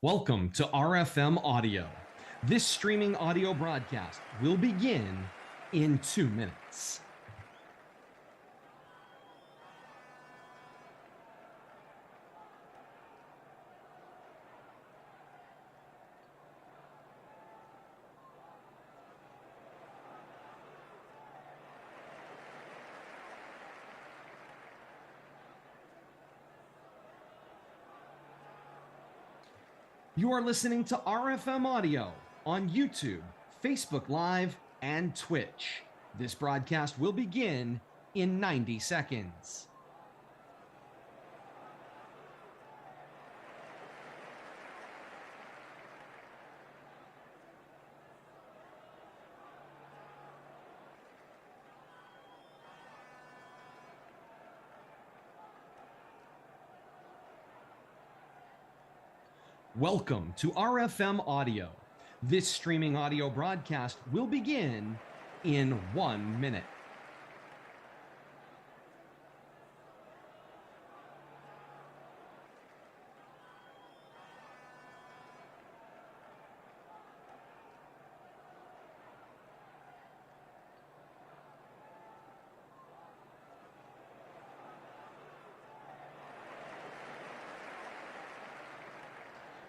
Welcome to RFM Audio. This streaming audio broadcast will begin in 2 minutes. You are listening to RFM Audio on YouTube, Facebook Live, and Twitch. This broadcast will begin in 90 seconds. Welcome to RFM Audio. This streaming audio broadcast will begin in 1 minute.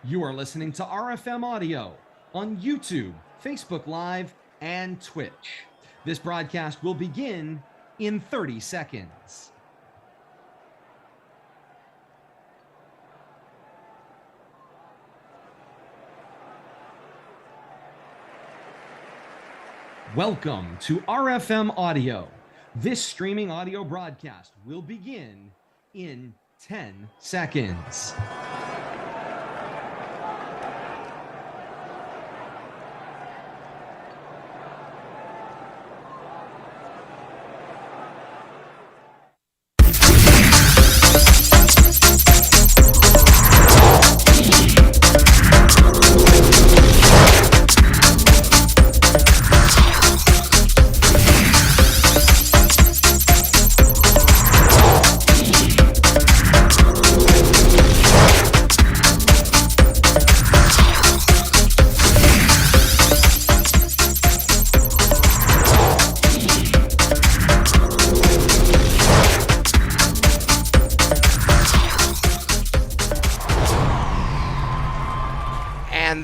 You are listening to RFM Audio on YouTube, Facebook Live, and Twitch. This broadcast will begin in 30 seconds. Welcome to RFM Audio. This streaming audio broadcast will begin in 10 seconds.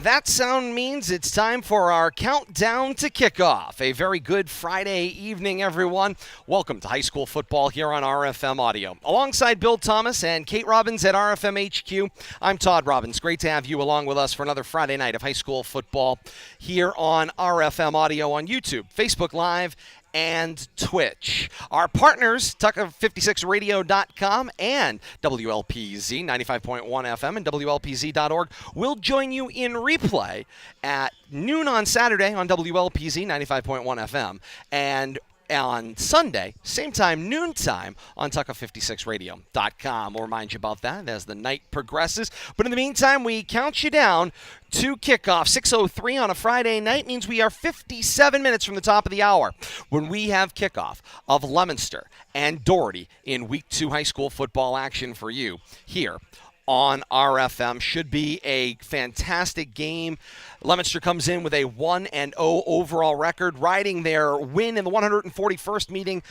That sound means it's time for our countdown to kickoff. A very good Friday evening, everyone. Welcome to high school football here on RFM Audio. Alongside Bill Thomas and Kate Robbins at RFM HQ, I'm Todd Robbins. Great to have you along with us for another Friday night of high school football here on RFM Audio on YouTube, Facebook Live, and Twitch. Our partners, Tucker56radio.com and WLPZ 95.1 FM and WLPZ.org, will join you in replay at noon on Saturday on WLPZ 95.1 FM and on Sunday, same time, noontime, on Tucker56radio.com. We'll remind you about that as the night progresses. But in the meantime, we count you down to kickoff. 6:03 on a Friday night means we are 57 minutes from the top of the hour when we have kickoff of Leominster and Doherty in Week 2 high school football action for you here on RFM. Should be a fantastic game. Leominster comes in with a 1-0 overall record, riding their win in the 141st meeting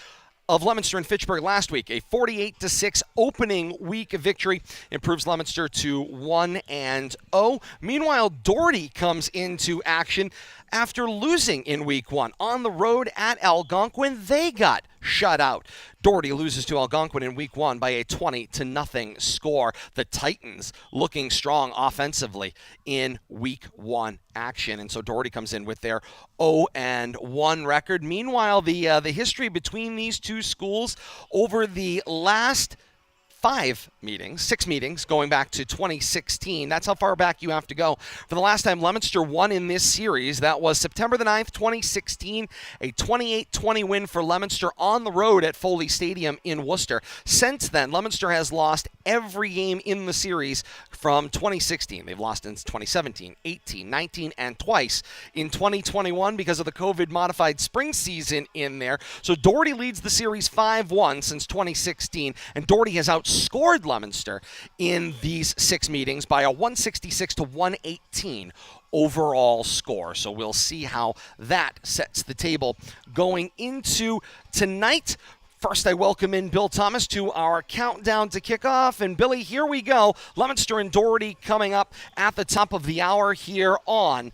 of Leominster and Fitchburg last week. A 48-6 opening week victory improves Leominster to 1-0. Meanwhile, Doherty comes into action after losing in Week 1 on the road at Algonquin. They got shut out. Doherty loses to Algonquin in Week 1 by a 20-0 score. The Titans looking strong offensively in Week 1 action. And so Doherty comes in with their 0-1 record. Meanwhile, the history between these two schools over the last 6 meetings going back to 2016. That's how far back you have to go. For the last time Leominster won in this series, that was September the 9th, 2016, a 28-20 win for Leominster on the road at Foley Stadium in Worcester. Since then, Leominster has lost every game in the series from 2016. They've lost in 2017, 18, 19, and twice in 2021 because of the COVID-modified spring season in there. So Doherty leads the series 5-1 since 2016, and Doherty has outscored outscored Leominster in these 6 meetings by a 166-118 overall score. So we'll see how that sets the table going into tonight. First, I welcome in Bill Thomas to our countdown to kickoff. And, Billy, here we go. Leominster and Doherty coming up at the top of the hour here on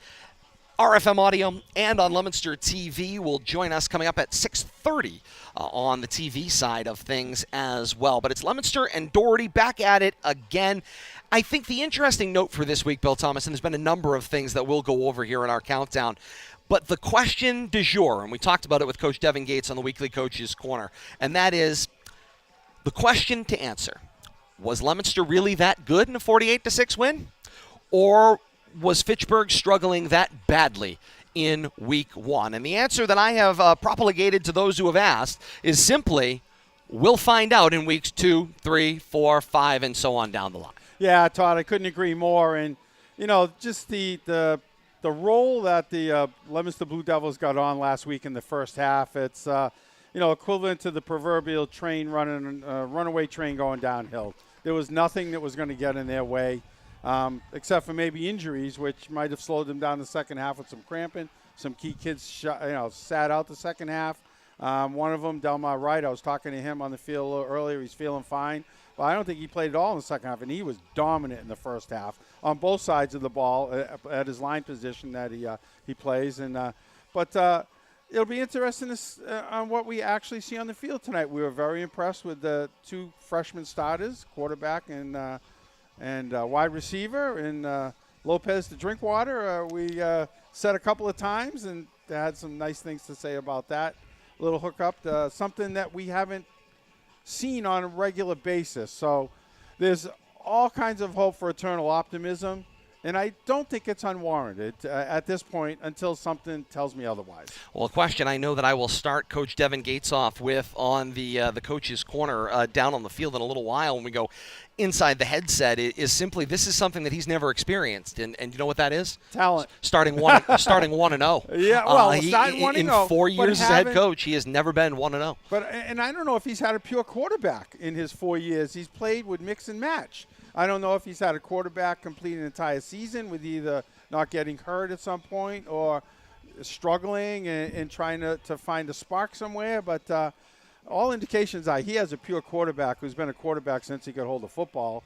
RFM Audio and on Leominster TV. Will join us coming up at 6:30 on the TV side of things as well. But it's Leominster and Doherty back at it again. I think the interesting note for this week, Bill Thomas, and there's been a number of things that we'll go over here in our countdown, but the question du jour, and we talked about it with Coach Devin Gates on the Weekly Coach's Corner, and that is the question to answer. Was Leominster really that good in a 48-6 win? Or was Fitchburg struggling that badly in week 1? And the answer that I have propagated to those who have asked is simply, we'll find out in weeks 2, 3, 4, 5, and so on down the line. Yeah, Todd, I couldn't agree more. And, just the role that the Leominster Blue Devils got on last week in the first half, it's, equivalent to the proverbial train runaway train going downhill. There was nothing that was going to get in their way, except for maybe injuries, which might have slowed them down the second half with some cramping. Some key kids, sat out the second half. One of them, Delmar Wright, I was talking to him on the field a little earlier. He's feeling fine. But I don't think he played at all in the second half, and he was dominant in the first half on both sides of the ball at his line position that he plays. But it'll be interesting on what we actually see on the field tonight. We were very impressed with the 2 freshman starters, quarterback and wide receiver, and Lopez to Drinkwater. We said a couple of times, and they had some nice things to say about that little hookup, something that we haven't seen on a regular basis. So there's all kinds of hope for eternal optimism, and I don't think it's unwarranted at this point until something tells me otherwise. Well, a question I know that I will start Coach Devin Gates off with on the Coach's Corner down on the field in a little while when we go inside the headset is simply, this is something that he's never experienced, and you know what that is? Talent. Starting 1-0. Yeah, well, starting 1-0 in 4 years as head coach, he has never been 1-0. And I don't know if he's had a pure quarterback in his 4 years. He's played with mix and match. I don't know if he's had a quarterback complete an entire season with either not getting hurt at some point or struggling and trying to find a spark somewhere, but all indications are he has a pure quarterback who's been a quarterback since he could hold a football,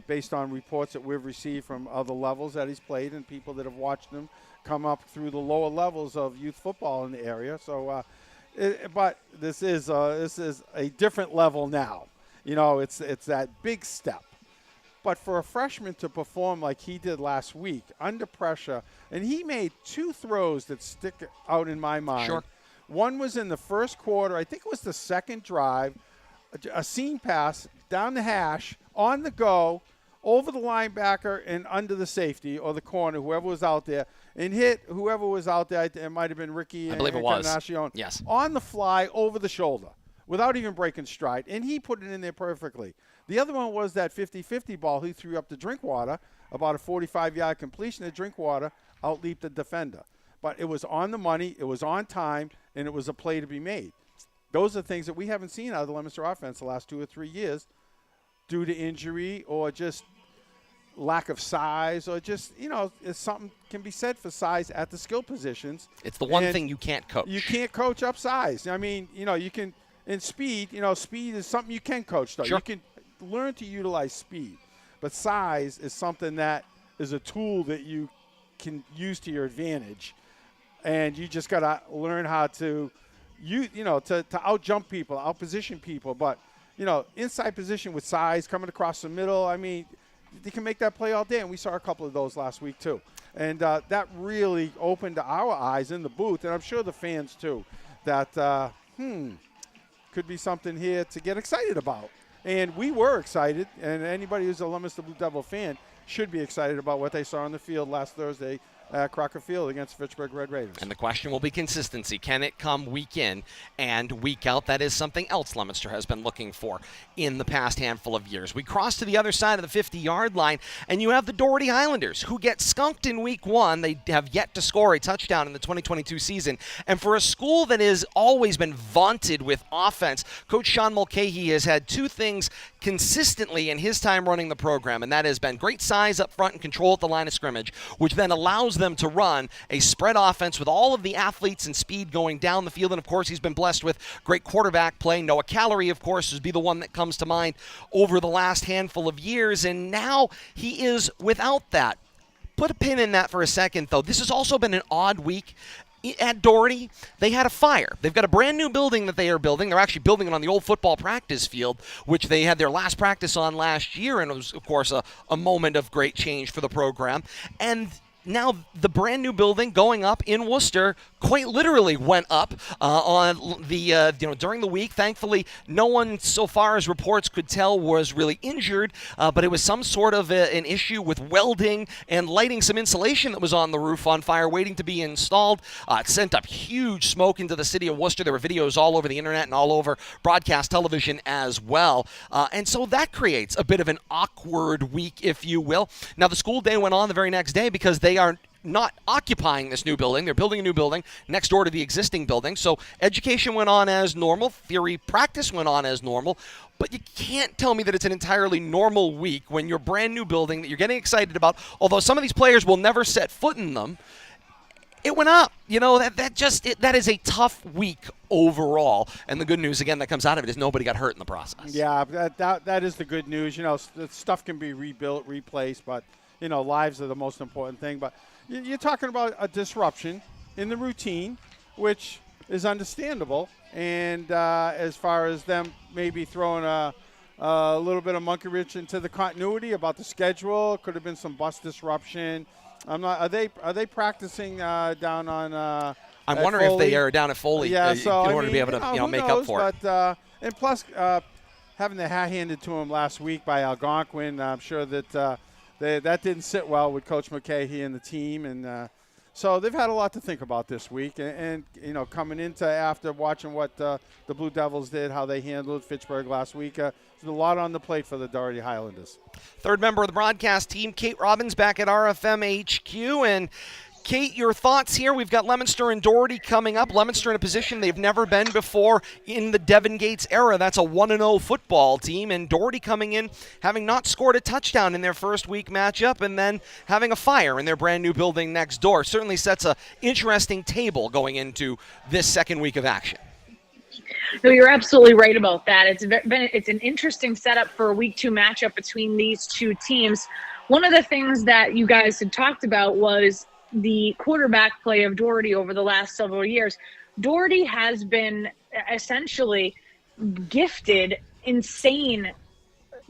based on reports that we've received from other levels that he's played and people that have watched him come up through the lower levels of youth football in the area. So, but this is a different level now. It's that big step. But for a freshman to perform like he did last week, under pressure, and he made 2 throws that stick out in my mind. Sure. One was in the first quarter. I think it was the second drive, a seam pass down the hash, on the go, over the linebacker and under the safety or the corner, whoever was out there, and hit whoever was out there. It might have been Ricky. I believe it was. Yes. On the fly, over the shoulder, without even breaking stride, and he put it in there perfectly. The other one was that 50-50 ball he threw up to Drinkwater, about a 45-yard completion to Drinkwater, outleaped the defender. But it was on the money, it was on time, and it was a play to be made. Those are things that we haven't seen out of the Leominster offense the last 2 or 3 years due to injury or just lack of size or just, something can be said for size at the skill positions. It's the one thing you can't coach. You can't coach up size. I mean, you can – in speed, speed is something you can coach, though. Sure. You can learn to utilize speed. But size is something that is a tool that you can use to your advantage. And you just got to learn how to, to out-jump people, out-position people. But, inside position with size, coming across the middle, I mean, they can make that play all day. And we saw a couple of those last week, too. And that really opened our eyes in the booth, and I'm sure the fans, too, that, could be something here to get excited about. And we were excited, and anybody who's a Leominster Blue Devil fan should be excited about what they saw on the field last Thursday at Crocker Field against Fitchburg Red Raiders. And the question will be consistency. Can it come week in and week out? That is something else Leominster has been looking for in the past handful of years. We cross to the other side of the 50-yard line, and you have the Doherty Highlanders, who get skunked in week one. They have yet to score a touchdown in the 2022 season. And for a school that has always been vaunted with offense, Coach Sean Mulcahy has had two things consistently in his time running the program, and that has been great size up front and control at the line of scrimmage, which then allows them to run a spread offense with all of the athletes and speed going down the field. And of course, he's been blessed with great quarterback play. Noah Callery, of course, would be the one that comes to mind over the last handful of years, and now he is without that. Put a pin in that for a second, though. This has also been an odd week. At Doherty, they had a fire. They've got a brand new building that they are building. They're actually building it on the old football practice field, which they had their last practice on last year, and it was, of course, a moment of great change for the program. And now the brand new building going up in Worcester quite literally went up on the during the week. Thankfully, no one, so far as reports could tell, was really injured, but it was some sort of an issue with welding and lighting some insulation that was on the roof on fire waiting to be installed. It sent up huge smoke into the city of Worcester. There were videos all over the internet and all over broadcast television as well, and so that creates a bit of an awkward week, if you will. Now, the school day went on the very next day because they are not occupying this new building. They're building a new building next door to the existing building. So education went on as normal. Theory practice went on as normal. But you can't tell me that it's an entirely normal week when your brand new building that you're getting excited about, although some of these players will never set foot in them, it went up. That is a tough week overall. And the good news, again, that comes out of it is nobody got hurt in the process. Yeah, that is the good news. Stuff can be rebuilt, replaced, but, lives are the most important thing. But you're talking about a disruption in the routine, which is understandable. And as far as them maybe throwing a little bit of monkey wrench into the continuity about the schedule, could have been some bus disruption. Are they practicing down on? I'm wondering Foley? if they are down at Foley in order to be able to make up for it. But and plus, having the hat handed to him last week by Algonquin, I'm sure that that didn't sit well with Coach Mulcahy and the team, and so they've had a lot to think about this week. And coming into after watching what the Blue Devils did, how they handled Fitchburg last week, there's a lot on the plate for the Doherty Highlanders. Third member of the broadcast team, Kate Robbins, back at RFM HQ. And Kate, your thoughts here? We've got Leominster and Doherty coming up. Leominster in a position they've never been before in the Devin Gates era. That's a 1-0 football team. And Doherty coming in having not scored a touchdown in their first week matchup and then having a fire in their brand new building next door. Certainly sets an interesting table going into this second week of action. No, you're absolutely right about that. It's an interesting setup for a week 2 matchup between these two teams. One of the things that you guys had talked about was the quarterback play of Doherty over the last several years. Doherty has been essentially gifted insane,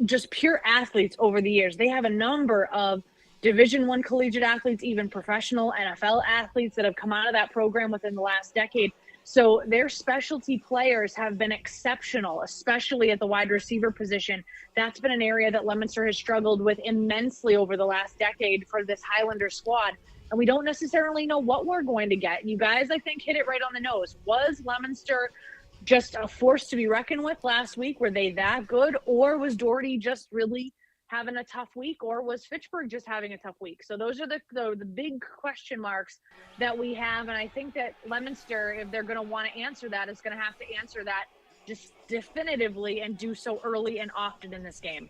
just pure athletes over the years. They have a number of Division I collegiate athletes, even professional NFL athletes that have come out of that program within the last decade. So their specialty players have been exceptional, especially at the wide receiver position. That's been an area that Leominster has struggled with immensely over the last decade for this Highlander squad. And we don't necessarily know what we're going to get. You guys, I think, hit it right on the nose. Was Leominster just a force to be reckoned with last week? Were they that good? Or was Doherty just really having a tough week? Or was Fitchburg just having a tough week? So those are the big question marks that we have. And I think that Leominster, if they're going to want to answer that, is going to have to answer that just definitively and do so early and often in this game.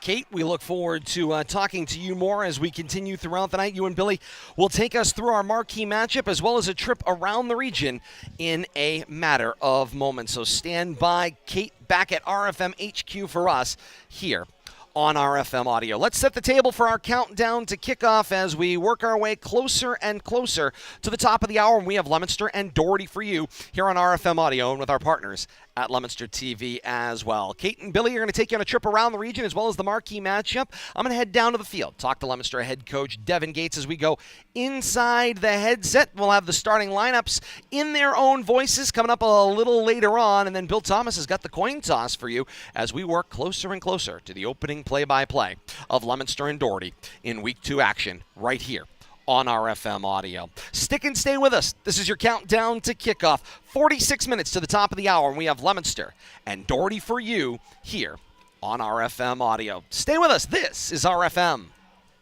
Kate, we look forward to talking to you more as we continue throughout the night. You and Billy will take us through our marquee matchup as well as a trip around the region in a matter of moments. So stand by. Kate back at RFM HQ for us here on RFM Audio. Let's set the table for our countdown to kickoff as we work our way closer and closer to the top of the hour. And we have Leominster and Doherty for you here on RFM Audio and with our partners at Leominster TV as well. Kate and Billy are going to take you on a trip around the region as well as the marquee matchup. I'm going to head down to the field, talk to Leominster head coach Devin Gates as we go inside the headset. We'll have the starting lineups in their own voices coming up a little later on, and then Bill Thomas has got the coin toss for you as we work closer and closer to the opening play-by-play of Leominster and Doherty in Week 2 action right here on RFM Audio. Stick and stay with us. This is your countdown to kickoff. 46 minutes to the top of the hour, and we have Leominster and Doherty for you here on RFM Audio. Stay with us. This is RFM.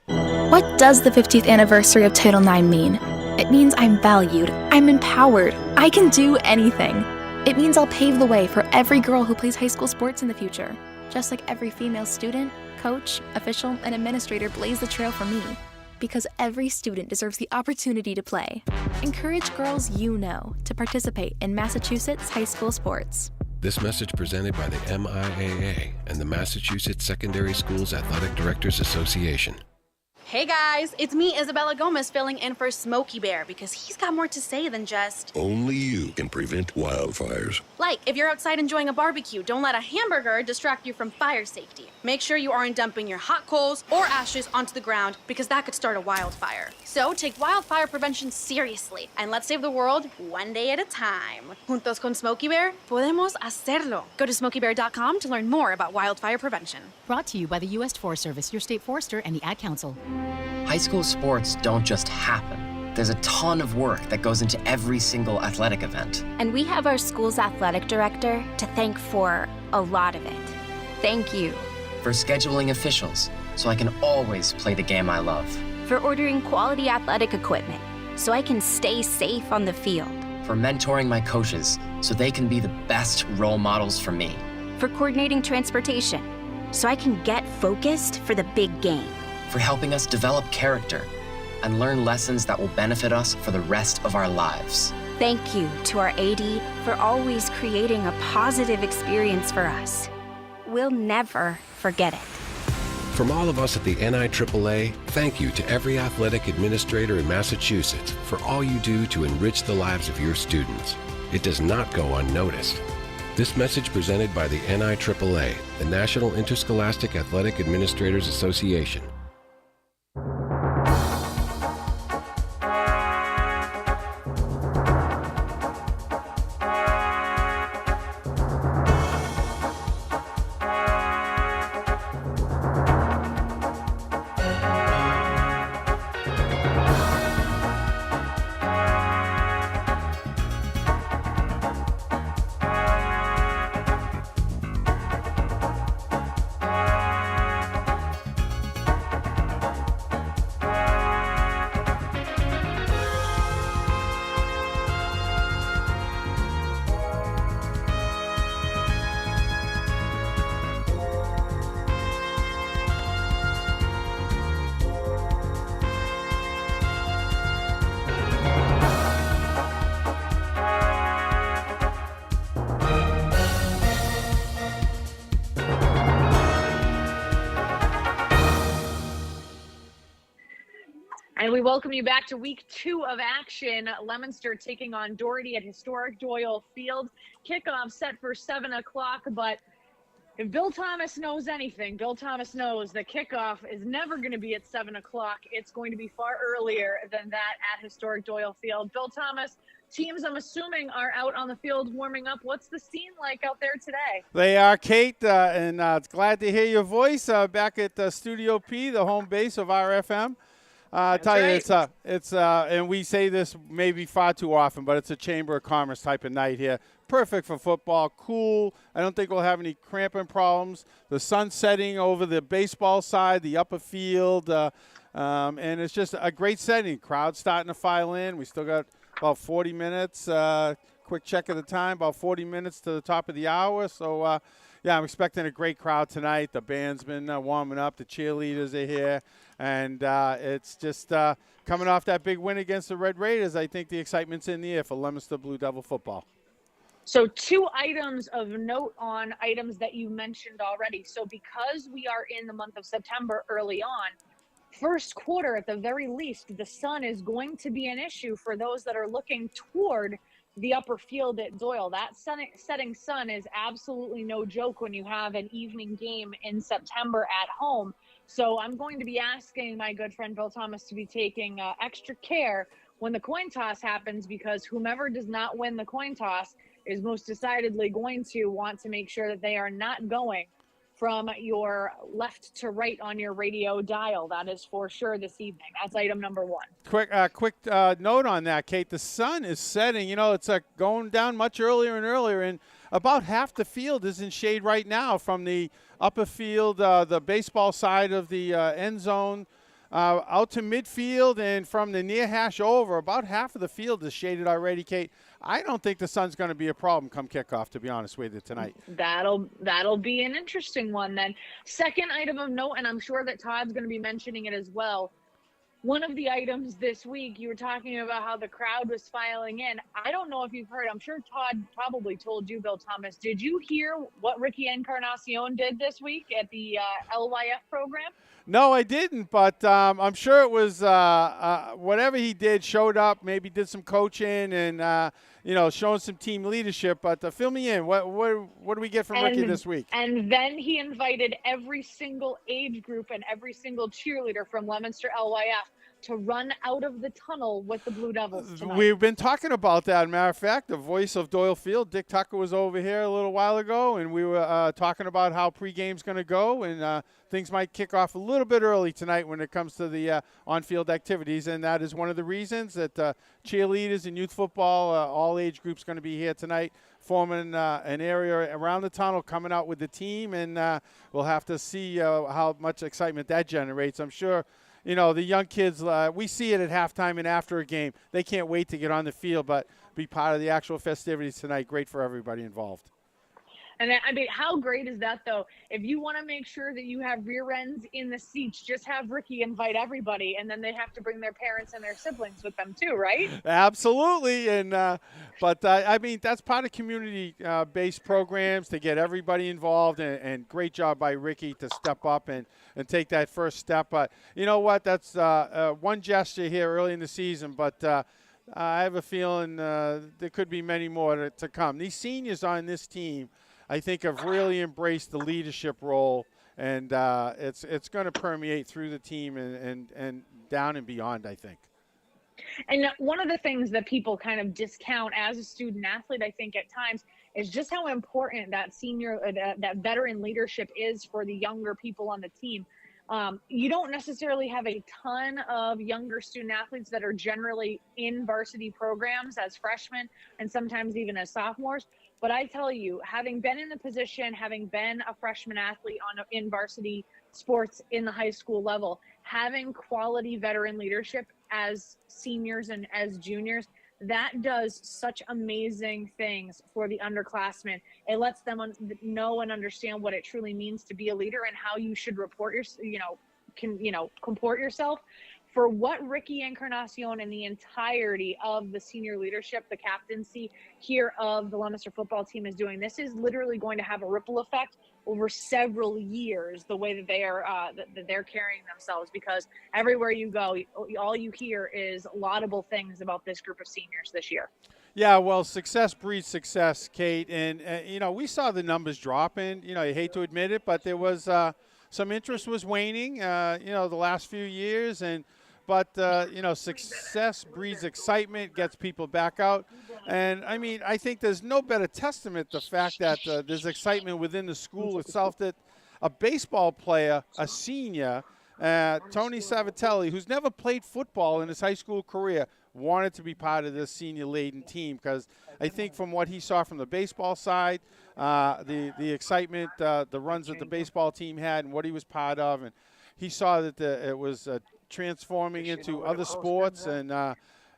What does the 50th anniversary of Title IX mean? It means I'm valued, I'm empowered, I can do anything. It means I'll pave the way for every girl who plays high school sports in the future, just like every female student, coach, official, and administrator blaze the trail for me. Because every student deserves the opportunity to play. Encourage girls you know to participate in Massachusetts high school sports. This message presented by the MIAA and the Massachusetts Secondary Schools Athletic Directors Association. Hey guys, it's me, Isabella Gomez, filling in for Smokey Bear because he's got more to say than just... Only you can prevent wildfires. Like, if you're outside enjoying a barbecue, don't let a hamburger distract you from fire safety. Make sure you aren't dumping your hot coals or ashes onto the ground because that could start a wildfire. So take wildfire prevention seriously and let's save the world one day at a time. Juntos con Smokey Bear, podemos hacerlo. Go to smokeybear.com to learn more about wildfire prevention. Brought to you by the U.S. Forest Service, your state forester, and the Ad Council. High school sports don't just happen. There's a ton of work that goes into every single athletic event. And we have our school's athletic director to thank for a lot of it. Thank you. For scheduling officials, so I can always play the game I love. For ordering quality athletic equipment, so I can stay safe on the field. For mentoring my coaches, so they can be the best role models for me. For coordinating transportation, so I can get focused for the big game. For helping us develop character and learn lessons that will benefit us for the rest of our lives. Thank you to our AD for always creating a positive experience for us. We'll never forget it. From all of us at the NIAAA, thank you to every athletic administrator in Massachusetts for all you do to enrich the lives of your students. It does not go unnoticed. This message presented by the NIAAA, the National Interscholastic Athletic Administrators Association. And we welcome you back to week 2 of action. Leominster taking on Doherty at historic Doyle Field. Kickoff set for 7 o'clock, but if Bill Thomas knows anything, Bill Thomas knows that kickoff is never going to be at 7 o'clock. It's going to be far earlier than that at historic Doyle Field. Bill Thomas, teams, I'm assuming, are out on the field warming up. What's the scene like out there today? They are, Kate, and it's glad to hear your voice back at Studio P, the home base of RFM. I tell you, it's and we say this maybe far too often, but it's a Chamber of Commerce type of night here. Perfect for football, cool. I don't think we'll have any cramping problems. The sun setting over the baseball side, the upper field, and it's just a great setting. Crowd starting to file in. We still got about 40 minutes. Quick check of the time, about 40 minutes to the top of the hour. So, yeah, I'm expecting a great crowd tonight. The band's been warming up. The cheerleaders are here. And it's just coming off that big win against the Red Raiders. I think the excitement's in the air for Leominster Blue Devil football. So 2 items of note on items that you mentioned already. So because we are in the month of September early on, first quarter at the very least, the sun is going to be an issue for those that are looking toward the upper field at Doyle. That setting sun is absolutely no joke when you have an evening game in September at home. So I'm going to be asking my good friend Bill Thomas to be taking extra care when the coin toss happens, because whomever does not win the coin toss is most decidedly going to want to make sure that they are not going from your left to right on your radio dial. That is for sure this evening. That's item number one. Quick note on that, Kate. The sun is setting. It's going down much earlier and earlier, and about half the field is in shade right now from the upper field, the baseball side of the end zone, out to midfield, and from the near hash over, about half of the field is shaded already, Kate. I don't think the sun's going to be a problem come kickoff, to be honest with you, tonight. That'll be an interesting one then. Second item of note, and I'm sure that Todd's going to be mentioning it as well. One of the items this week, you were talking about how the crowd was filing in. I don't know if you've heard. I'm sure Todd probably told you, Bill Thomas. Did you hear what Ricky Encarnacion did this week at the LYF program? No, I didn't, but I'm sure it was whatever he did showed up, maybe did some coaching and, showing some team leadership. But fill me in. What do we get from Ricky this week? And then he invited every single age group and every single cheerleader from Leominster LYF to run out of the tunnel with the Blue Devils tonight. We've been talking about that. Matter of fact, the voice of Doyle Field, Dick Tucker, was over here a little while ago, and we were talking about how pregame's going to go, and things might kick off a little bit early tonight when it comes to the on-field activities, and that is one of the reasons that cheerleaders and youth football, all age groups, going to be here tonight, forming an area around the tunnel, coming out with the team, and we'll have to see how much excitement that generates. I'm sure the young kids, we see it at halftime and after a game. They can't wait to get on the field, but be part of the actual festivities tonight. Great for everybody involved. And I mean, how great is that, though? If you want to make sure that you have rear ends in the seats, just have Ricky invite everybody, and then they have to bring their parents and their siblings with them too, right? Absolutely. And but I mean, that's part of community-based programs to get everybody involved, and great job by Ricky to step up and take that first step. But you know what? That's one gesture here early in the season, but I have a feeling there could be many more to come. These seniors on this team, I think, have really embraced the leadership role, and it's going to permeate through the team and down and beyond, I think. And one of the things that people kind of discount as a student athlete, I think, at times, is just how important that that veteran leadership is for the younger people on the team. You don't necessarily have a ton of younger student athletes that are generally in varsity programs as freshmen and sometimes even as sophomores. But I tell you, having been in the position, having been a freshman athlete in varsity sports in the high school level, having quality veteran leadership as seniors and as juniors, that does such amazing things for the underclassmen. It lets them know and understand what it truly means to be a leader and how you should comport yourself. For what Ricky Encarnacion and the entirety of the senior leadership, the captaincy here of the Leominster football team is doing, this is literally going to have a ripple effect over several years, the way that they're carrying themselves, because everywhere you go, all you hear is laudable things about this group of seniors this year. Yeah, well, success breeds success, Kate. And, we saw the numbers dropping. You hate to admit it, but there was some interest was waning, the last few years. But success breeds excitement, gets people back out. And, I mean, I think there's no better testament to the fact that there's excitement within the school itself that a baseball player, a senior, Tony Savatelli, who's never played football in his high school career, wanted to be part of this senior-laden team because I think from what he saw from the baseball side, the excitement, the runs that the baseball team had and what he was part of, and he saw that it was transforming into other sports, and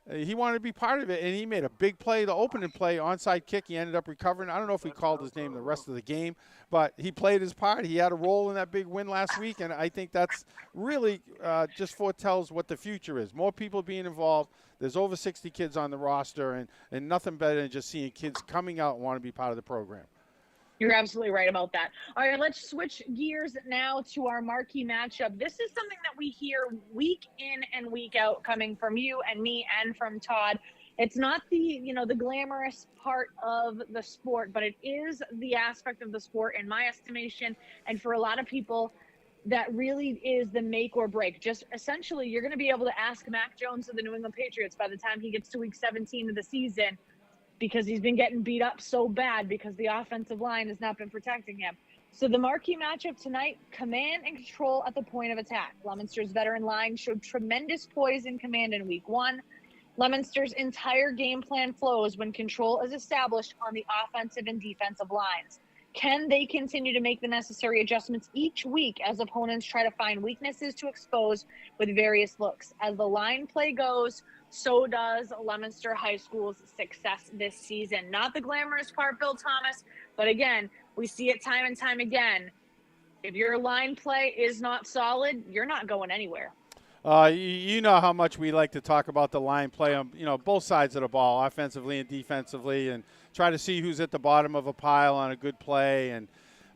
he wanted to be part of it, and he made a big play, the opening play, onside kick. He ended up recovering. I don't know if we called his name the rest of the game, but he played his part. He had a role in that big win last week, and I think that's really just foretells what the future is. More people being involved. There's over 60 kids on the roster, and nothing better than just seeing kids coming out and want to be part of the program. You're absolutely right about that. All right, let's switch gears now to our marquee matchup. This is something that we hear week in and week out coming from you and me and from Todd. It's not the glamorous part of the sport, but it is the aspect of the sport, in my estimation, and for a lot of people, that really is the make or break. Just essentially, you're going to be able to ask Mac Jones of the New England Patriots by the time he gets to week 17 of the season, because he's been getting beat up so bad because the offensive line has not been protecting him. So the marquee matchup tonight, command and control at the point of attack. Leominster's veteran line showed tremendous poise in command in week 1. Leominster's entire game plan flows when control is established on the offensive and defensive lines. Can they continue to make the necessary adjustments each week as opponents try to find weaknesses to expose with various looks? As the line play goes, so does Leominster High School's success this season. Not the glamorous part, Bill Thomas, but again, we see it time and time again. If your line play is not solid, you're not going anywhere. You know how much we like to talk about the line play on both sides of the ball, offensively and defensively, and try to see who's at the bottom of a pile on a good play.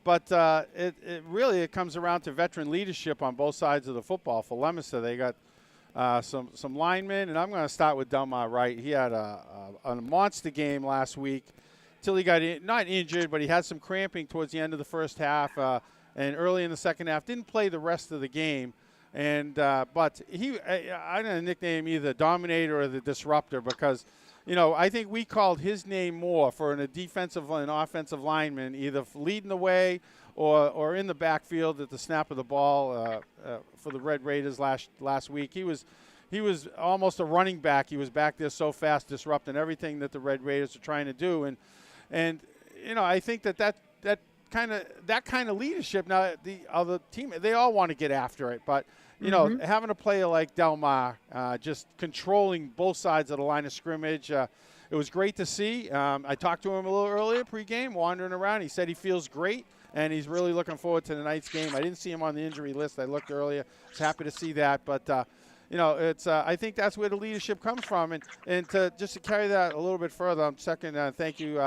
But it really comes around to veteran leadership on both sides of the football. For Leominster, they got some linemen, and I'm going to start with Delmar Wright. He had a monster game last week till he got not injured, but he had some cramping towards the end of the first half and early in the second half. Didn't play the rest of the game. And but I didn't nickname him either Dominator or the Disruptor because, I think we called his name more for a defensive and offensive lineman, either leading the way or in the backfield at the snap of the ball for the Red Raiders last week. He was almost a running back. He was back there so fast, disrupting everything that the Red Raiders are trying to do. And I think that kind of leadership. Now the other team, they all want to get after it, but having a player like Delmar just controlling both sides of the line of scrimmage, it was great to see. I talked to him a little earlier pregame, wandering around. He said he feels great and he's really looking forward to tonight's game. I didn't see him on the injury list. I looked earlier. I was happy to see that, but it's I think that's where the leadership comes from, and just to carry that a little bit further, I'm second. Thank you.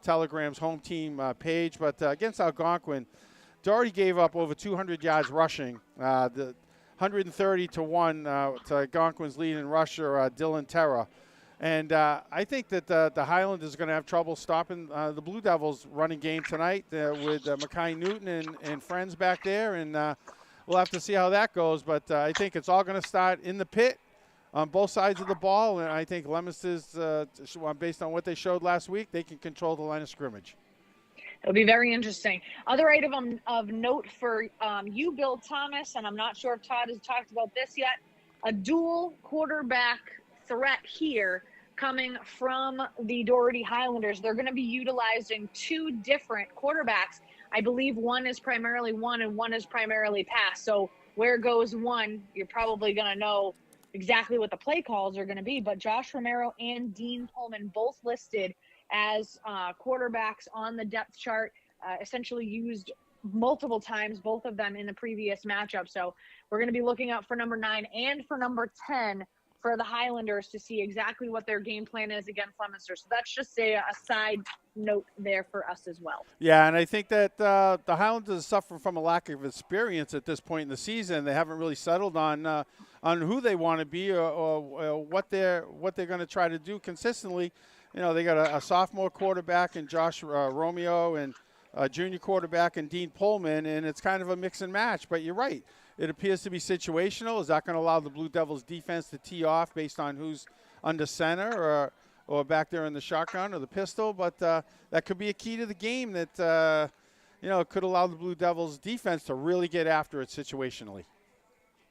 Telegram's home team page, but against Algonquin, Doherty gave up over 200 yards rushing, the 130-1 to Algonquin's leading rusher, Dylan Terra. And I think that the Highlanders are going to have trouble stopping the Blue Devils' running game tonight with Mackay Newton and friends back there, and we'll have to see how that goes. But I think it's all going to start in the pit on both sides of the ball, and I think Leominster's, based on what they showed last week, they can control the line of scrimmage. It'll be very interesting. Other item of note for you, Bill Thomas, and I'm not sure if Todd has talked about this yet, a dual quarterback threat here coming from the Doherty Highlanders. They're going to be utilizing 2 different quarterbacks. I believe one is primarily one and one is primarily pass. So where goes one, you're probably going to know exactly what the play calls are going to be, but Josh Romero and Dean Pullman both listed as quarterbacks on the depth chart, essentially used multiple times, both of them in the previous matchup. So we're going to be looking out for number 9 and for number 10 for the Highlanders to see exactly what their game plan is against Leominster. So that's just a side note there for us as well. Yeah, and I think that the Highlanders suffer from a lack of experience at this point in the season. They haven't really settled on who they want to be or what they're going to try to do consistently. They got a sophomore quarterback in Josh Romeo and a junior quarterback in Dean Pullman, and it's kind of a mix and match. But you're right. It appears to be situational. Is that going to allow the Blue Devils defense to tee off based on who's under center or back there in the shotgun or the pistol? But that could be a key to the game that, could allow the Blue Devils defense to really get after it situationally.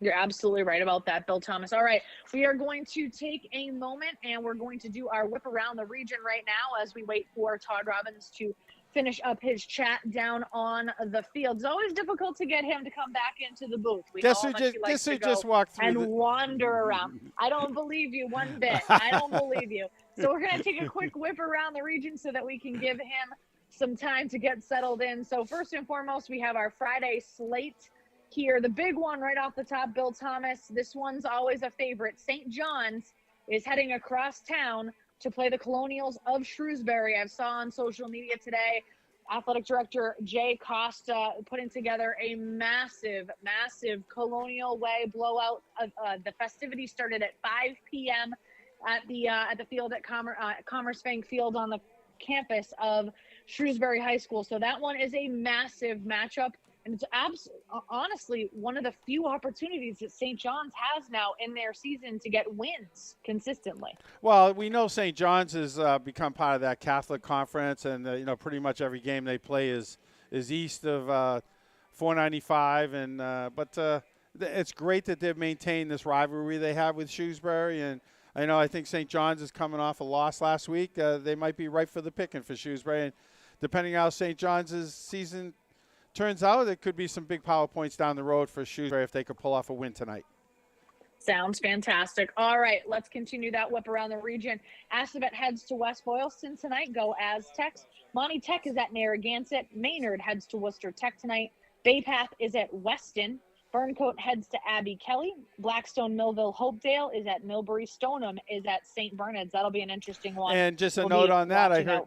You're absolutely right about that, Bill Thomas. All right, we are going to take a moment and we're going to do our whip around the region right now as we wait for Todd Robbins to finish up his chat down on the field. It's always difficult to get him to come back into the booth. We guess who just walked through and wander around. I don't believe you one bit. I don't believe you. So we're going to take a quick whip around the region so that we can give him some time to get settled in. So first and foremost, we have our Friday slate here. The big one right off the top, Bill Thomas. This one's always a favorite. St. John's is heading across town to play the Colonials of Shrewsbury. I saw on social media today, Athletic Director Jay Costa putting together a massive Colonial Way blowout. The festivities started at 5 p.m. at the field at Commerce Bank Field on the campus of Shrewsbury High School. So that one is a massive matchup. And it's honestly one of the few opportunities that St. John's has now in their season to get wins consistently. Well, we know St. John's has become part of that Catholic conference, and pretty much every game they play is east of 495, and but it's great that they've maintained this rivalry they have with Shrewsbury. And I think St. John's is coming off a loss last week. They might be ripe for the picking for Shrewsbury, and depending how St. John's season turns out, it could be some big power points down the road for Shrewsbury if they could pull off a win tonight. Sounds fantastic. All right, let's continue that whip around the region. Assabet heads to West Boylston tonight. Go Aztecs. Monty Tech is at Narragansett. Maynard heads to Worcester Tech tonight. Bay Path is at Weston. Burncoat heads to Abbey Kelly. Blackstone Millville Hopedale is at Millbury. Stoneham is at St. Bernard's. That'll be an interesting one. And just a note on that, I heard,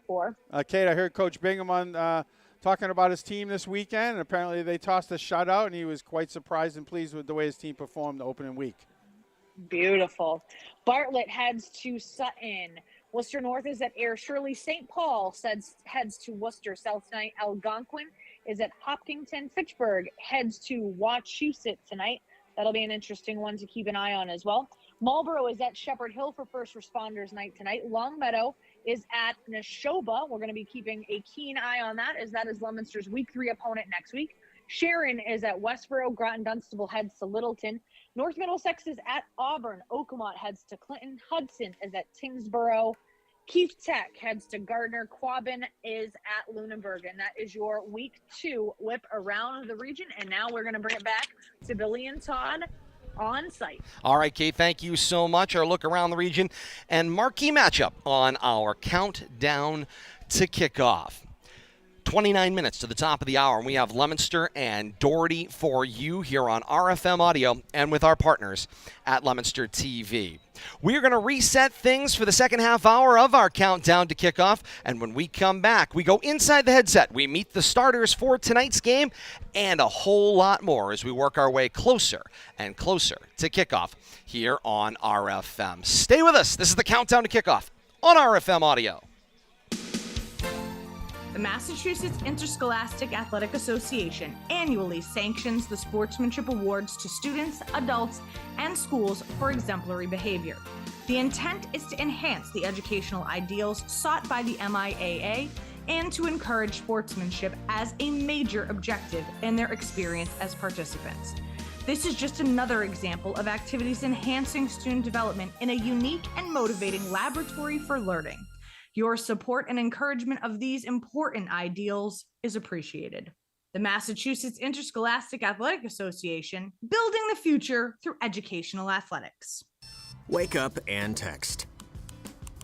Kate, I heard Coach Bingham on talking about his team this weekend, and apparently they tossed a shutout, and he was quite surprised and pleased with the way his team performed the opening week. Beautiful. Bartlett heads to Sutton. Worcester North is at Air Shirley. St. Paul heads to Worcester South tonight. Algonquin is at Hopkinton. Fitchburg heads to Wachusett tonight. That'll be an interesting one to keep an eye on as well. Marlborough is at Shepherd Hill for First Responders Night tonight. Longmeadow is at Neshoba. We're going to be keeping a keen eye on that, as that is Leominster's Week 3 opponent next week. Sharon is at Westboro. Groton Dunstable heads to Littleton. North Middlesex is at Auburn. Oakmont heads to Clinton. Hudson is at Tingsboro. Keith Tech heads to Gardner. Quabbin is at Lunenburg. And that is your Week 2 whip around the region. And now we're going to bring it back to Billy and Todd on site. All right, Kate, thank you so much. Our look around the region and marquee matchup on our countdown to kickoff. 29 minutes to the top of the hour, and we have Leominster and Doherty for you here on RFM Audio and with our partners at Leominster TV. We're going to reset things for the second half hour of our countdown to kickoff, and when we come back, we go inside the headset. We meet the starters for tonight's game and a whole lot more as we work our way closer and closer to kickoff here on RFM. Stay with us. This is the countdown to kickoff on RFM Audio. The Massachusetts Interscholastic Athletic Association annually sanctions the Sportsmanship Awards to students, adults, and schools for exemplary behavior. The intent is to enhance the educational ideals sought by the MIAA and to encourage sportsmanship as a major objective in their experience as participants. This is just another example of activities enhancing student development in a unique and motivating laboratory for learning. Your support and encouragement of these important ideals is appreciated. The Massachusetts Interscholastic Athletic Association, building the future through educational athletics. Wake up and text.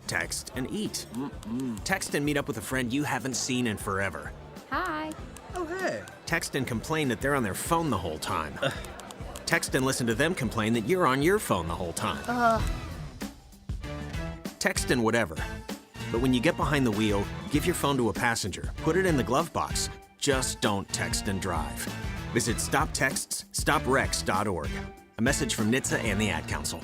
Text and eat. Text and meet up with a friend you haven't seen in forever. Hi. Oh, hey. Text and complain that they're on their phone the whole time. Text and listen to them complain that you're on your phone the whole time. Text and whatever. But when you get behind the wheel, give your phone to a passenger. Put it in the glove box. Just don't text and drive. Visit StopTextsStopWrecks.org. A message from NHTSA and the Ad Council.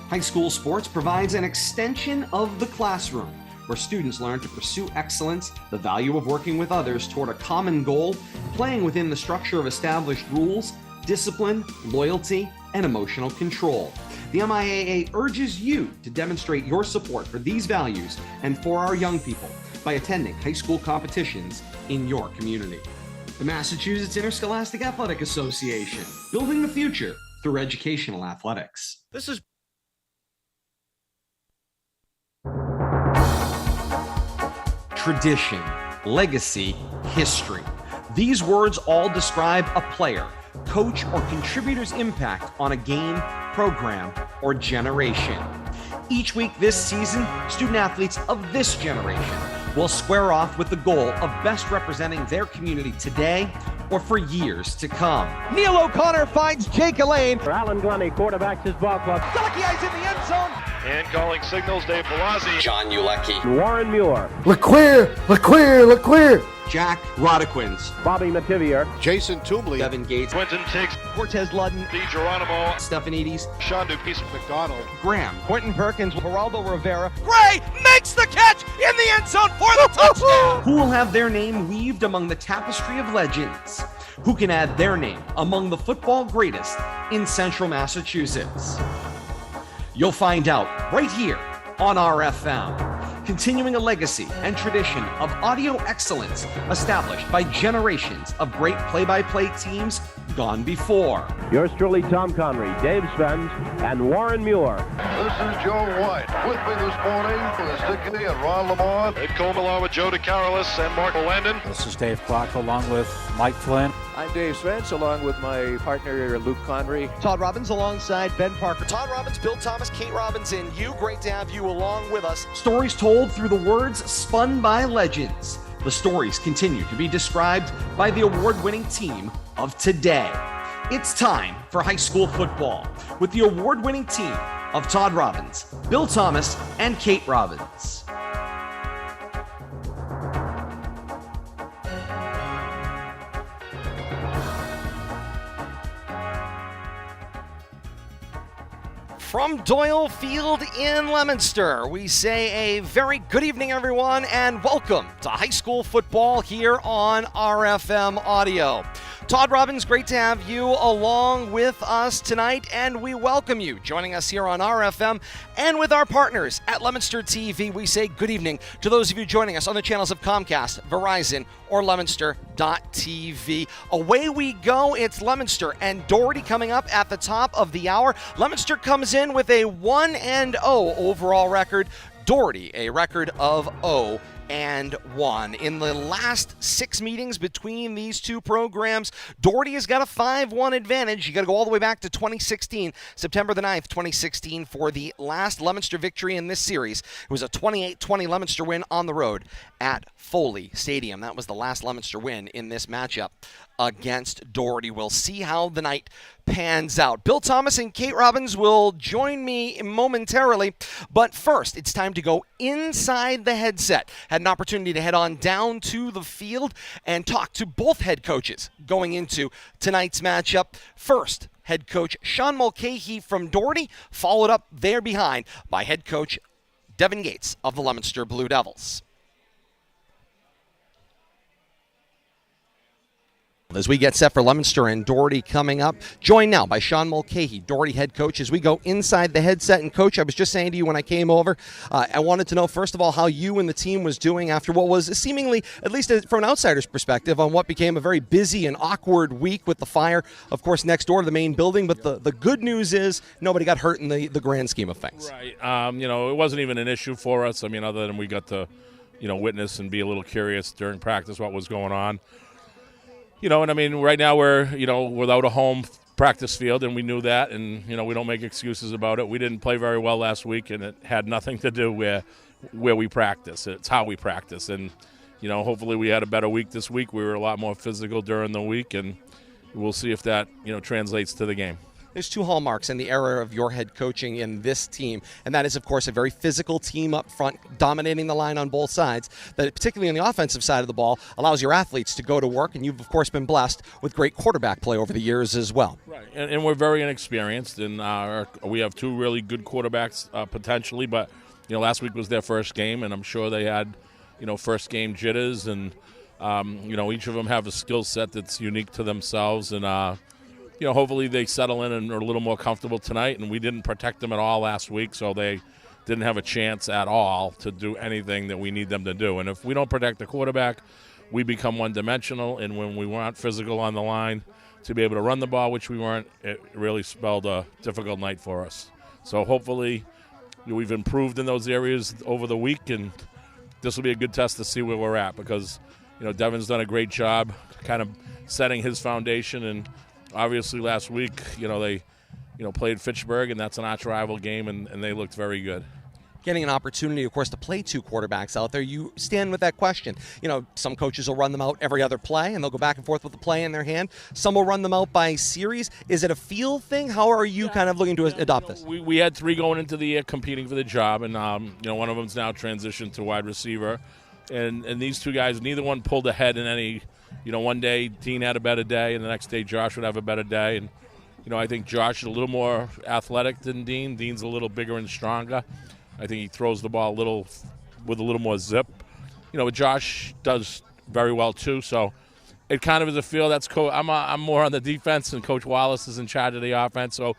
High school sports provides an extension of the classroom, where students learn to pursue excellence, the value of working with others toward a common goal, playing within the structure of established rules, discipline, loyalty, and emotional control. The MIAA urges you to demonstrate your support for these values and for our young people by attending high school competitions in your community. The Massachusetts Interscholastic Athletic Association, building the future through educational athletics. This is tradition, legacy, history. These words all describe a player, coach, or contributor's impact on a game, program, or generation. Each week this season, student athletes of this generation will square off with the goal of best representing their community today or for years to come. Neil O'Connor finds Jake Elaine. Alan Glennie quarterbacks his ball club. Delakiai's in the end zone. And calling signals, Dave Palazzi. John Ulecki. Warren Muir. LeQueer. Jack Rodequins. Bobby Mativier. Jason Toomley. Devin Gates. Quentin Tiggs. Cortez Ludden. D. Geronimo. Stephanides. Sean Dupuis. McDonald. Graham. Quentin Perkins. Geraldo Rivera. Gray makes the catch in the end zone for the touchdown. Who will have their name weaved among the tapestry of legends? Who can add their name among the football greatest in Central Massachusetts? You'll find out right here on RFM. continuing a legacy and tradition of audio excellence established by generations of great play-by-play teams gone before. Yours truly, Tom Connery, Dave Spence, and Warren Muir. This is Joe White. With me this morning is Dickie and Ron Lamont. Ed Coleman along with Joe DeCarolis and Mark Landon. This is Dave Clark along with Mike Flynn. I'm Dave Spence along with my partner Luke Connery. Todd Robbins alongside Ben Parker. Todd Robbins, Bill Thomas, Kate Robbins, and you. Great to have you along with us. Stories told through the words spun by legends. The stories continue to be described by the award-winning team of today. It's time for high school football with the award-winning team of Todd Robbins, Bill Thomas, and Kate Robbins. From Doyle Field in Leominster, we say a very good evening, everyone, and welcome to high school football here on RFM Audio. Todd Robbins, great to have you along with us tonight, and we welcome you joining us here on RFM and with our partners at Leominster TV. We say good evening to those of you joining us on the channels of Comcast, Verizon, or Leominster.tv. Away we go. It's Leominster and Doherty coming up at the top of the hour. Leominster comes in with a 1-0 overall record. Doherty, a record of 0-1. In the last 6 meetings between these two programs, Doherty has got a 5-1 advantage. You got to go all the way back to 2016, September the 9th, 2016, for the last Leominster victory in this series. It was a 28-20 Leominster win on the road at Foley Stadium. That was the last Leominster win in this matchup against Doherty. We'll see how the night pans out. Bill Thomas and Kate Robbins will join me momentarily, but first it's time to go inside the headset. Had an opportunity to head on down to the field and talk to both head coaches going into tonight's matchup. First, head coach Sean Mulcahy from Doherty, followed up there behind by head coach Devin Gates of the Leominster Blue Devils. As we get set for Leominster and Doherty coming up, joined now by Sean Mulcahy, Doherty head coach, as we go inside the headset. And Coach, I was just saying to you when I came over, I wanted to know, first of all, how you and the team was doing after what was seemingly, at least from an outsider's perspective, on what became a very busy and awkward week with the fire, of course, next door to the main building. But the good news is nobody got hurt in the grand scheme of things. Right. It wasn't even an issue for us. I mean, other than we got to, witness and be a little curious during practice what was going on. Right now we're, without a home practice field, and we knew that, and, we don't make excuses about it. We didn't play very well last week, and it had nothing to do with where we practice. It's how we practice, and, hopefully we had a better week this week. We were a lot more physical during the week, and we'll see if that, translates to the game. There's two hallmarks in the era of your head coaching in this team, and that is, of course, a very physical team up front, dominating the line on both sides, that particularly on the offensive side of the ball allows your athletes to go to work, and you've, of course, been blessed with great quarterback play over the years as well. Right, and we're very inexperienced, and we have two really good quarterbacks potentially, but, last week was their first game, and I'm sure they had, first game jitters, and, each of them have a skill set that's unique to themselves, and, hopefully they settle in and are a little more comfortable tonight. And we didn't protect them at all last week, so they didn't have a chance at all to do anything that we need them to do. And if we don't protect the quarterback, we become one-dimensional. And when we weren't physical on the line to be able to run the ball, which we weren't, it really spelled a difficult night for us. So hopefully we've improved in those areas over the week, and this will be a good test to see where we're at because, Devin's done a great job kind of setting his foundation. And obviously last week, they, played Fitchburg, and that's an arch rival game, and they looked very good. Getting an opportunity, of course, to play two quarterbacks out there, you stand with that question. Some coaches will run them out every other play, and they'll go back and forth with the play in their hand. Some will run them out by series. Is it a feel thing? How are you kind of looking to adopt this? We had three going into the year competing for the job, and, one of them's now transitioned to wide receiver. And these two guys, neither one pulled ahead in any. One day Dean had a better day, and the next day Josh would have a better day. And, I think Josh is a little more athletic than Dean. Dean's a little bigger and stronger. I think he throws the ball with a little more zip. Josh does very well too. So it kind of is a feel. That's I'm more on the defense, and Coach Wallace is in charge of the offense. So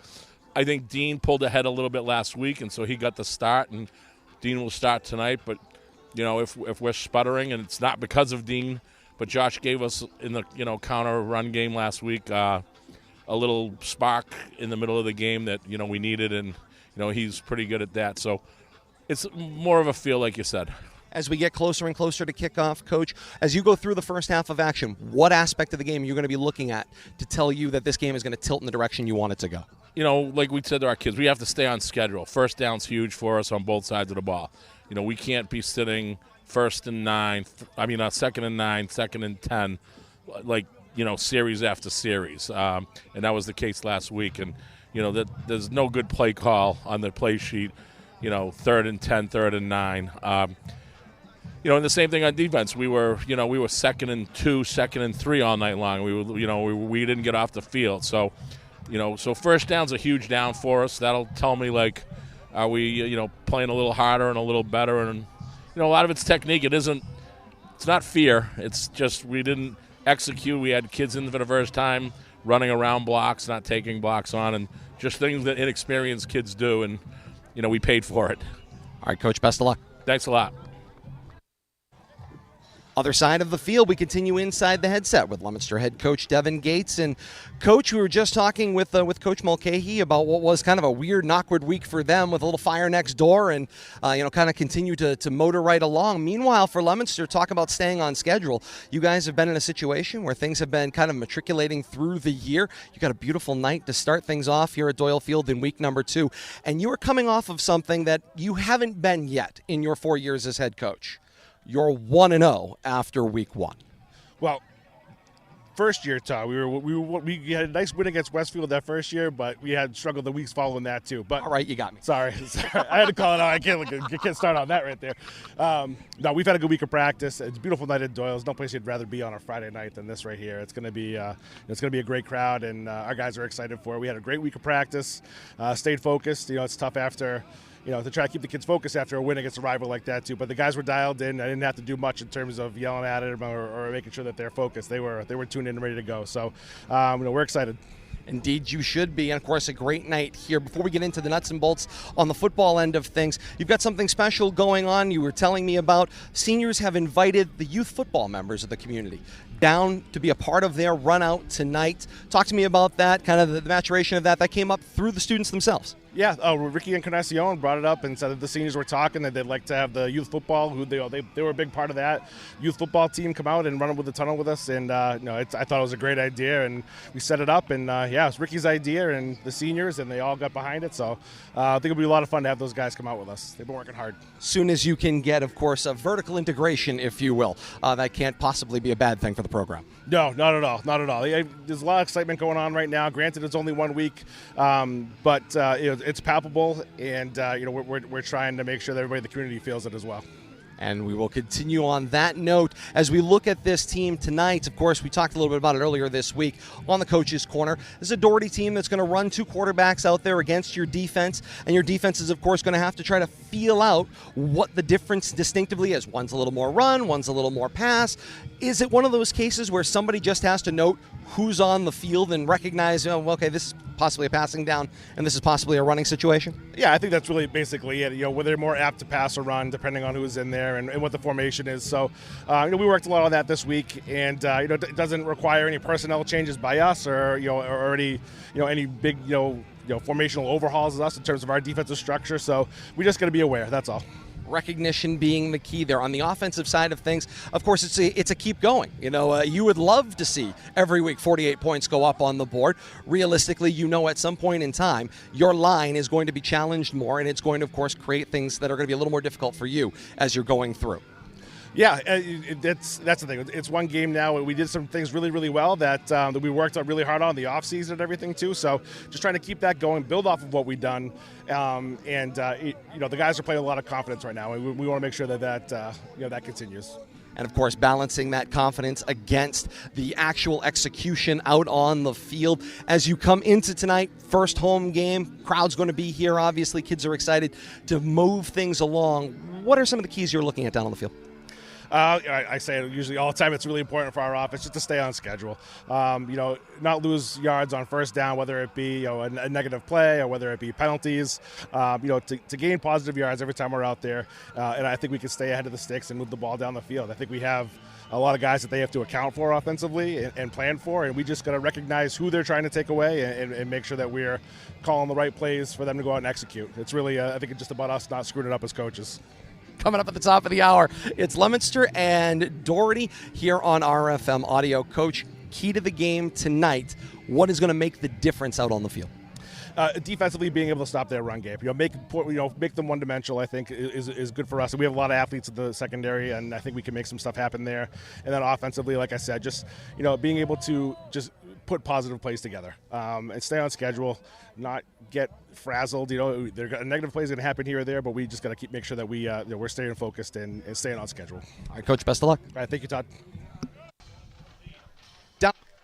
I think Dean pulled ahead a little bit last week, and so he got the start, and Dean will start tonight. But if we're sputtering, and it's not because of Dean, but Josh gave us in the counter run game last week a little spark in the middle of the game that we needed, and he's pretty good at that. So it's more of a feel, like you said. As we get closer and closer to kickoff, Coach, as you go through the first half of action, what aspect of the game are you going to be looking at to tell you that this game is going to tilt in the direction you want it to go? Like we said to our kids, we have to stay on schedule. First down's huge for us on both sides of the ball. We can't be sitting second and 9, second and 10, series after series. And that was the case last week. And, that there's no good play call on the play sheet, 3rd and 10, 3rd and 9. And the same thing on defense. We were 2nd and 2, 2nd and 3 all night long. We didn't get off the field. So, so first down's a huge down for us. That'll tell me, are we, playing a little harder and a little better? And, a lot of it's technique. It's not fear. It's just we didn't execute. We had kids in for the first time running around blocks, not taking blocks on, and just things that inexperienced kids do. And, we paid for it. All right, Coach, best of luck. Thanks a lot. Other side of the field, we continue inside the headset with Leominster head coach Devin Gates. And, Coach, we were just talking with Coach Mulcahy about what was kind of a weird and awkward week for them with a little fire next door and, kind of continue to motor right along. Meanwhile, for Leominster, talk about staying on schedule. You guys have been in a situation where things have been kind of matriculating through the year. You got a beautiful night to start things off here at Doyle Field in week number 2. And you are coming off of something that you haven't been yet in your 4 years as head coach. You're 1-0 after week 1. Well, first year, Todd, we had a nice win against Westfield that first year, but we had struggled the weeks following that too. But all right, you got me. Sorry. I had to call it out. I can't start on that right there. No, we've had a good week of practice. It's a beautiful night at Doyle. There's no place you'd rather be on a Friday night than this right here. It's going to be a great crowd, and our guys are excited for it. We had a great week of practice. Stayed focused. It's tough after. To try to keep the kids focused after a win against a rival like that too. But the guys were dialed in. I didn't have to do much in terms of yelling at them or making sure that they're focused. They were tuned in and ready to go. So, we're excited. Indeed, you should be. And, of course, a great night here. Before we get into the nuts and bolts on the football end of things, you've got something special going on. You were telling me about seniors have invited the youth football members of the community down to be a part of their run out tonight. Talk to me about that, kind of the maturation of that. That came up through the students themselves. Yeah, Ricky and Carnacion brought it up and said that the seniors were talking that they'd like to have the youth football, who they were a big part of that youth football team, come out and run with the tunnel with us. And I thought it was a great idea, and we set it up. And it was Ricky's idea and the seniors, and they all got behind it. So I think it'll be a lot of fun to have those guys come out with us. They've been working hard. Soon as you can get, of course, a vertical integration, if you will, that can't possibly be a bad thing for the program. No, not at all. Not at all. There's a lot of excitement going on right now. Granted, it's only 1 week, but it's palpable, and we're trying to make sure that everybody in the community feels it as well. And we will continue on that note as we look at this team tonight. Of course, we talked a little bit about it earlier this week on the Coach's Corner. This is a Doherty team that's going to run 2 quarterbacks out there against your defense. And your defense is, of course, going to have to try to feel out what the difference distinctively is. One's a little more run, one's a little more pass. Is it one of those cases where somebody just has to note who's on the field and recognize, okay, this is possibly a passing down and this is possibly a running situation? Yeah, I think that's really basically it. Where they're more apt to pass or run depending on who's in there and what the formation is. So, we worked a lot on that this week, and it doesn't require any personnel changes by us or any big formational overhauls of us in terms of our defensive structure. So we just got to be aware. That's all. Recognition being the key there. On the offensive side of things, of course, it's a keep going. You would love to see every week 48 points go up on the board. Realistically, at some point in time, your line is going to be challenged more, and it's going to, of course, create things that are going to be a little more difficult for you as you're going through. Yeah, that's the thing. It's one game now. We did some things really, really well that we worked out really hard on the offseason and everything too. So just trying to keep that going, build off of what we've done. The guys are playing a lot of confidence right now, and we want to make sure that continues. And, of course, balancing that confidence against the actual execution out on the field. As you come into tonight, first home game, crowd's going to be here. Obviously, kids are excited to move things along. What are some of the keys you're looking at down on the field? I say it usually all the time. It's really important for our offense just to stay on schedule. Not lose yards on first down, whether it be a negative play or whether it be penalties. To gain positive yards every time we're out there, and I think we can stay ahead of the sticks and move the ball down the field. I think we have a lot of guys that they have to account for offensively and plan for, and we just got to recognize who they're trying to take away and make sure that we're calling the right plays for them to go out and execute. It's really, I think it's just about us not screwing it up as coaches. Coming up at the top of the hour, it's Leominster and Doherty here on RFM Audio. Coach, key to the game tonight, what is going to make the difference out on the field? Defensively, being able to stop their run game, make them one-dimensional, I think is good for us. And we have a lot of athletes in the secondary, and I think we can make some stuff happen there. And then offensively, like I said, just being able to just put positive plays together and stay on schedule, not get frazzled. A negative play is going to happen here or there, but we just got to make sure that we're staying focused and staying on schedule. All right, Coach, best of luck. All right, thank you, Todd.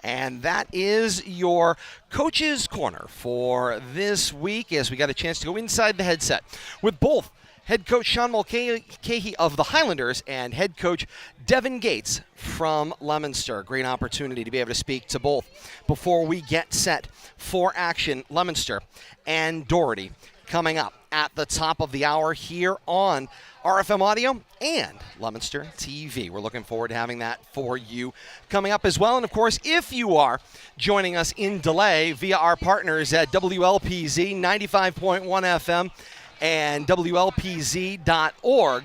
And that is your Coach's Corner for this week, as we got a chance to go inside the headset with both head coach Sean Mulcahy of the Highlanders and head coach Devin Gates from Leominster. Great opportunity to be able to speak to both before we get set for action. Leominster and Doherty coming up at the top of the hour here on RFM Audio and Leominster TV. We're looking forward to having that for you coming up as well. And, of course, if you are joining us in delay via our partners at WLPZ 95.1 FM and WLPZ.org,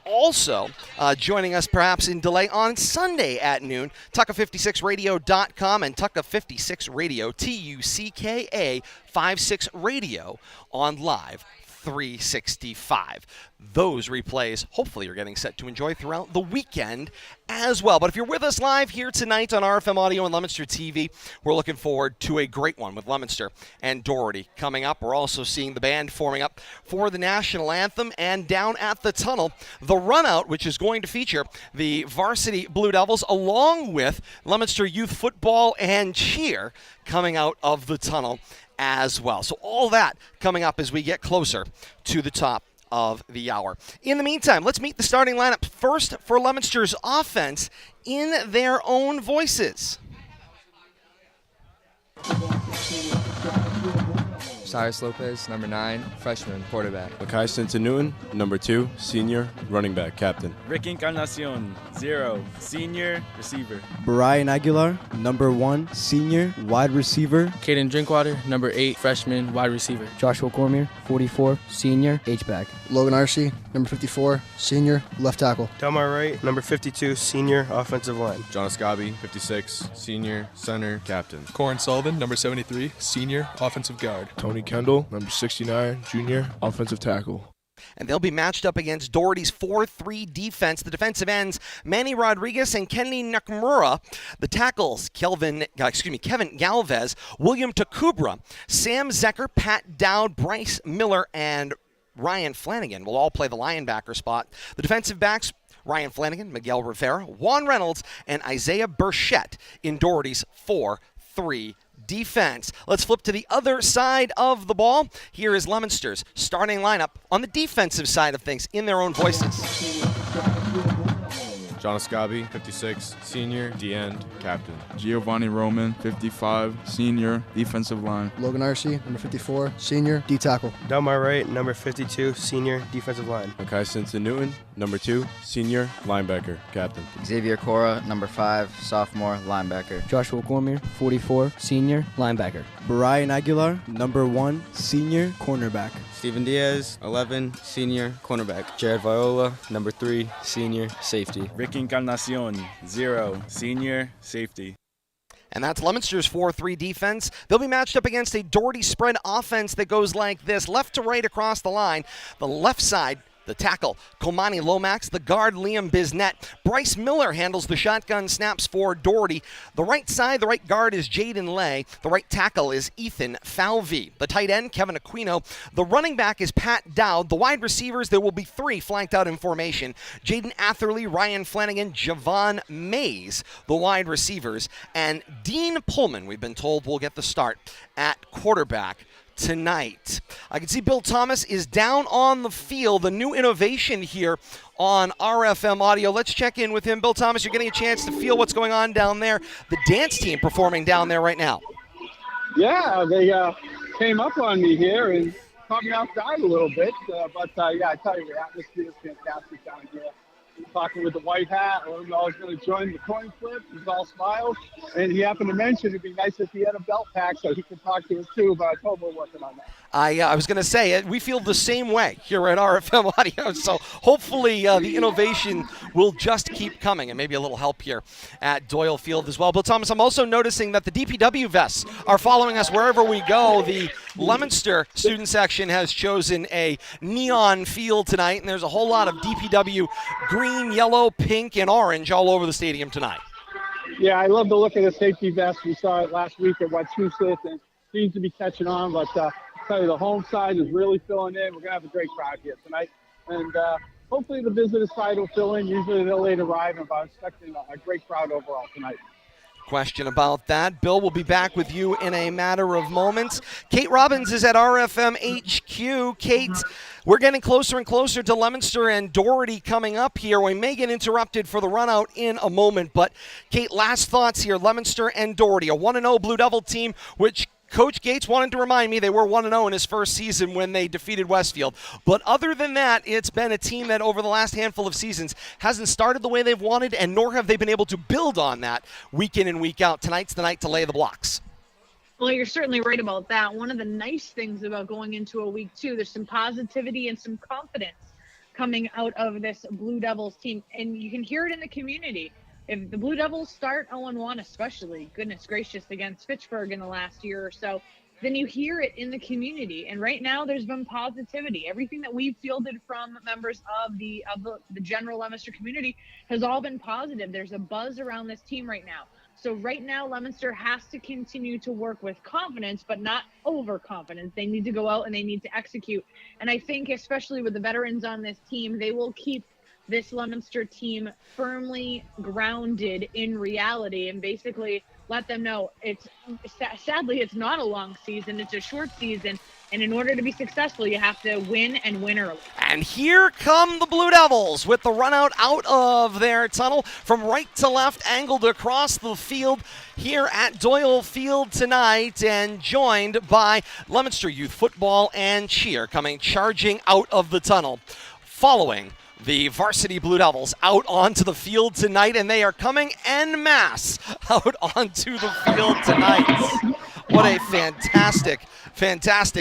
also joining us perhaps in delay on Sunday at noon, Tucka56radio.com and Tucka56 Radio, TUCKA 56 Radio on Live 365. Those replays, hopefully, you're getting set to enjoy throughout the weekend as well. But if you're with us live here tonight on RFM Audio and Leominster TV, we're looking forward to a great one with Leominster and Doherty coming up. We're also seeing the band forming up for the national anthem, and down at the tunnel, the run-out, which is going to feature the varsity Blue Devils along with Leominster youth football and cheer coming out of the tunnel as well. So all that coming up as we get closer to the top of the hour. In the meantime, let's meet the starting lineup first for Leominster's offense in their own voices. Cyrus Lopez, number 9, freshman, quarterback. Makai Stinson-Newton, number 2, senior, running back, captain. Rick Encarnacion, 0, senior, receiver. Brian Aguilar, number 1, senior, wide receiver. Caden Drinkwater, number 8, freshman, wide receiver. Joshua Cormier, 44, senior, H-back. Logan Arcee, number 54, senior, left tackle. Delmar Wright, number 52, senior, offensive line. John Escabi, 56, senior, center, captain. Corin Sullivan, number 73, senior, offensive guard. Tony Kendall, number 69, junior, offensive tackle. And they'll be matched up against Doherty's 4-3 defense. The defensive ends, Manny Rodriguez and Kennedy Nakamura. The tackles, Kevin Galvez, William Takubra, Sam Zecker, Pat Dowd, Bryce Miller, and Ryan Flanagan will all play the linebacker spot. The defensive backs, Ryan Flanagan, Miguel Rivera, Juan Reynolds, and Isaiah Burchett in Doherty's 4-3 defense. Let's flip to the other side of the ball. Here is Leominster's starting lineup on the defensive side of things in their own voices. John Escabi, 56, senior, D-end, captain. Giovanni Roman, 55, senior, defensive line. Logan Arcee, number 54, senior, D-tackle. Delmar Wright, number 52, senior, defensive line. Makai Stinson-Newton, number 2, senior, linebacker, captain. Xavier Cora, number 5, sophomore, linebacker. Joshua Cormier, 44, senior, linebacker. Brian Aguilar, number 1, senior, cornerback. Steven Diaz, 11, senior, cornerback. Jared Viola, number 3, senior, safety. Rick Encarnacion, 0, senior, safety. And that's Leominster's 4-3 defense. They'll be matched up against a Doherty spread offense that goes like this, left to right across the line. The left side, the tackle, Komani Lomax. The guard, Liam Bisnet. Bryce Miller handles the shotgun snaps for Doherty. The right side, the right guard is Jaden Lay. The right tackle is Ethan Falvey. The tight end, Kevin Aquino. The running back is Pat Dowd. The wide receivers, there will be 3 flanked out in formation. Jaden Atherley, Ryan Flanagan, Javon Mays, the wide receivers. And Dean Pullman, we've been told, will get the start at quarterback tonight. I can see Bill Thomas is down on the field, a new innovation here on RFM audio. Let's check in with him. Bill Thomas, you're getting a chance to feel what's going on down there. The dance team performing down there right now. Yeah, they came up on me here and caught me off guard a little bit. But yeah, I tell you, the atmosphere is fantastic down here. Talking with the white hat, I don't know, I was going to join the coin flip. He's all smiles. And he happened to mention it'd be nice if he had a belt pack so he could talk to us too, but I told him we're working on that. I was going to say, we feel the same way here at RFM Audio, so hopefully the innovation will just keep coming, and maybe a little help here at Doyle Field as well. But Thomas, I'm also noticing that the DPW vests are following us wherever we go. The Leominster student section has chosen a neon field tonight, and there's a whole lot of DPW green, yellow, pink, and orange all over the stadium tonight. Yeah, I love the look of the safety vest. We saw it last week at Wachusett, and seems to be catching on, but tell you, the home side is really filling in. We're going to have a great crowd here tonight. And hopefully the visitor side will fill in. Usually they're late arriving, but I'm expecting a great crowd overall tonight. Question about that. Bill will be back with you in a matter of moments. Kate Robbins is at RFM HQ. Kate, we're getting closer and closer to Leominster and Doherty coming up here. We may get interrupted for the run out in a moment, but Kate, last thoughts here. Leominster and Doherty, a 1-0 Blue Devil team, which Coach Gates wanted to remind me they were 1-0 in his first season when they defeated Westfield. But other than that, it's been a team that over the last handful of seasons hasn't started the way they've wanted, and nor have they been able to build on that week in and week out. Tonight's the night to lay the blocks. Well, you're certainly right about that. One of the nice things about going into a week two, there's some positivity and some confidence coming out of this Blue Devils team, and you can hear it in the community. If the Blue Devils start 0-1, especially, goodness gracious, against Fitchburg in the last year or so, then you hear it in the community. And right now there's been positivity. Everything that we've fielded from members of the general Leominster community has all been positive. There's a buzz around this team right now. So right now, Leominster has to continue to work with confidence, but not overconfidence. They need to go out and they need to execute. And I think, especially with the veterans on this team, they will keep this Leominster team firmly grounded in reality and basically let them know sadly it's not a long season, it's a short season, and in order to be successful you have to win and win early. And here come the Blue Devils with the run out of their tunnel from right to left, angled across the field here at Doyle Field tonight, and joined by Leominster Youth Football and Cheer coming charging out of the tunnel, following the varsity Blue Devils out onto the field tonight, and they are coming en masse out onto the field tonight. What a fantastic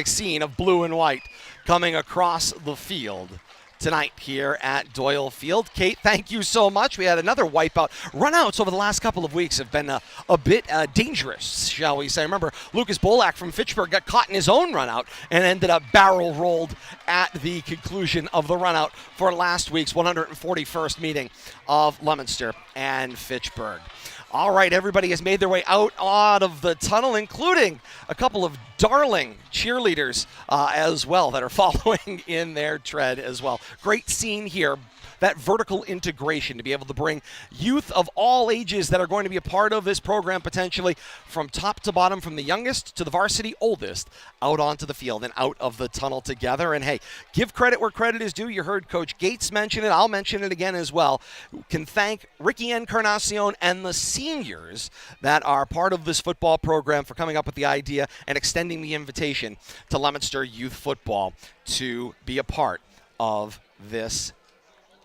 scene of blue and white coming across the field tonight here at Doyle Field. Kate, thank you so much. We had another wipeout. Runouts over the last couple of weeks have been a bit dangerous, shall we say. Remember, Lucas Bolak from Fitchburg got caught in his own runout and ended up barrel rolled at the conclusion of the runout for last week's 141st meeting of Leominster and Fitchburg. All right, everybody has made their way out of the tunnel, including a couple of darling cheerleaders as well that are following in their tread as well. Great scene here. That vertical integration to be able to bring youth of all ages that are going to be a part of this program potentially from top to bottom, from the youngest to the varsity oldest, out onto the field and out of the tunnel together. And hey, give credit where credit is due. You heard Coach Gates mention it. I'll mention it again as well. Can thank Ricky Encarnacion and the seniors that are part of this football program for coming up with the idea and extending the invitation to Leominster Youth Football to be a part of this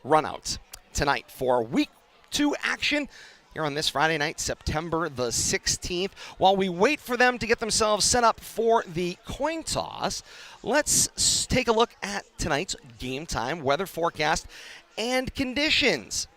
runout tonight for week 2 action here on this Friday night, September the 16th. While we wait for them to get themselves set up for the coin toss, let's take a look at tonight's game time, weather forecast, and conditions.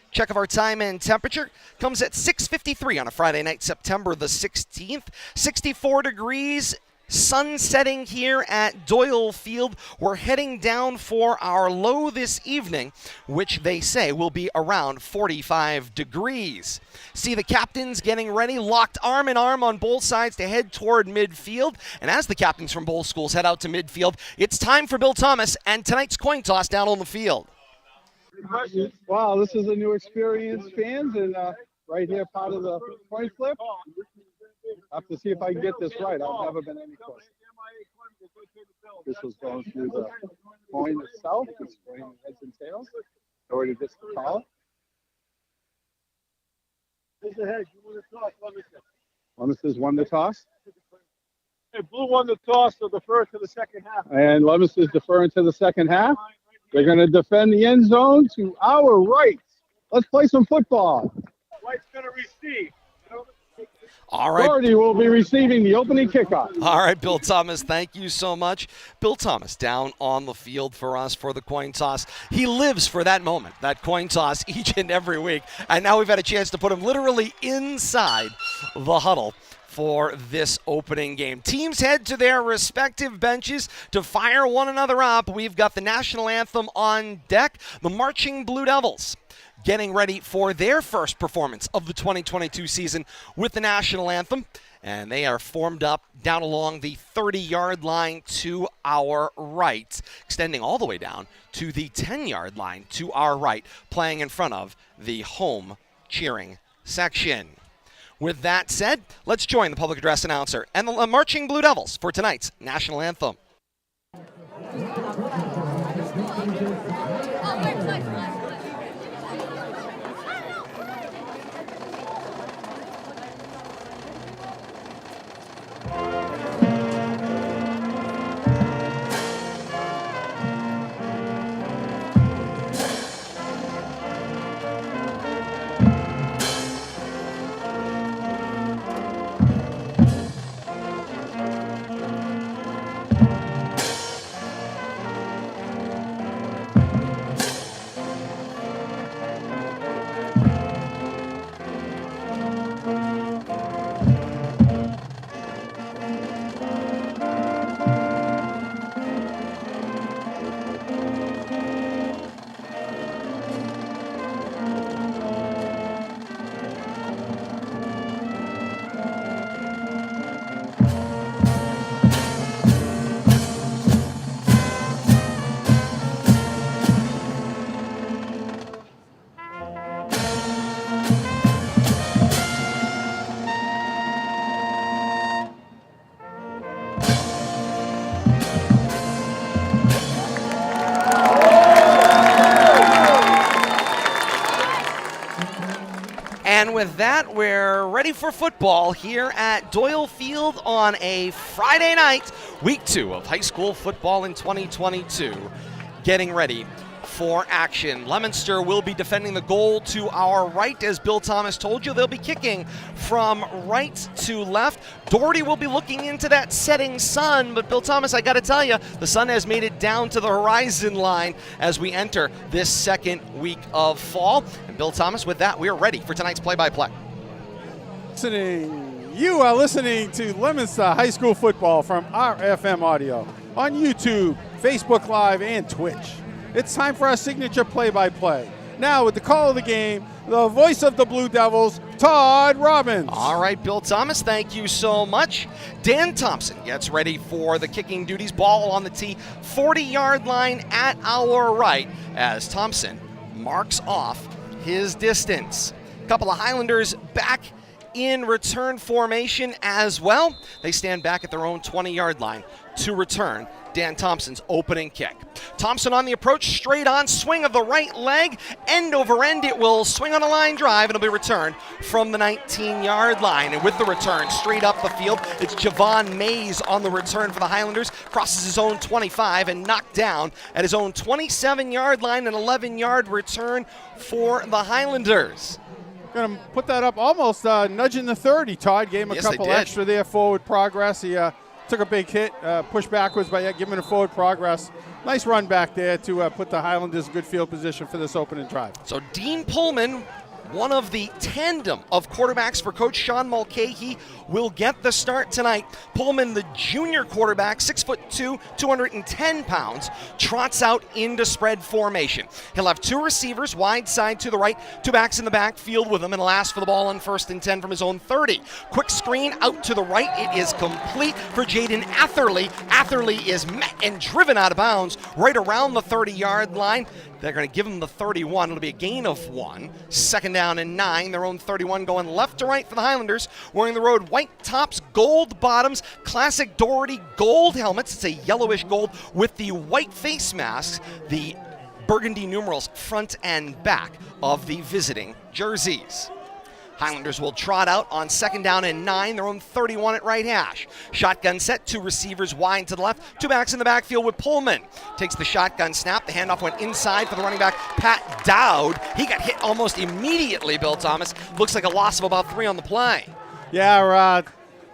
Check of our time and temperature comes at 6:53 on a Friday night, September the 16th. 64 degrees. Sun setting here at Doyle Field. We're heading down for our low this evening, which they say will be around 45 degrees. See the captains getting ready, locked arm in arm on both sides to head toward midfield. And as the captains from both schools head out to midfield, it's time for Bill Thomas and tonight's coin toss down on the field. Wow, this is a new experience, fans, and right here, part of the coin flip. I have to see if I can get this right. I've never been any closer. This was going through the coin itself. It's going heads and tails. Doherty gets the call. Leominster's won the toss. Hey, Blue won the toss, so defer to the second half. And Leominster's deferring to the second half. They're going to defend the end zone to our right. Let's play some football. White's going to receive. All right. Doherty will be receiving the opening kickoff. All right, Bill Thomas, thank you so much. Bill Thomas down on the field for us for the coin toss. He lives for that moment, that coin toss, each and every week. And now we've had a chance to put him literally inside the huddle for this opening game. Teams head to their respective benches to fire one another up. We've got the national anthem on deck. The Marching Blue Devils getting ready for their first performance of the 2022 season with the national anthem. And they are formed up down along the 30-yard line to our right, extending all the way down to the 10-yard line to our right, playing in front of the home cheering section. With that said, let's join the public address announcer and the Marching Blue Devils for tonight's national anthem. And with that, we're ready for football here at Doyle Field on a Friday night, week 2 of high school football in 2022. Getting ready for action. Leominster will be defending the goal to our right. As Bill Thomas told you, they'll be kicking from right to left. Doherty will be looking into that setting sun, but Bill Thomas, I got to tell you, the sun has made it down to the horizon line as we enter this second week of fall. And Bill Thomas, with that, we are ready for tonight's play-by-play. You are listening to Leominster High School Football from RFM Audio on YouTube, Facebook Live, and Twitch. It's time for our signature play-by-play. Now, with the call of the game, the voice of the Blue Devils, Todd Robbins. All right, Bill Thomas, thank you so much. Dan Thompson gets ready for the kicking duties. Ball on the tee, 40-yard line at our right as Thompson marks off his distance. A couple of Highlanders back in return formation as well. They stand back at their own 20-yard line to return Dan Thompson's opening kick. Thompson on the approach, straight on, swing of the right leg, end over end. It will swing on a line drive, and it'll be returned from the 19-yard line. And with the return straight up the field, it's Javon Mays on the return for the Highlanders, crosses his own 25 and knocked down at his own 27-yard line, an 11-yard return for the Highlanders. Going to put that up almost nudging the 30. Todd gave him a couple extra there, forward progress. He took a big hit, pushed backwards, but yet giving a forward progress. Nice run back there to put the Highlanders in good field position for this opening drive. So Dean Pullman, one of the tandem of quarterbacks for Coach Sean Mulcahy, will get the start tonight. Pullman, the junior quarterback, 6'2", 210 pounds, trots out into spread formation. He'll have two receivers, wide side to the right, two backs in the backfield with him, and he'll ask for the ball on 1st and 10 from his own 30. Quick screen out to the right. It is complete for Jaden Atherley. Atherley is met and driven out of bounds right around the 30-yard line. They're going to give him the 31. It'll be a gain of 1. Second down and 9, their own 31, going left to right for the Highlanders, wearing the road white tops, gold bottoms, classic Doherty gold helmets. It's a yellowish gold with the white face masks, the burgundy numerals front and back of the visiting jerseys. Highlanders will trot out on 2nd down and 9, their own 31 at right hash. Shotgun set, 2 receivers wide to the left, 2 backs in the backfield with Pullman. Takes the shotgun snap, the handoff went inside for the running back, Pat Dowd. He got hit almost immediately, Bill Thomas. Looks like a loss of about 3 on the play. Yeah,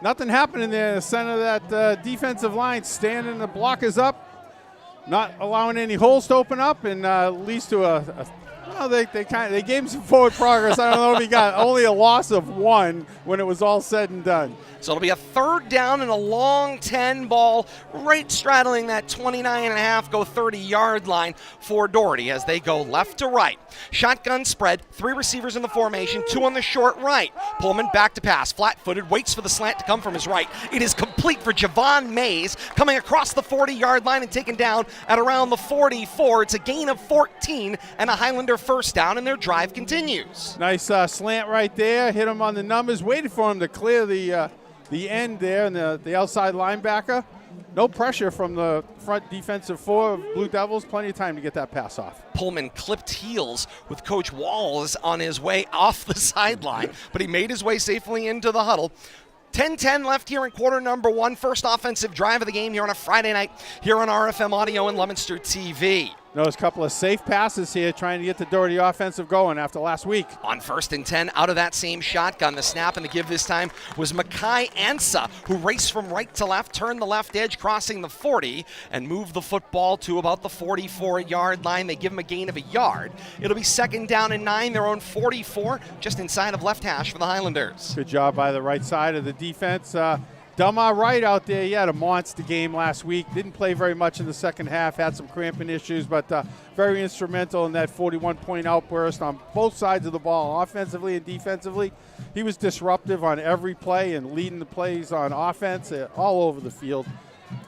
nothing happening there in the center of that defensive line. Standing, the block is up, not allowing any holes to open up, and leads to well, they gave him some forward progress. I don't know if he got only a loss of 1 when it was all said and done. So it'll be a 3rd down and a long 10 ball right straddling that 29.5, go 30-yard line for Doherty as they go left to right. Shotgun spread, 3 receivers in the formation, 2 on the short right. Pullman back to pass, flat-footed, waits for the slant to come from his right. It is complete for Javon Mays, coming across the 40-yard line and taken down at around the 44. It's a gain of 14 and a Highlander 1st down, and their drive continues. Nice slant right there, hit him on the numbers, waited for him to clear the end there, and the outside linebacker. No pressure from the front defensive 4 of Blue Devils. Plenty of time to get that pass off. Pullman clipped heels with Coach Walls on his way off the sideline, but he made his way safely into the huddle. 10-10 left here in quarter number 1. First offensive drive of the game here on a Friday night here on RFM Audio and Leominster TV. Notice a couple of safe passes here trying to get the Doherty offensive going after last week. On 1st and 10 out of that same shotgun, the snap and the give this time was Makai Ansa, who raced from right to left, turned the left edge, crossing the 40, and moved the football to about the 44-yard line. They give him a gain of a yard. It'll be 2nd down and 9, their own 44, just inside of left hash for the Highlanders. Good job by the right side of the defense. Dumar Wright out there, he had a monster game last week. Didn't play very much in the second half, had some cramping issues, but very instrumental in that 41-point outburst on both sides of the ball, offensively and defensively. He was disruptive on every play and leading the plays on offense all over the field.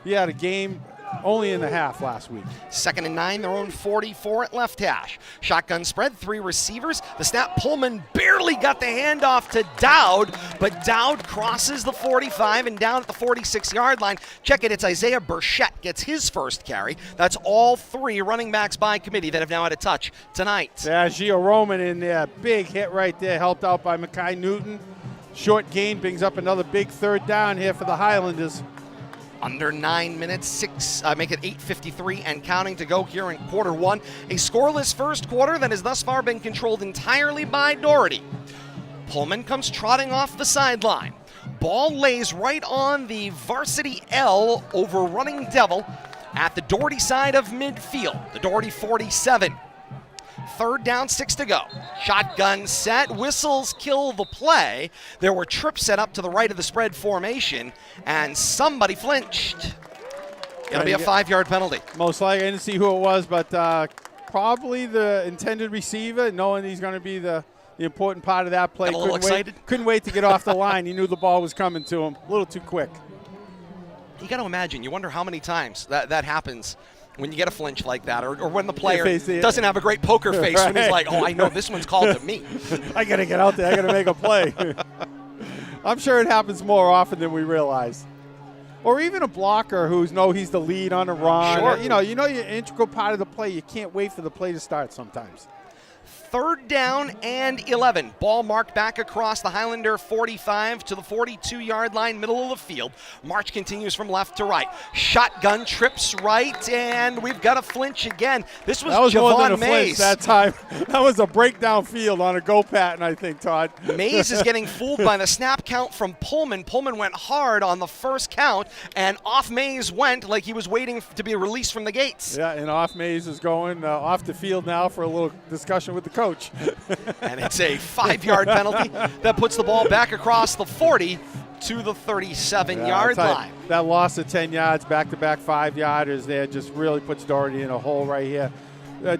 He had a game only in the half last week. 2nd and 9, their own 44 at left hash. Shotgun spread, 3 receivers. The snap, Pullman barely got the handoff to Dowd, but Dowd crosses the 45 and down at the 46-yard line. Check it, it's Isaiah Burchett gets his first carry. That's all 3 running backs by committee that have now had a touch tonight. Yeah, Gio Roman in there. Big hit right there, helped out by Makai Newton. Short gain brings up another big 3rd down here for the Highlanders. Under 9 minutes, make it 8:53 and counting to go here in quarter 1. A scoreless first quarter that has thus far been controlled entirely by Doherty. Pullman comes trotting off the sideline. Ball lays right on the varsity L over running Devil at the Doherty side of midfield, the Doherty 47. 3rd down, 6 to go. Shotgun set, whistles kill the play. There were trips set up to the right of the spread formation, and somebody flinched. It'll be a 5-yard penalty. Most likely, I didn't see who it was, but probably the intended receiver, knowing he's going to be the important part of that play. Got a little excited. Couldn't wait to get off the line. He knew the ball was coming to him. A little too quick. You got to imagine, you wonder how many times that happens when you get a flinch like that, or when the player doesn't have a great poker face when he's like, oh, I know this one's called to me. I got to get out there. I got to make a play. I'm sure it happens more often than we realize. Or even a blocker who's he's the lead on a run. Sure. You know you're an integral part of the play. You can't wait for the play to start sometimes. 3rd down and 11. Ball marked back across the Highlander 45 to the 42-yard line, middle of the field. March continues from left to right. Shotgun trips right, and we've got a flinch again. This was Javon more than a Mays. Flinch That time. That was a breakdown field on a go pattern, I think, Todd. Mays is getting fooled by the snap count from Pullman. Pullman went hard on the first count, and off Mays went like he was waiting to be released from the gates. Yeah, and off Mays is going off the field now for a little discussion with the coach. And it's a 5-yard penalty that puts the ball back across the 40 to the 37-yard line. That loss of 10 yards, back-to-back 5-yarders there just really puts Doherty in a hole right here.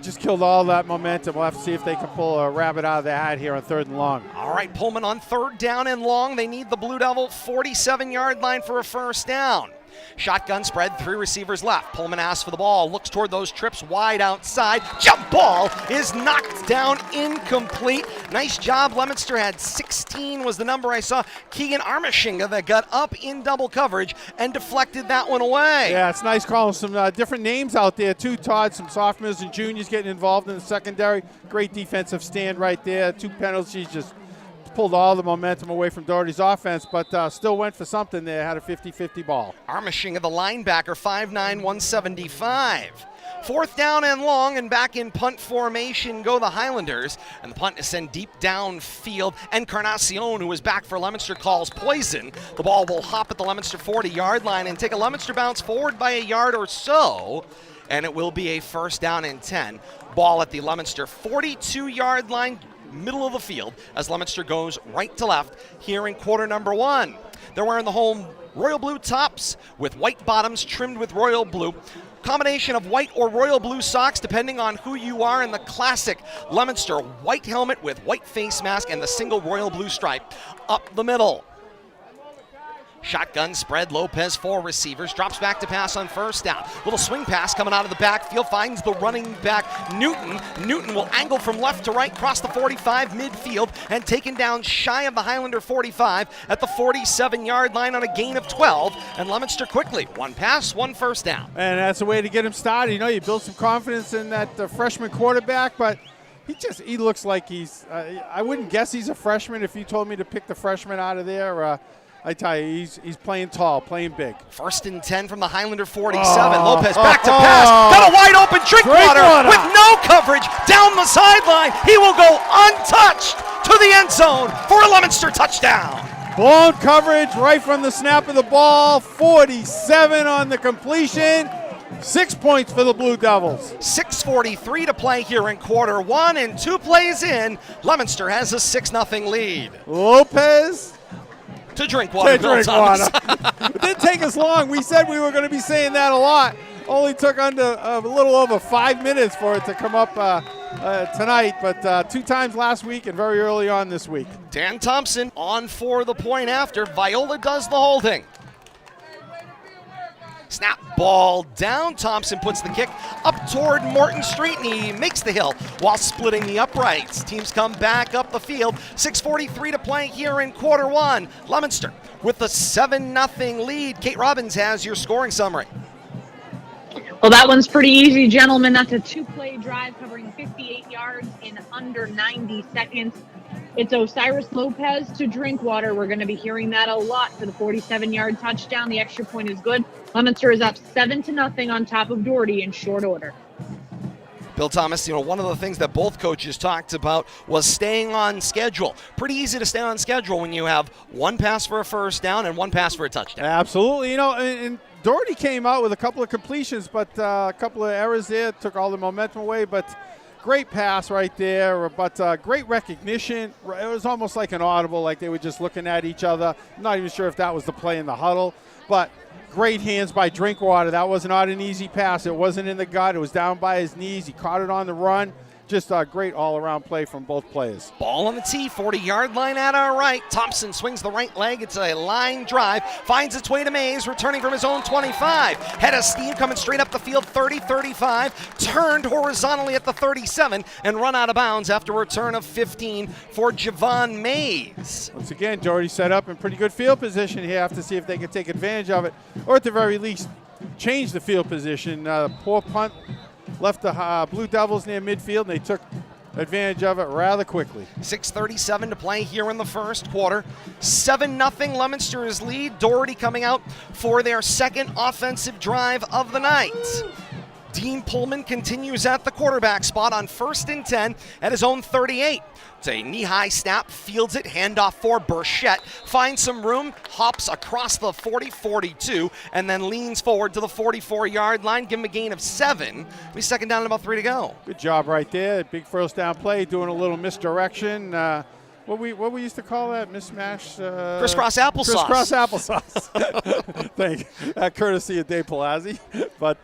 Just killed all that momentum. We'll have to see if they can pull a rabbit out of the hat here on 3rd and long. All right, Pullman on 3rd down and long. They need the Blue Devil 47-yard line for a 1st down. Shotgun spread, 3 receivers left. Pullman asks for the ball, looks toward those trips wide outside. Jump ball is knocked down, incomplete. Nice job. Leominster had 16 was the number I saw. Keegan Armishinga that got up in double coverage and deflected that one away. Yeah, it's nice calling some different names out there too, Todd. Some sophomores and juniors getting involved in the secondary. Great defensive stand right there. 2 penalties just pulled all the momentum away from Doherty's offense, but still went for something there. Had a 50-50 ball. Armishinga, the linebacker, 5'9", 175. 4th down and long, and back in punt formation go the Highlanders. And the punt is sent deep downfield. Encarnacion, who is back for Leominster, calls poison. The ball will hop at the Leominster 40-yard line and take a Leominster bounce forward by a yard or so. And it will be a 1st down and 10. Ball at the Leominster 42-yard line, middle of the field, as Leominster goes right to left here in quarter number 1. They're wearing the home royal blue tops with white bottoms trimmed with royal blue. Combination of white or royal blue socks depending on who you are, and the classic Leominster white helmet with white face mask and the single royal blue stripe up the middle. Shotgun spread, Lopez 4 receivers, drops back to pass on 1st down. Little swing pass coming out of the backfield, finds the running back Newton. Newton will angle from left to right, cross the 45 midfield, and taken down shy of the Highlander 45 at the 47-yard line on a gain of 12. And Leominster quickly, 1 pass, 1 first down. And that's a way to get him started. You know, you build some confidence in that freshman quarterback, but he looks like he's, I wouldn't guess he's a freshman if you told me to pick the freshman out of there. I tell you, he's playing tall, playing big. 1st and 10 from the Highlander 47. Lopez back to pass. Got a wide open Drinkwater with no coverage down the sideline. He will go untouched to the end zone for a Leominster touchdown. Blown coverage right from the snap of the ball. 47 on the completion. 6 points for the Blue Devils. 6:43 to play here in quarter 1, and 2 plays in, Leominster has a 6-0 lead. Lopez to Drinkwater. It didn't take us long. We said we were going to be saying that a lot. Only took a little over 5 minutes for it to come up tonight, but 2 times last week and very early on this week. Dan Thompson on for the point after. Viola does the holding. Snap, ball down. Thompson puts the kick up toward Morton Street, and he makes the hill while splitting the uprights. Teams come back up the field. 6:43 to play here in quarter 1. Leominster with the 7-0 lead. Kate Robbins has your scoring summary. Well, that one's pretty easy, gentlemen. That's a 2-play drive covering 58 yards in under 90 seconds. It's Osiris Lopez to Drinkwater. We're going to be hearing that a lot for the 47-yard touchdown. The extra point is good. Leominster is up 7-0 on top of Doherty in short order. Bill Thomas, one of the things that both coaches talked about was staying on schedule. Pretty easy to stay on schedule when you have 1 pass for a 1st down and 1 pass for a touchdown. Absolutely. And Doherty came out with a couple of completions, but a couple of errors there, took all the momentum away, but great pass right there, but great recognition. It was almost like an audible, like they were just looking at each other. I'm not even sure if that was the play in the huddle, but great hands by Drinkwater. That was not an easy pass. It wasn't in the gut. It was down by his knees. He caught it on the run. Just a great all-around play from both players. Ball on the tee, 40-yard line at our right. Thompson swings the right leg. It's a line drive. Finds its way to Mays, returning from his own 25. Head of steam coming straight up the field, 30-35. Turned horizontally at the 37 and run out of bounds after a return of 15 for Javon Mays. Once again, Doherty set up in pretty good field position here. Have to see if they can take advantage of it, or at the very least, change the field position. Poor punt. Left the Blue Devils near midfield, and they took advantage of it rather quickly. 6:37 to play here in the first quarter. 7-0 Leominster's lead. Doherty coming out for their 2nd offensive drive of the night. Dean Pullman continues at the quarterback spot on 1st and 10 at his own 38. It's a knee-high snap, fields it, handoff for Burchett, finds some room, hops across the 40-42, and then leans forward to the 44-yard line. Give him a gain of 7. We 2nd down and about 3 to go. Good job right there. Big first down play, doing a little misdirection. What we used to call that? Mismatch? Crisscross applesauce. Crisscross applesauce. Thank you. Courtesy of Dave Palazzi. But,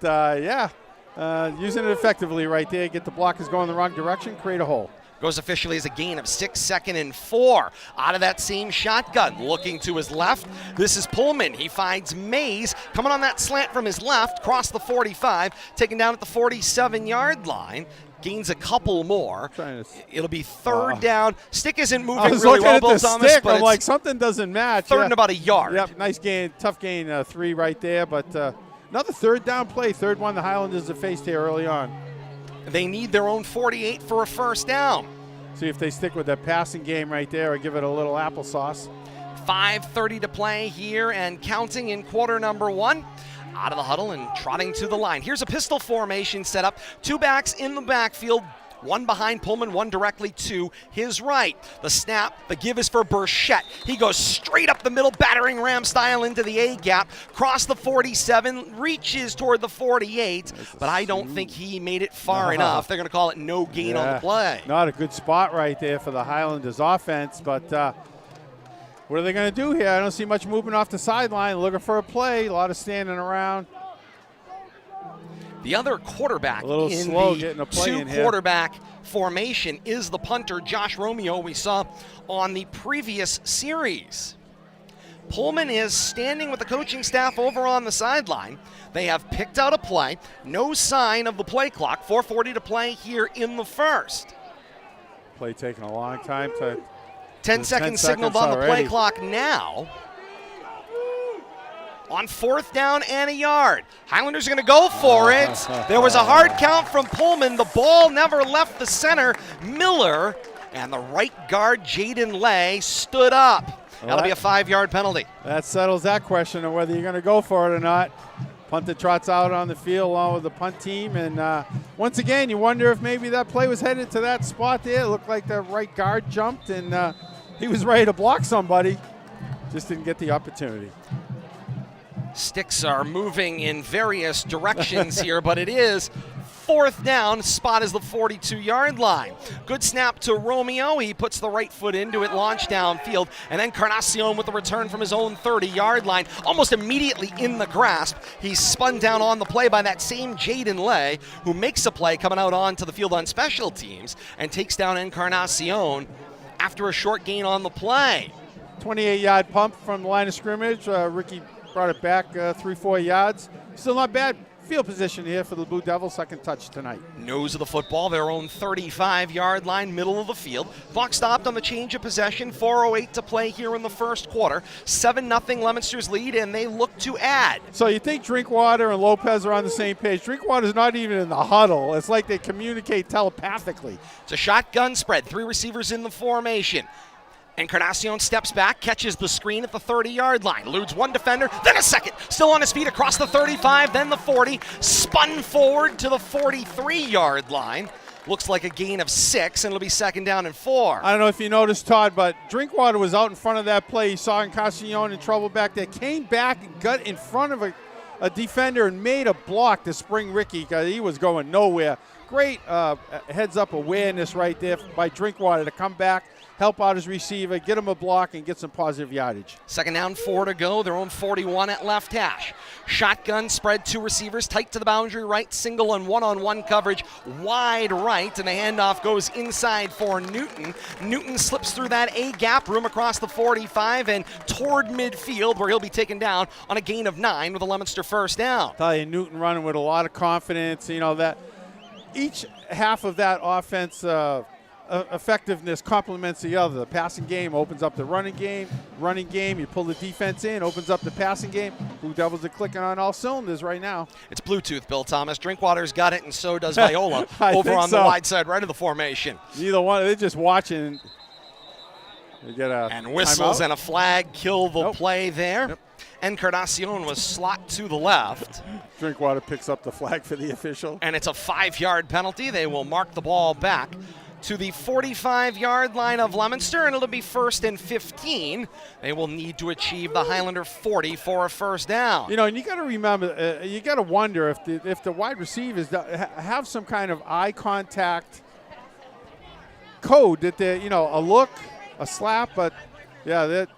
using it effectively right there. Get the blockers going the wrong direction, create a hole. Goes officially as a gain of 6, 2nd and 4. Out of that same shotgun, looking to his left. This is Pullman. He finds Mays coming on that slant from his left, cross the 45, taken down at the 47-yard line. Gains a couple more. It'll be 3rd down. Stick isn't moving really well, Bill Thomas. Stick. I'm like, something doesn't match. 3rd and about a yard. Yep, nice gain. Tough gain, 3 right there. But another 3rd down play. 3rd one the Highlanders have faced here early on. They need their own 48 for a 1st down. See if they stick with that passing game right there or give it a little applesauce. 5:30 to play here and counting in quarter number 1. Out of the huddle and trotting to the line. Here's a pistol formation set up. 2 backs in the backfield. 1 behind Pullman, 1 directly to his right. The snap, the give is for Burchett. He goes straight up the middle, battering ram style into the A-gap. Cross the 47, reaches toward the 48, but I don't think he made it far enough. They're going to call it no gain on the play. Not a good spot right there for the Highlanders offense, but what are they going to do here? I don't see much movement off the sideline. Looking for a play, a lot of standing around. The other quarterback in the 2-quarterback formation is the punter, Josh Romeo, we saw on the previous series. Pullman is standing with the coaching staff over on the sideline. They have picked out a play. No sign of the play clock. 4:40 to play here in the 1st. Play taking a long time to 10 seconds signaled on the play clock now. On 4th down and a yard. Highlanders are going to go for it. There was a hard count from Pullman. The ball never left the center. Miller and the right guard, Jaden Lay, stood up. That'll be a 5-yard penalty. That settles that question of whether you're going to go for it or not. Punter trots out on the field along with the punt team. And once again, you wonder if maybe that play was headed to that spot there. It looked like the right guard jumped, and he was ready to block somebody. Just didn't get the opportunity. Sticks are moving in various directions here, but it is 4th down. Spot is the 42-yard line. Good snap to Romeo. He puts the right foot into it, launch downfield, and then Encarnacion with the return from his own 30-yard line. Almost immediately in the grasp, he's spun down on the play by that same Jaden Lay, who makes a play coming out onto the field on special teams and takes down Encarnacion after a short gain on the play. 28-yard pump from the line of scrimmage. Ricky brought it back 3-4 yards. Still not bad field position here for the Blue Devils. 2nd touch tonight. Nose of the football, their own 35-yard line, middle of the field. Clock stopped on the change of possession. 4:08 to play here in the 1st quarter. 7-0 Leominster's lead, and they look to add. So you think Drinkwater and Lopez are on the same page. Drinkwater's not even in the huddle. It's like they communicate telepathically. It's a shotgun spread. 3 receivers in the formation. Encarnacion steps back, catches the screen at the 30-yard line. Eludes 1 defender, then a 2nd. Still on his feet across the 35, then the 40. Spun forward to the 43-yard line. Looks like a gain of 6, and it'll be 2nd down and 4. I don't know if you noticed, Todd, but Drinkwater was out in front of that play. He saw Encarnacion in trouble back there. Came back and got in front of a defender and made a block to spring Ricky because he was going nowhere. Great heads-up awareness right there by Drinkwater to come back, help out his receiver, get him a block, and get some positive yardage. 2nd down, 4 to go. Their own 41 at left hash. Shotgun spread, 2 receivers, tight to the boundary right, single and one-on-one coverage, wide right, and the handoff goes inside for Newton. Newton slips through that A-gap, room across the 45 and toward midfield, where he'll be taken down on a gain of 9 with a Leominster 1st down. I'll tell you, Newton running with a lot of confidence. You know, that each half of that offense effectiveness complements the other. The passing game opens up the running game. You pull the defense in, opens up the passing game. Blue Devils are clicking on all cylinders right now. It's Bluetooth, Bill Thomas. Drinkwater's got it, and so does Viola over on the wide side right of the formation. Neither one. They're just watching. They get a and whistles timeout. And a flag kill the play there. Yep. Encarnacion was slot to the left. Drinkwater picks up the flag for the official. And it's a 5-yard penalty. They will mark the ball back to the 45-yard line of Leominster, and it'll be 1st and 15. They will need to achieve the Highlander 40 for a 1st down. You know, and you got to remember, you got to wonder if the wide receivers have some kind of eye contact code that they, you know, a look, a slap, but yeah, that.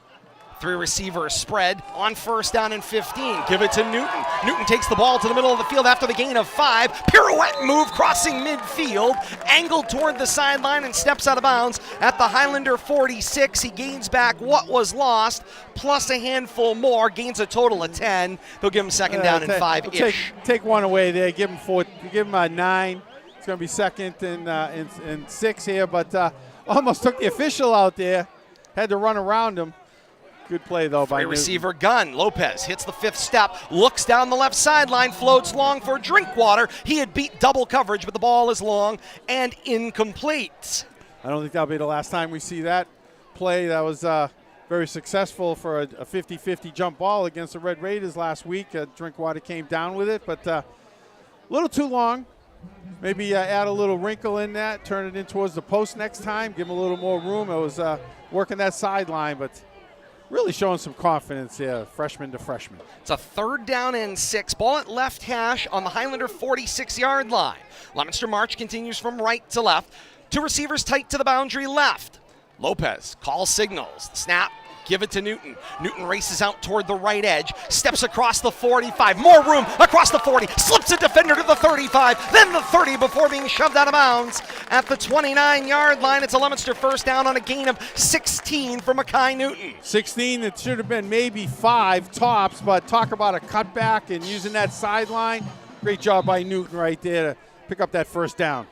3-receiver spread on first down and 15. Give it to Newton. Newton takes the ball to the middle of the field after the gain of 5. Pirouette move crossing midfield. Angled toward the sideline and steps out of bounds at the Highlander 46. He gains back what was lost, plus a handful more. Gains a total of 10. They'll give him second down and 5-ish. Take one away there. Give him a 9. It's going to be second and 6 here, but almost took the official out there. Had to run around him. Good play, though, by Newton. Receiver gun. Lopez hits the 5th step, looks down the left sideline, floats long for Drinkwater. He had beat double coverage, but the ball is long and incomplete. I don't think that'll be the last time we see that play. That was very successful for a 50-50 jump ball against the Red Raiders last week. Drinkwater came down with it, but a little too long. Maybe add a little wrinkle in that, turn it in towards the post next time, give him a little more room. It was working that sideline, but really showing some confidence here, freshman to freshman. It's a 3rd down and 6. Ball at left hash on the Highlander 46-yard line. Leominster march continues from right to left. 2 receivers tight to the boundary left. Lopez calls signals. Snap. Give it to Newton. Newton races out toward the right edge, steps across the 45, more room across the 40, slips a defender to the 35, then the 30 before being shoved out of bounds at the 29-yard line. It's a Leominster first down on a gain of 16 for Makai Newton. 16, it should have been maybe 5 tops, but talk about a cutback and using that sideline. Great job by Newton right there to pick up that first down.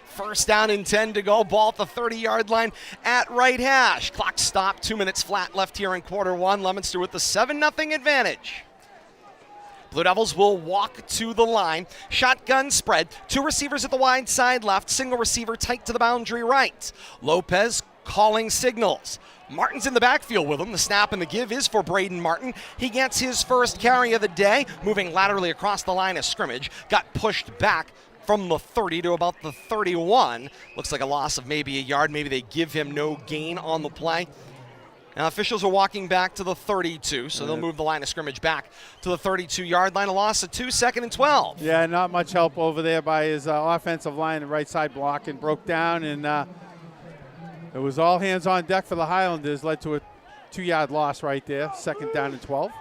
First down and 10 to go. Ball at the 30-yard line at right hash. Clock stopped. 2 minutes flat left here in quarter 1. Leominster with the 7-0 advantage. Blue Devils will walk to the line. Shotgun spread. 2 receivers at the wide side left. Single receiver tight to the boundary right. Lopez calling signals. Martin's in the backfield with him. The snap and the give is for Braden Martin. He gets his first carry of the day, moving laterally across the line of scrimmage. Got pushed back from the 30 to about the 31. Looks like a loss of maybe a yard. Maybe they give him no gain on the play. Now officials are walking back to the 32, so they'll move the line of scrimmage back to the 32-yard line. A loss of 2, 2nd and 12. Yeah, not much help over there by his offensive line and right side block, and broke down, and it was all hands on deck for the Highlanders. Led to a 2-yard loss right there. 2nd down and 12.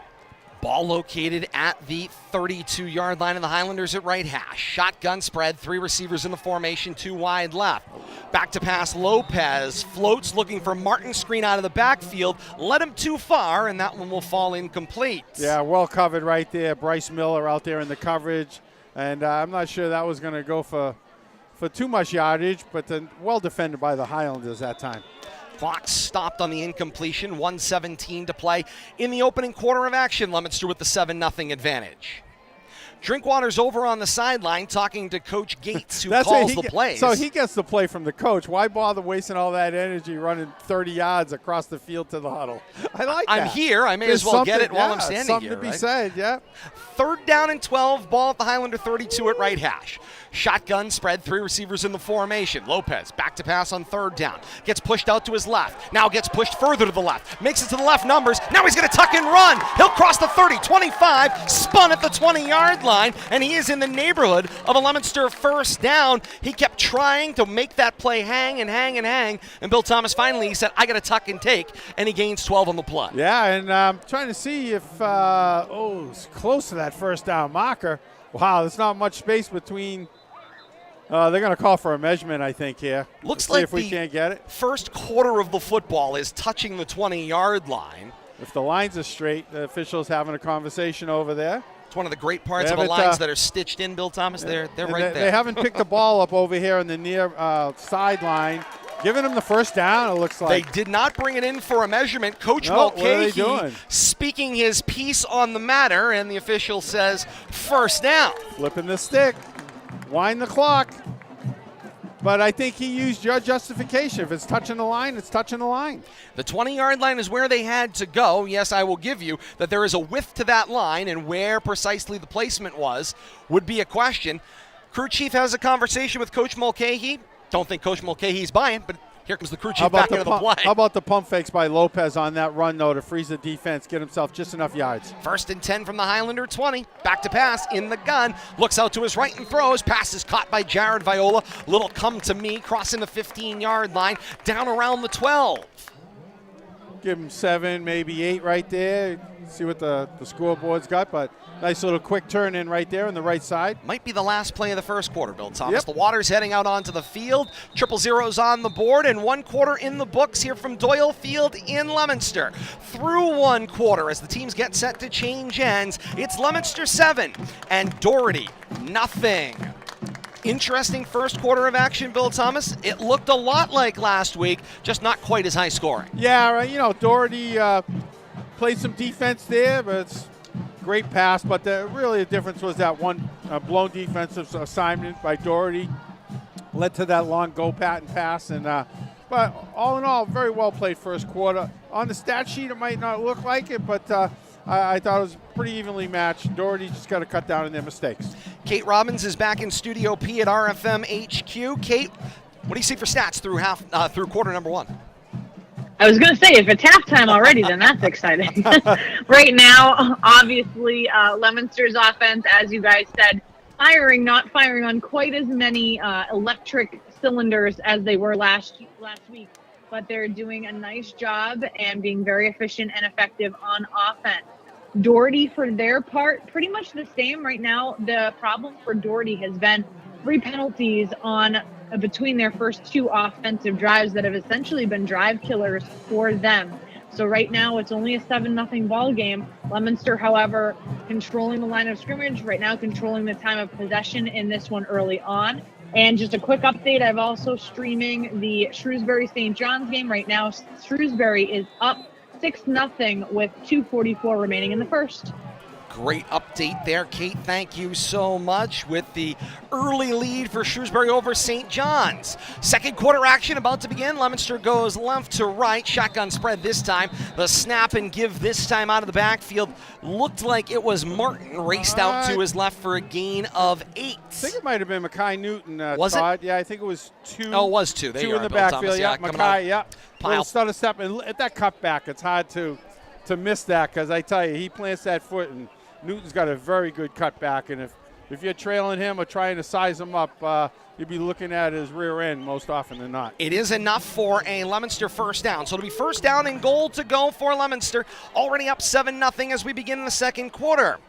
Ball located at the 32-yard line of the Highlanders at right hash. Shotgun spread, 3 receivers in the formation, 2 wide left. Back to pass, Lopez floats looking for Martin, screen out of the backfield. Led him too far, and that one will fall incomplete. Yeah, well covered right there. Bryce Miller out there in the coverage, and I'm not sure that was going to go for too much yardage, but well defended by the Highlanders that time. Clock stopped on the incompletion. 1:17 to play in the opening quarter of action. Leominster with the 7-0 advantage. Drinkwater's over on the sideline talking to Coach Gates, who calls the plays. So he gets the play from the coach. Why bother wasting all that energy running 30 yards across the field to the huddle? I like that. I'm here. I may as well get it while I'm standing something here. Something to be said, yeah. 3rd down and 12. Ball at the Highlander 32 at right hash. Shotgun spread, 3 receivers in the formation. Lopez back to pass on 3rd down. Gets pushed out to his left. Now gets pushed further to the left. Makes it to the left numbers. Now he's going to tuck and run. He'll cross the 30, 25, spun at the 20-yard line, and he is in the neighborhood of a Leominster first down. He kept trying to make that play hang and hang and hang, and Bill Thomas finally, he said, I got to tuck and take, and he gains 12 on the play. Yeah, and I'm trying to see if, it's close to that first down marker. Wow, there's not much space between. They're going to call for a measurement, I think, here. Looks Let's like see if we can't get it. First quarter of the football is touching the 20-yard line. If the lines are straight, the officials having a conversation over there. It's one of the great parts of the lines that are stitched in, Bill Thomas. They're right there. They haven't picked the ball up over here on the near sideline. Giving them the first down, it looks like. They did not bring it in for a measurement. Coach Mulcahy speaking his piece on the matter, and the official says first down. Flipping the stick. Wind the clock. But I think he used your justification. If it's touching the line, it's touching the line. The 20-yard line is where they had to go. Yes, I will give you that there is a width to that line, and where precisely the placement was would be a question. Crew chief has a conversation with Coach Mulcahy. Don't think Coach Mulcahy's buying, but Here comes the crew chief back into the play. How about the pump fakes by Lopez on that run, though, to freeze the defense, get himself just enough yards. 1st and 10 from the Highlander 20. Back to pass in the gun. Looks out to his right and throws. Pass is caught by Jared Viola. Little come to me, crossing the 15-yard line, down around the 12. Give him 7, maybe 8 right there. See what the scoreboard's got, but nice little quick turn in right there on the right side. Might be the last play of the first quarter, Bill Thomas. Yep. The Water's heading out onto the field. 0-0's on the board, and 1 quarter in the books here from Doyle Field in Leominster. Through 1 quarter, as the teams get set to change ends, it's Leominster 7 and Doherty nothing. Interesting first quarter of action, Bill Thomas. It looked a lot like last week, just not quite as high scoring. Yeah, right. Doherty played some defense there, but it's great pass. But really the difference was that one blown defensive assignment by Doherty led to that long go patent pass. And but all in all, very well played first quarter. On the stat sheet, it might not look like it, but I thought it was pretty evenly matched. Doherty just got to cut down on their mistakes. Kate Robbins is back in Studio P at RFM HQ. Kate, what do you see for stats through quarter number 1? I was going to say, if it's halftime already, then that's exciting. Right now, obviously, Leominster's offense, as you guys said, not firing on quite as many electric cylinders as they were last week, but they're doing a nice job and being very efficient and effective on offense. Doherty, for their part, pretty much the same right now. The problem for Doherty has been 3 penalties on between their first 2 offensive drives that have essentially been drive killers for them. So right now it's only a 7-0 ball game. Leominster, however, controlling the line of scrimmage right now, controlling the time of possession in this one early on. And just a quick update, I'm also streaming the Shrewsbury-St. John's game right now. Shrewsbury is up 6-0 with 2:44 remaining in the first. Great update there, Kate. Thank you so much with the early lead for Shrewsbury over St. John's. Second quarter action about to begin. Leominster goes left to right. Shotgun spread this time. The snap and give this time out of the backfield. Looked like it was Martin raced out to his left for a gain of 8. I think it might have been Mackay Newton. Was Todd. it? Yeah, I think it was 2. Oh, it was 2. There 2 you in are, the Bill backfield. Thomas. Yeah, Mackay. Yeah. Little stutter step. And at that cutback, it's hard to miss that because I tell you, he plants that foot and Newton's got a very good cutback, and if you're trailing him or trying to size him up, you'd be looking at his rear end most often than not. It is enough for a Leominster first down. So it'll be first down and goal to go for Leominster. Already up 7-0 as we begin the second quarter.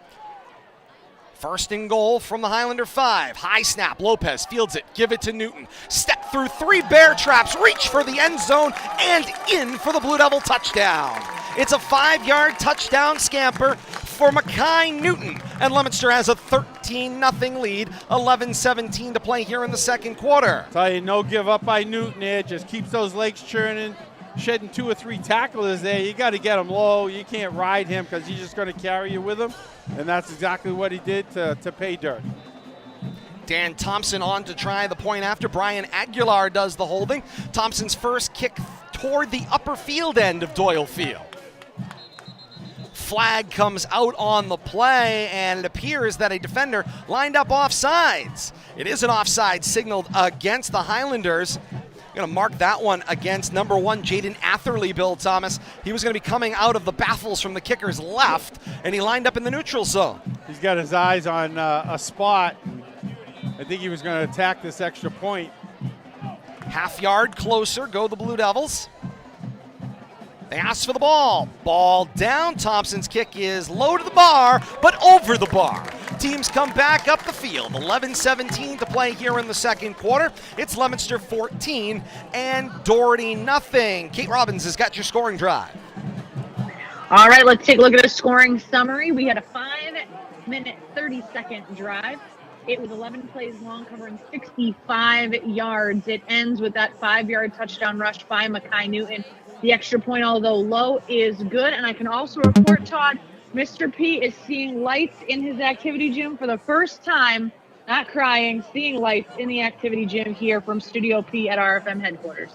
First and goal from the Highlander 5. High snap. Lopez fields it. Give it to Newton. Step through 3 bear traps. Reach for the end zone and in for the Blue Devil touchdown. It's a 5-yard touchdown scamper for Mackay Newton. And Leominster has a 13-0 lead. 11-17 to play here in the second quarter. Tell you, no give up by Newton there. Just keeps those legs churning. Shedding 2 or 3 tacklers there. You got to get him low. You can't ride him because he's just going to carry you with him. And that's exactly what he did to pay dirt. Dan Thompson on to try the point after. Brian Aguilar does the holding. Thompson's first kick toward the upper field end of Doyle Field. Flag comes out on the play, and it appears that a defender lined up offsides. It is an offside signaled against the Highlanders. Going to mark that one against number 1, Jaden Atherley, Bill Thomas. He was going to be coming out of the baffles from the kicker's left, and he lined up in the neutral zone. He's got his eyes on a spot. I think he was going to attack this extra point. Half yard closer go the Blue Devils. They ask for the ball. Ball down. Thompson's kick is low to the bar, but over the bar. Teams come back up the field. 11-17 to play here in the second quarter. It's Leominster 14 and Doherty nothing. Kate Robbins has got your scoring drive. All right, let's take a look at a scoring summary. We had a 5-minute, 30-second drive. It was 11 plays long, covering 65 yards. It ends with that 5-yard touchdown rush by Mackay Newton. The extra point, although low, is good. And I can also report, Todd, Mr. P is seeing lights in his activity gym for the first time. Not crying, seeing lights in the activity gym here from Studio P at RFM headquarters.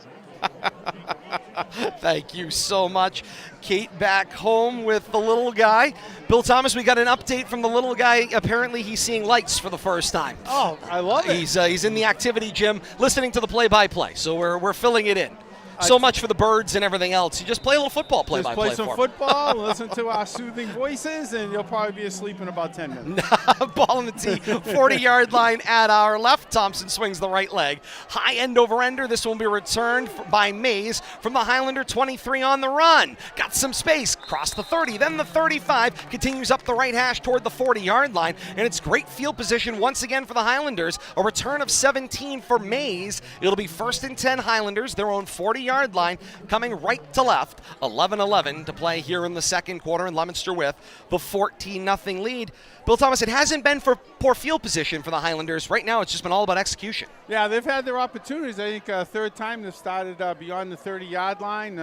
Thank you so much. Kate back home with the little guy. Bill Thomas, we got an update from the little guy. Apparently he's seeing lights for the first time. Oh, I love it. He's in the activity gym listening to the play-by-play, so we're filling it in. So much for the birds and everything else. You just play a little football play-by-play. Just play some football, listen to our soothing voices, and you'll probably be asleep in about 10 minutes. Ball on the tee, 40-yard line at our left. Thompson swings the right leg. High end over ender. This one will be returned by Mays from the Highlander 23 on the run. Got some space. Cross the 30, then the 35. Continues up the right hash toward the 40-yard line. And it's great field position once again for the Highlanders. A return of 17 for Mays. It'll be 1st and 10 Highlanders, their own 40-yard line, coming right to left. 11-11 to play here in the second quarter, and Leominster with the 14-0 lead. Bill Thomas, it hasn't been for poor field position for the Highlanders. Right now, it's just been all about execution. Yeah, they've had their opportunities. I think third time they've started beyond the 30-yard line.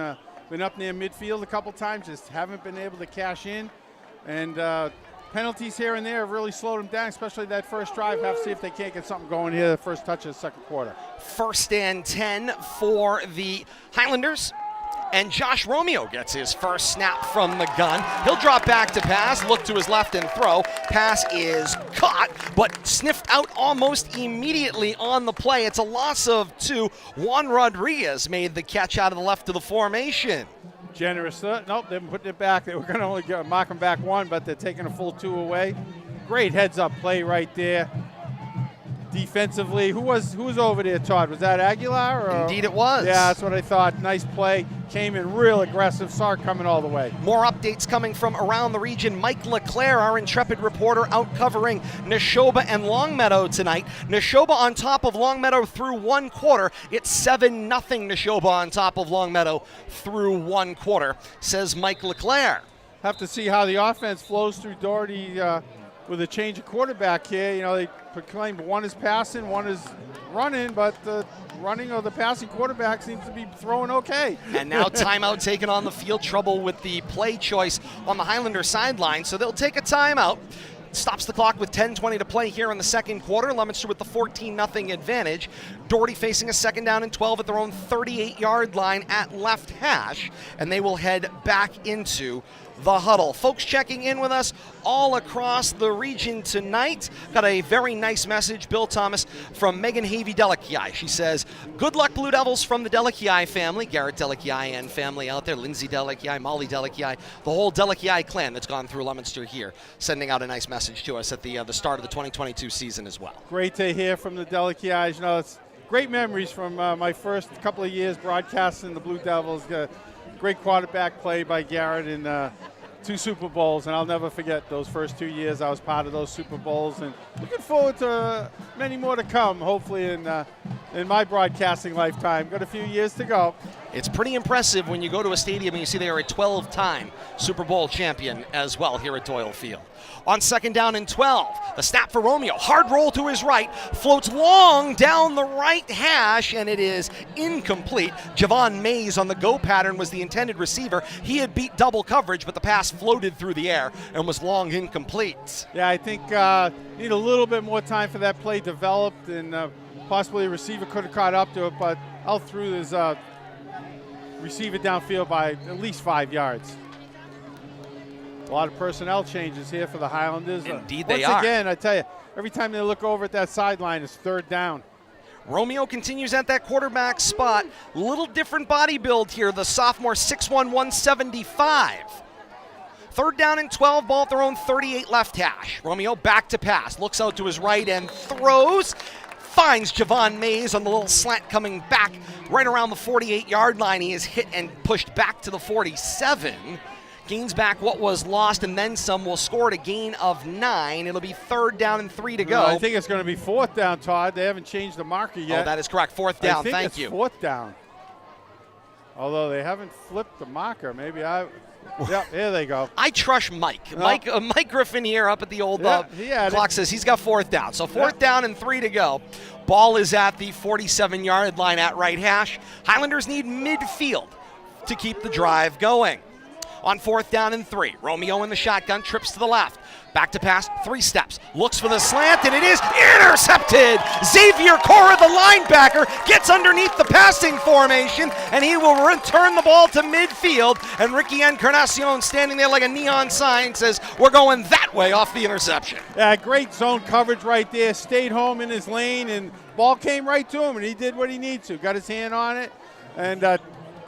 Been up near midfield a couple times, just haven't been able to cash in. And penalties here and there have really slowed them down, especially that first drive. Have to see if they can't get something going here, the first touch of the second quarter. 1st and 10 for the Highlanders. And Josh Romeo gets his first snap from the gun. He'll drop back to pass, look to his left and throw. Pass is caught, but sniffed out almost immediately on the play. It's a loss of 2. Juan Rodriguez made the catch out of the left of the formation. Generous. Nope, they're putting it back. They were going to only mark him back 1, but they're taking a full 2 away. Great heads-up play right there. Defensively, who was over there, Todd? Was that Aguilar? Or? Indeed it was. Yeah, that's what I thought. Nice play. Came in real aggressive. Saw it coming all the way. More updates coming from around the region. Mike LeClaire, our intrepid reporter, out covering Neshoba and Longmeadow tonight. Neshoba on top of Longmeadow through 1 quarter. It's 7-0 Neshoba on top of Longmeadow through 1 quarter, says Mike LeClaire. Have to see how the offense flows through Doherty with a change of quarterback here. You know, they proclaimed one is passing, one is running, but the running or the passing quarterback seems to be throwing okay. And now timeout taken on the field. Trouble with the play choice on the Highlander sideline, so they'll take a timeout. Stops the clock with 10:20 to play here in the second quarter. Leominster with the 14-0 advantage. Doherty facing a 2nd down and 12 at their own 38-yard line at left hash, and they will head back into the huddle. Folks checking in with us all across the region tonight. Got a very nice message, Bill Thomas, from Megan Havey-Delakiai. She says, good luck, Blue Devils, from the Delakiai family. Garrett Delakiai and family out there. Lindsay Delakiai, Molly Delakiai, the whole Delakiai clan that's gone through Leominster here, sending out a nice message to us at the start of the 2022 season as well. Great to hear from the Delakiais. You know, it's great memories from my first couple of years broadcasting the Blue Devils. Great quarterback play by Garrett in 2 Super Bowls, and I'll never forget those first 2 years. I was part of those Super Bowls, and looking forward to many more to come, hopefully in my broadcasting lifetime. Got a few years to go. It's pretty impressive when you go to a stadium and you see they are a 12-time Super Bowl champion as well here at Doyle Field. On 2nd down and 12, the snap for Romeo. Hard roll to his right, floats long down the right hash, and it is incomplete. Javon Mays on the go pattern was the intended receiver. He had beat double coverage, but the pass floated through the air and was long incomplete. Yeah, I think need a little bit more time for that play developed, and possibly a receiver could have caught up to it, but out through his receiver downfield by at least 5 yards. A lot of personnel changes here for the Highlanders. Indeed they are. Once again, I tell you, every time they look over at that sideline, it's 3rd down. Romeo continues at that quarterback spot. Little different body build here. The sophomore 6'1", 175. 3rd down and 12, ball at their own 38 left hash. Romeo back to pass, looks out to his right and throws. Finds Javon Mays on the little slant coming back right around the 48-yard line. He is hit and pushed back to the 47. Gains back what was lost and then some. Will score at a gain of 9. It'll be 3rd down and 3 to go. I think it's going to be 4th down, Todd. They haven't changed the marker yet. Oh, that is correct. 4th down. I think Thank it's you. 4th down. Although they haven't flipped the marker. Maybe Yep, here they go. I trust Mike. No. Mike Griffin here up at the old clock says he's got 4th down. So 4th down and 3 to go. Ball is at the 47-yard line at right hash. Highlanders need midfield to keep the drive going. On 4th down and 3, Romeo in the shotgun, trips to the left. Back to pass, 3 steps, looks for the slant, and it is intercepted. Xavier Cora, the linebacker, gets underneath the passing formation, and he will return the ball to midfield. And Ricky Encarnacion, standing there like a neon sign, says, we're going that way off the interception. Yeah, great zone coverage right there. Stayed home in his lane, and ball came right to him, and he did what he needed to. Got his hand on it, and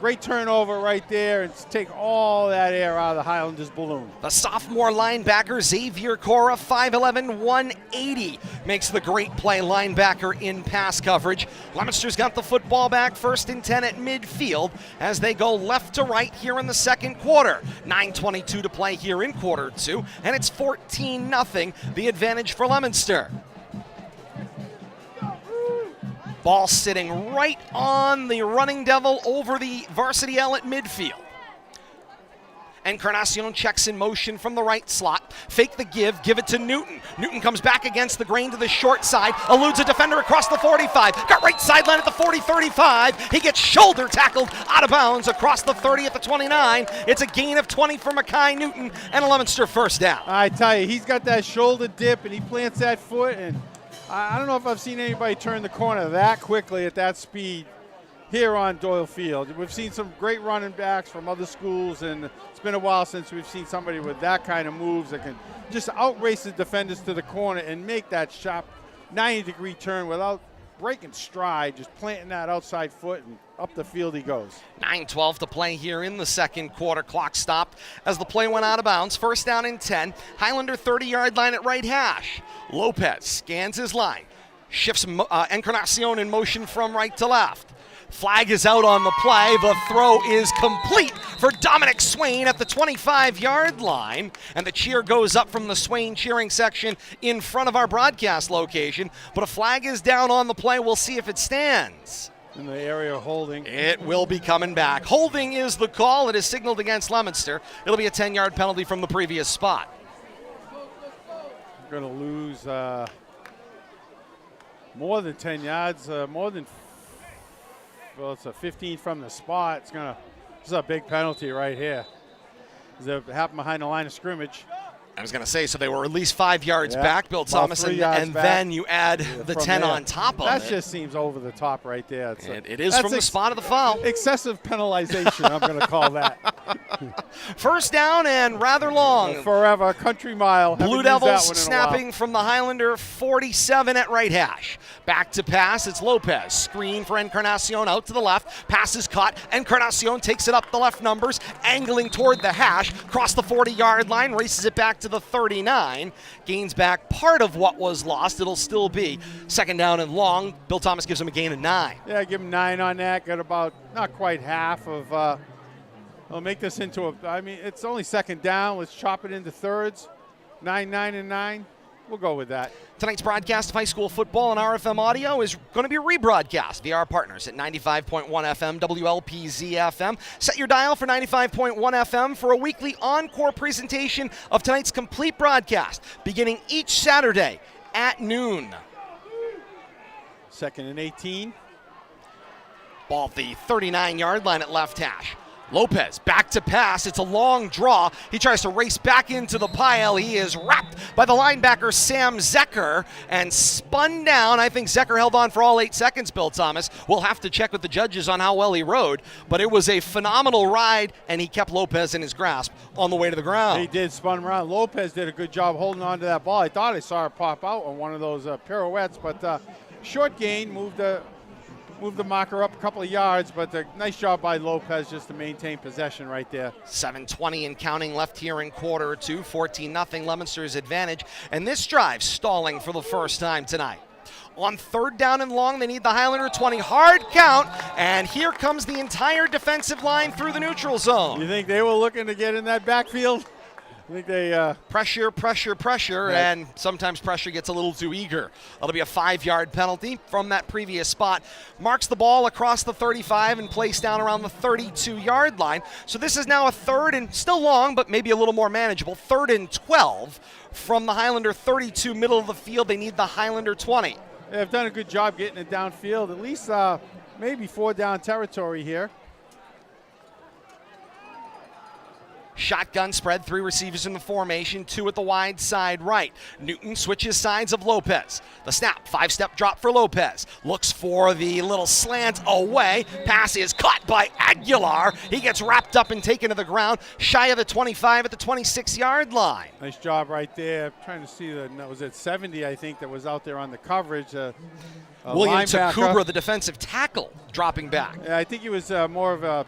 Great turnover right there and take all that air out of the Highlanders' balloon. The sophomore linebacker, Xavier Cora, 5'11", 180, makes the great play linebacker in pass coverage. Leominster's got the football back, 1st and 10 at midfield as they go left to right here in the second quarter. 9:22 to play here in quarter 2, and it's 14-0, the advantage for Leominster. Ball sitting right on the running devil over the varsity L at midfield. Encarnacion checks in motion from the right slot. Fake the give it to Newton. Newton comes back against the grain to the short side, eludes a defender across the 45. Got right sideline at the 40-35. He gets shoulder tackled out of bounds across the 30 at the 29. It's a gain of 20 for Mackay Newton and a Leominster first down. I tell you, he's got that shoulder dip and he plants that foot, and I don't know if I've seen anybody turn the corner that quickly at that speed here on Doyle Field. We've seen some great running backs from other schools, and it's been a while since we've seen somebody with that kind of moves that can just outrace the defenders to the corner and make that sharp 90-degree turn without breaking stride, just planting that outside foot, and up the field he goes. 9:12 to play here in the second quarter. Clock stopped as the play went out of bounds. 1st down and 10. Highlander 30-yard line at right hash. Lopez scans his line, shifts Encarnacion in motion from right to left. Flag is out on the play. The throw is complete for Dominic Swain at the 25-yard line. And the cheer goes up from the Swain cheering section in front of our broadcast location. But a flag is down on the play. We'll see if it stands. In the area of holding. It will be coming back. Holding is the call. It is signaled against Leominster. It'll be a 10-yard penalty from the previous spot. We're going to lose more than 10 yards, it's a 15 from the spot. This is a big penalty right here. It happened behind the line of scrimmage. I was going to say, so they were at least 5 yards back, Bill Thomas, and then you add the 10 on top of it. That just seems over the top right there. It is from the spot of the foul. Excessive penalization, I'm going to call that. 1st down and rather long. Forever, country mile. Blue Devils snapping from the Highlander 47 at right hash. Back to pass, it's Lopez. Screen for Encarnacion out to the left. Pass is caught. Encarnacion takes it up the left numbers, angling toward the hash, across the 40-yard line, races it back to the 39, gains back part of what was lost. It'll still be 2nd down and long. Bill Thomas gives him a gain of 9. Yeah, give him 9 on that. Got about not quite half of. I'll make this into it's only 2nd down. Let's chop it into thirds. 9, 9, and 9. We'll go with that. Tonight's broadcast of high school football on RFM Audio is going to be rebroadcast via our partners at 95.1 FM, WLPZ FM. Set your dial for 95.1 FM for a weekly encore presentation of tonight's complete broadcast, beginning each Saturday at noon. 2nd and 18. Ball at the 39-yard line at left hash. Lopez back to pass. It's a long draw. He tries to race back into the pile. He is wrapped by the linebacker Sam Zecker and spun down. I think Zecker held on for all 8 seconds, Bill Thomas. We'll have to check with the judges on how well he rode, but it was a phenomenal ride, and he kept Lopez in his grasp on the way to the ground. He did spun around. Lopez did a good job holding on to that ball. I thought I saw it pop out on one of those pirouettes, but short gain, moved the marker up a couple of yards, but a nice job by Lopez just to maintain possession right there. 7:20 and counting left here in quarter 2. 14-0 Leominster's advantage. And this drive stalling for the first time tonight. On 3rd down and long, they need the Highlander 20. Hard count, and here comes the entire defensive line through the neutral zone. You think they were looking to get in that backfield? I think they pressure, right. And sometimes pressure gets a little too eager. That'll be a 5-yard penalty from that previous spot. Marks the ball across the 35 and placed down around the 32-yard line. So this is now a 3rd and still long, but maybe a little more manageable. 3rd and 12 from the Highlander 32, middle of the field. They need the Highlander 20. They've done a good job getting it downfield. At least maybe 4 down territory here. Shotgun spread, 3 receivers in the formation, 2 at the wide side right. Newton switches sides of Lopez. The snap, 5-step drop for Lopez. Looks for the little slant away. Pass is caught by Aguilar. He gets wrapped up and taken to the ground, shy of the 25 at the 26-yard line. Nice job right there. I'm trying to see was it 70, I think, that was out there on the coverage. William Takubra, the defensive tackle, dropping back. Yeah, I think he was more of a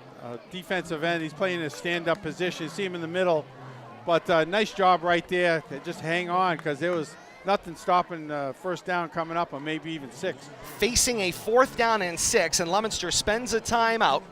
defensive end. He's playing in a stand-up position. See him in the middle. But nice job right there to just hang on, because there was nothing stopping first down coming up, or maybe even 6. Facing a 4th down and 6, and Leominster spends a timeout.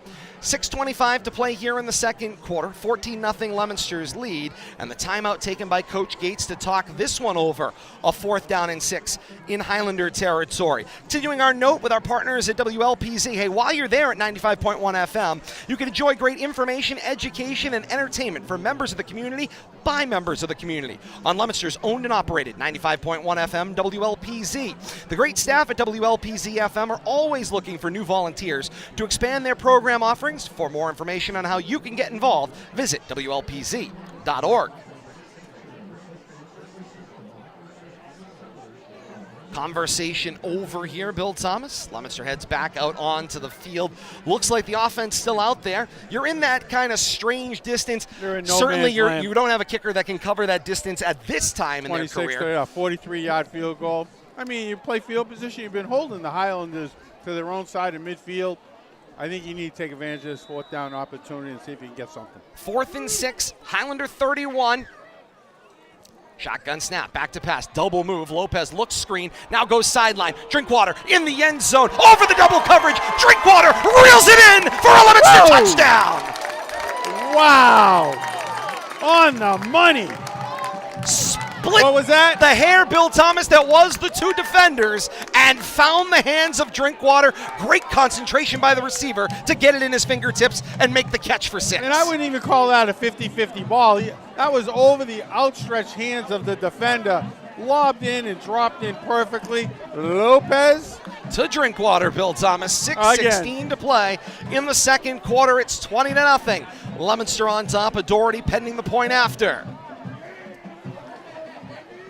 6:25 to play here in the second quarter. 14-0 Leominster's lead, and the timeout taken by Coach Gates to talk this one over, a 4th down and 6 in Highlander territory. Continuing our note with our partners at WLPZ. Hey, while you're there at 95.1 FM, you can enjoy great information, education, and entertainment for members of the community by members of the community on Leominster's owned and operated 95.1 FM WLPZ. The great staff at WLPZ FM are always looking for new volunteers to expand their program offerings. For more information on how you can get involved, visit WLPZ.org. Conversation over here, Bill Thomas. Leominster heads back out onto the field. Looks like the offense still out there. You're in that kind of strange distance. Certainly you don't have a kicker that can cover that distance at this time in their career. 43-yard field goal. I mean, you play field position. You've been holding the Highlanders to their own side of midfield. I think you need to take advantage of this 4th down opportunity and see if you can get something. 4th and 6, Highlander 31. Shotgun snap, back to pass, double move. Lopez looks screen, now goes sideline. Drinkwater in the end zone, over the double coverage. Drinkwater reels it in for a Leominster touchdown. Wow. On the money. Split what was that? The hair, Bill Thomas, that was the 2 defenders, and found the hands of Drinkwater. Great concentration by the receiver to get it in his fingertips and make the catch for 6. And I wouldn't even call that a 50-50 ball. That was over the outstretched hands of the defender. Lobbed in and dropped in perfectly. Lopez to Drinkwater, Bill Thomas. 6:16 to play in the second quarter. It's 20-0. Leominster on top of Doherty, pending the point after.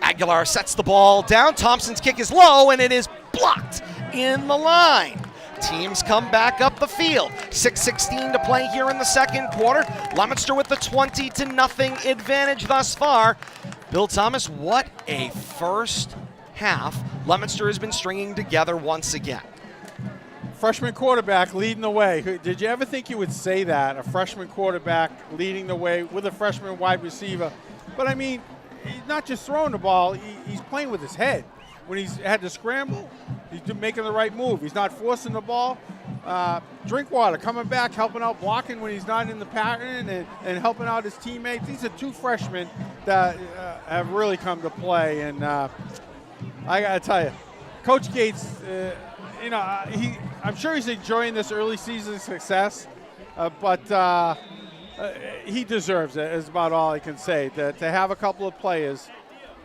Aguilar sets the ball down. Thompson's kick is low, and it is blocked in the line. Teams come back up the field. 6:16 to play here in the second quarter. Leominster with the 20-0 advantage thus far. Bill Thomas, what a first half Leominster has been stringing together once again. Freshman quarterback leading the way. Did you ever think you would say that? A freshman quarterback leading the way with a freshman wide receiver. But I mean, he's not just throwing the ball, he's playing with his head. When he's had to scramble, he's making the right move. He's not forcing the ball. Drinkwater coming back, helping out, blocking when he's not in the pattern, and helping out his teammates. These are 2 freshmen that have really come to play. And I got to tell you, Coach Gates, I'm sure he's enjoying this early season success, but he deserves it, is about all I can say. To have a couple of players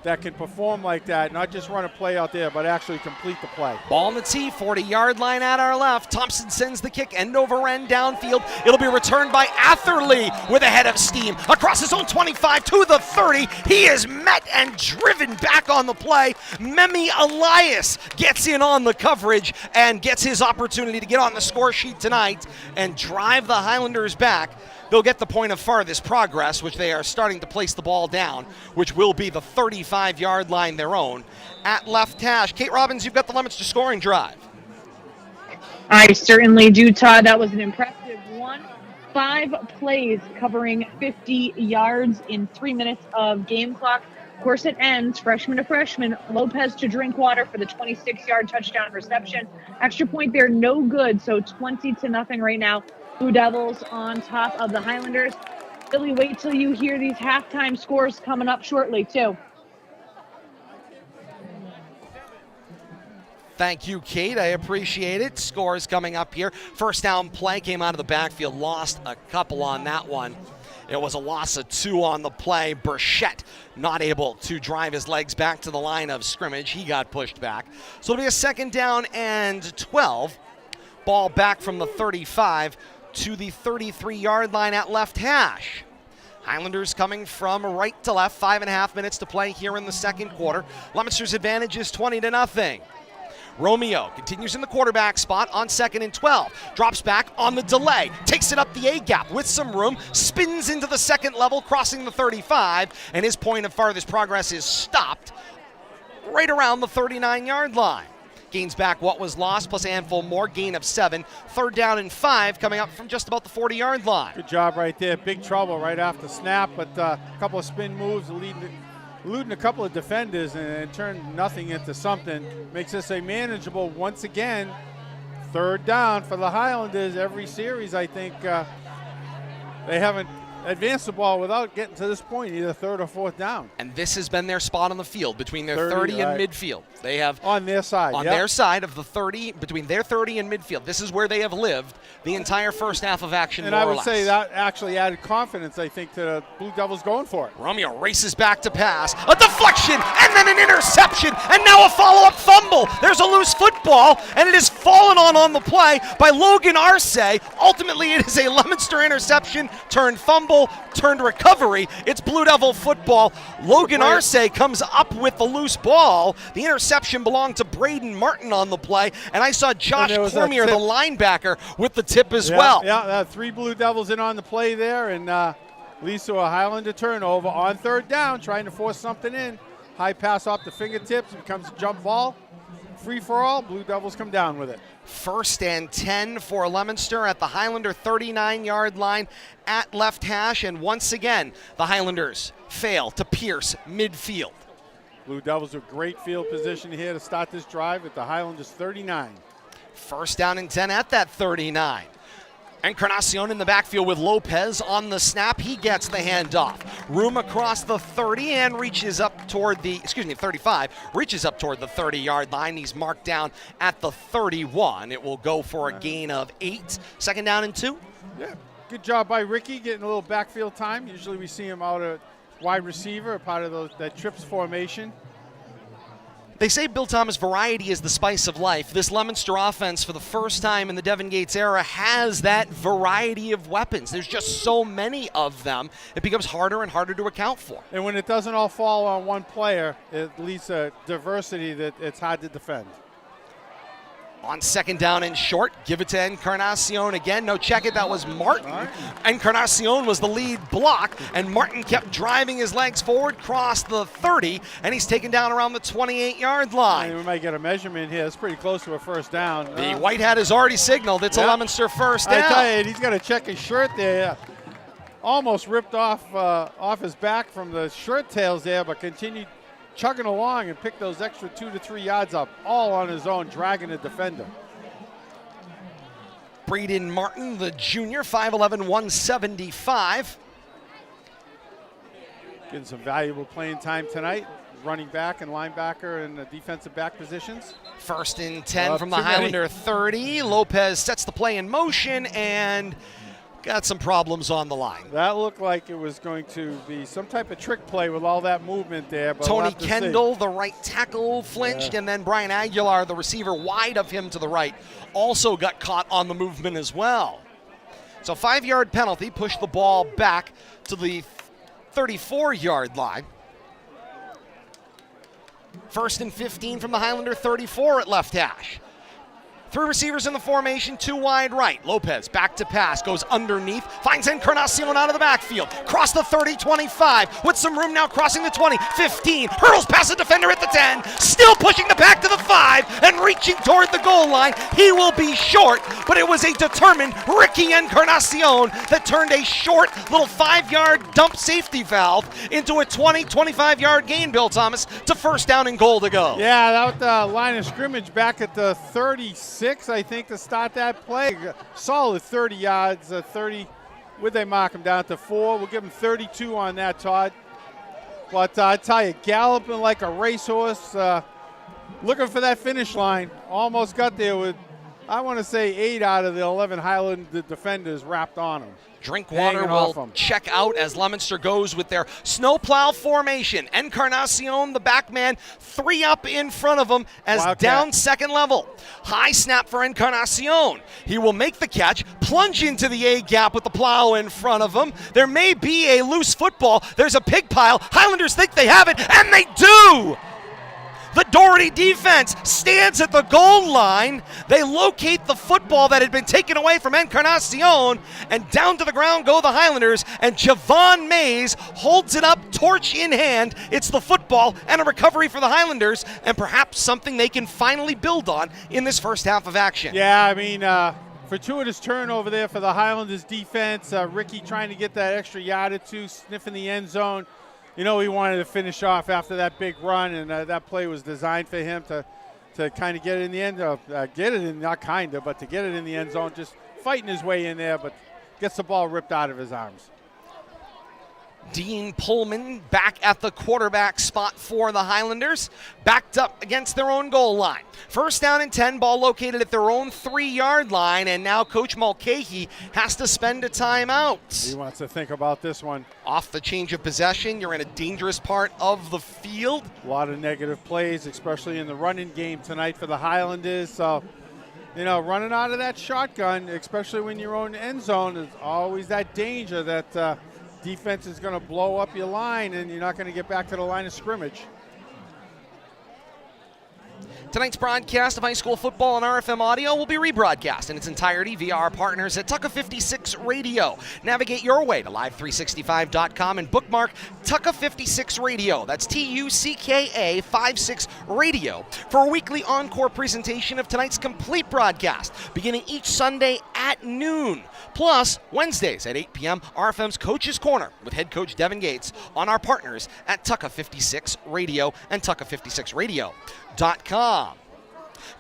that can perform like that, not just run a play out there, but actually complete the play. Ball on the tee, 40-yard line at our left. Thompson sends the kick end over end downfield. It'll be returned by Atherley with a head of steam across his own 25 to the 30. He is met and driven back on the play. Memi Elias gets in on the coverage and gets his opportunity to get on the score sheet tonight and drive the Highlanders back. They'll get the point of farthest progress, which they are starting to place the ball down, which will be the 35-yard line their own at left hash. Kate Robbins, you've got the Leominster scoring drive. I certainly do, Todd. That was an impressive one. 5 plays covering 50 yards in 3 minutes of game clock. Of course, it ends freshman to freshman. Lopez to Drinkwater for the 26-yard touchdown reception. Extra point there, no good. So 20-0 right now. Blue Devils on top of the Highlanders. Billy, wait till you hear these halftime scores coming up shortly, too. Thank you, Kate. I appreciate it. Scores coming up here. First down play came out of the backfield. Lost a couple on that one. It was a loss of 2 on the play. Burchett not able to drive his legs back to the line of scrimmage. He got pushed back. So it'll be a 2nd down and 12. Ball back from the 35 to the 33-yard line at left hash. Highlanders coming from right to left. 5.5 minutes to play here in the second quarter. Leominster's advantage is 20-0. Romeo continues in the quarterback spot on 2nd and 12. Drops back on the delay. Takes it up the A-gap with some room. Spins into the second level, crossing the 35. And his point of farthest progress is stopped right around the 39-yard line. gains back what was lost, plus a handful more, gain of 7. 3rd down and 5 coming up from just about the 40-yard line. Good job right there. Big trouble right after snap, but a couple of spin moves eluding a couple of defenders and turned nothing into something. Makes this a manageable, once again, 3rd down for the Highlanders. Every series, I think, they haven't advanced the ball without getting to this point, either 3rd or 4th down. And this has been their spot on the field, between their 30 and midfield. They have on their side. On their side of the 30, between their 30 and midfield. This is where they have lived the entire first half of action, and more I or would less. say that actually added confidence, I think, to the Blue Devils going for it. Romeo races back to pass. A deflection, and then an interception, and now a follow-up fumble. There's a loose football, and it is fallen on the play by Logan Arce. Ultimately, it is a Leominster interception, turned fumble, turned recovery. It's Blue Devil football. Logan Arce comes up with the loose ball. The interception belonged to Braden Martin on the play, and I saw Josh Cormier, the linebacker, with the tip as well. Yeah, 3 Blue Devils in on the play there, and leads to a Highlander turnover on 3rd down, trying to force something in. High pass off the fingertips, becomes a jump ball. Free for all, Blue Devils come down with it. 1st and 10 for Leominster at the Highlander 39-yard line at left hash, and once again, the Highlanders fail to pierce midfield. Blue Devils with great field position here to start this drive at the Highlanders 39. 1st down and 10 at that 39. Encarnacion in the backfield with Lopez on the snap. He gets the handoff. Room across the 30 and reaches up toward the, 35, reaches up toward the 30-yard line. He's marked down at the 31. It will go for a gain of 8. 2nd down and 2. Yeah, good job by Ricky getting a little backfield time. Usually we see him out at wide receiver, a part of that trips formation. They say, Bill Thomas, variety is the spice of life. This Leominster offense, for the first time in the Devin Gates era, has that variety of weapons. There's just so many of them, it becomes harder and harder to account for. And when it doesn't all fall on one player, it leads to diversity that it's hard to defend. On 2nd down and short, give it to Encarnacion again. No, check it, that was Martin. Encarnacion was the lead block, and Martin kept driving his legs forward, crossed the 30, and he's taken down around the 28-yard line. And we might get a measurement here. It's pretty close to a 1st down. The white hat has already signaled it's a Leominster 1st down. I tell you, he's got to check his shirt there. Almost ripped off his back from the shirt tails there, but continued chugging along and picked those extra 2 to 3 yards up, all on his own, dragging a defender. Braden Martin, the junior, 5'11", 175. Getting some valuable playing time tonight. Running back and linebacker and the defensive back positions. 1st and 10 from the Highlander 30. Lopez sets the play in motion and got some problems on the line. That looked like it was going to be some type of trick play with all that movement there. But Tony Kendall, the right tackle, flinched, and then Brian Aguilar, the receiver wide of him to the right, also got caught on the movement as well. So 5-yard penalty, pushed the ball back to the 34-yard line. 1st and 15 from the Highlander 34 at left hash. 3 receivers in the formation, 2 wide right. Lopez back to pass, goes underneath, finds Encarnacion out of the backfield. Cross the 30, 25, with some room now crossing the 20, 15, hurls past the defender at the 10, still pushing the back to the 5, and reaching toward the goal line. He will be short, but it was a determined Ricky Encarnacion that turned a short little 5-yard dump safety valve into a 20, 25-yard gain, Bill Thomas, to 1st down and goal to go. Yeah, that line of scrimmage back at the 36, I think, to start that play. Solid 30 yards, 30. Would they mark him down to 4? We'll give him 32 on that, Todd. But I tell you, galloping like a racehorse, looking for that finish line. Almost got there with, I want to say, 8 out of the 11 Highland defenders wrapped on him. Drinkwater will check out as Leominster goes with their snowplow formation. Encarnacion, the back man, 3 up in front of him as Wildcat. Down 2nd level. High snap for Encarnacion. He will make the catch, plunge into the A gap with the plow in front of him. There may be a loose football. There's a pig pile. Highlanders think they have it, and they do! The Doherty defense stands at the goal line. They locate the football that had been taken away from Encarnacion, and down to the ground go the Highlanders, and Javon Mays holds it up, torch in hand. It's the football and a recovery for the Highlanders, and perhaps something they can finally build on in this first half of action. Yeah, I mean, fortuitous turnover there for the Highlanders defense. Ricky trying to get that extra yard or two, sniffing the end zone. You know, he wanted to finish off after that big run, and that play was designed for him to kind of get it in the end, but to get it in the end zone, just fighting his way in there, but gets the ball ripped out of his arms. Dean Pullman back at the quarterback spot for the Highlanders, backed up against their own goal line. First down and 10, ball located at their own 3-yard line, and now Coach Mulcahy has to spend a timeout. He wants to think about this one. Off the change of possession, you're in a dangerous part of the field. A lot of negative plays, especially in the running game tonight for the Highlanders. So, you know, running out of that shotgun, especially when you're in end zone, is always that danger that defense is going to blow up your line and you're not going to get back to the line of scrimmage. Tonight's broadcast of high school football on RFM Audio will be rebroadcast in its entirety via our partners at Tucka 56 Radio. Navigate your way to live365.com and bookmark Tucka 56 Radio. That's TUCKA 56 Radio for a weekly encore presentation of tonight's complete broadcast, beginning each Sunday at noon. Plus, Wednesdays at 8 p.m., RFM's Coach's Corner with head coach Devin Gates on our partners at Tucka 56 Radio and Tucka56Radio.com.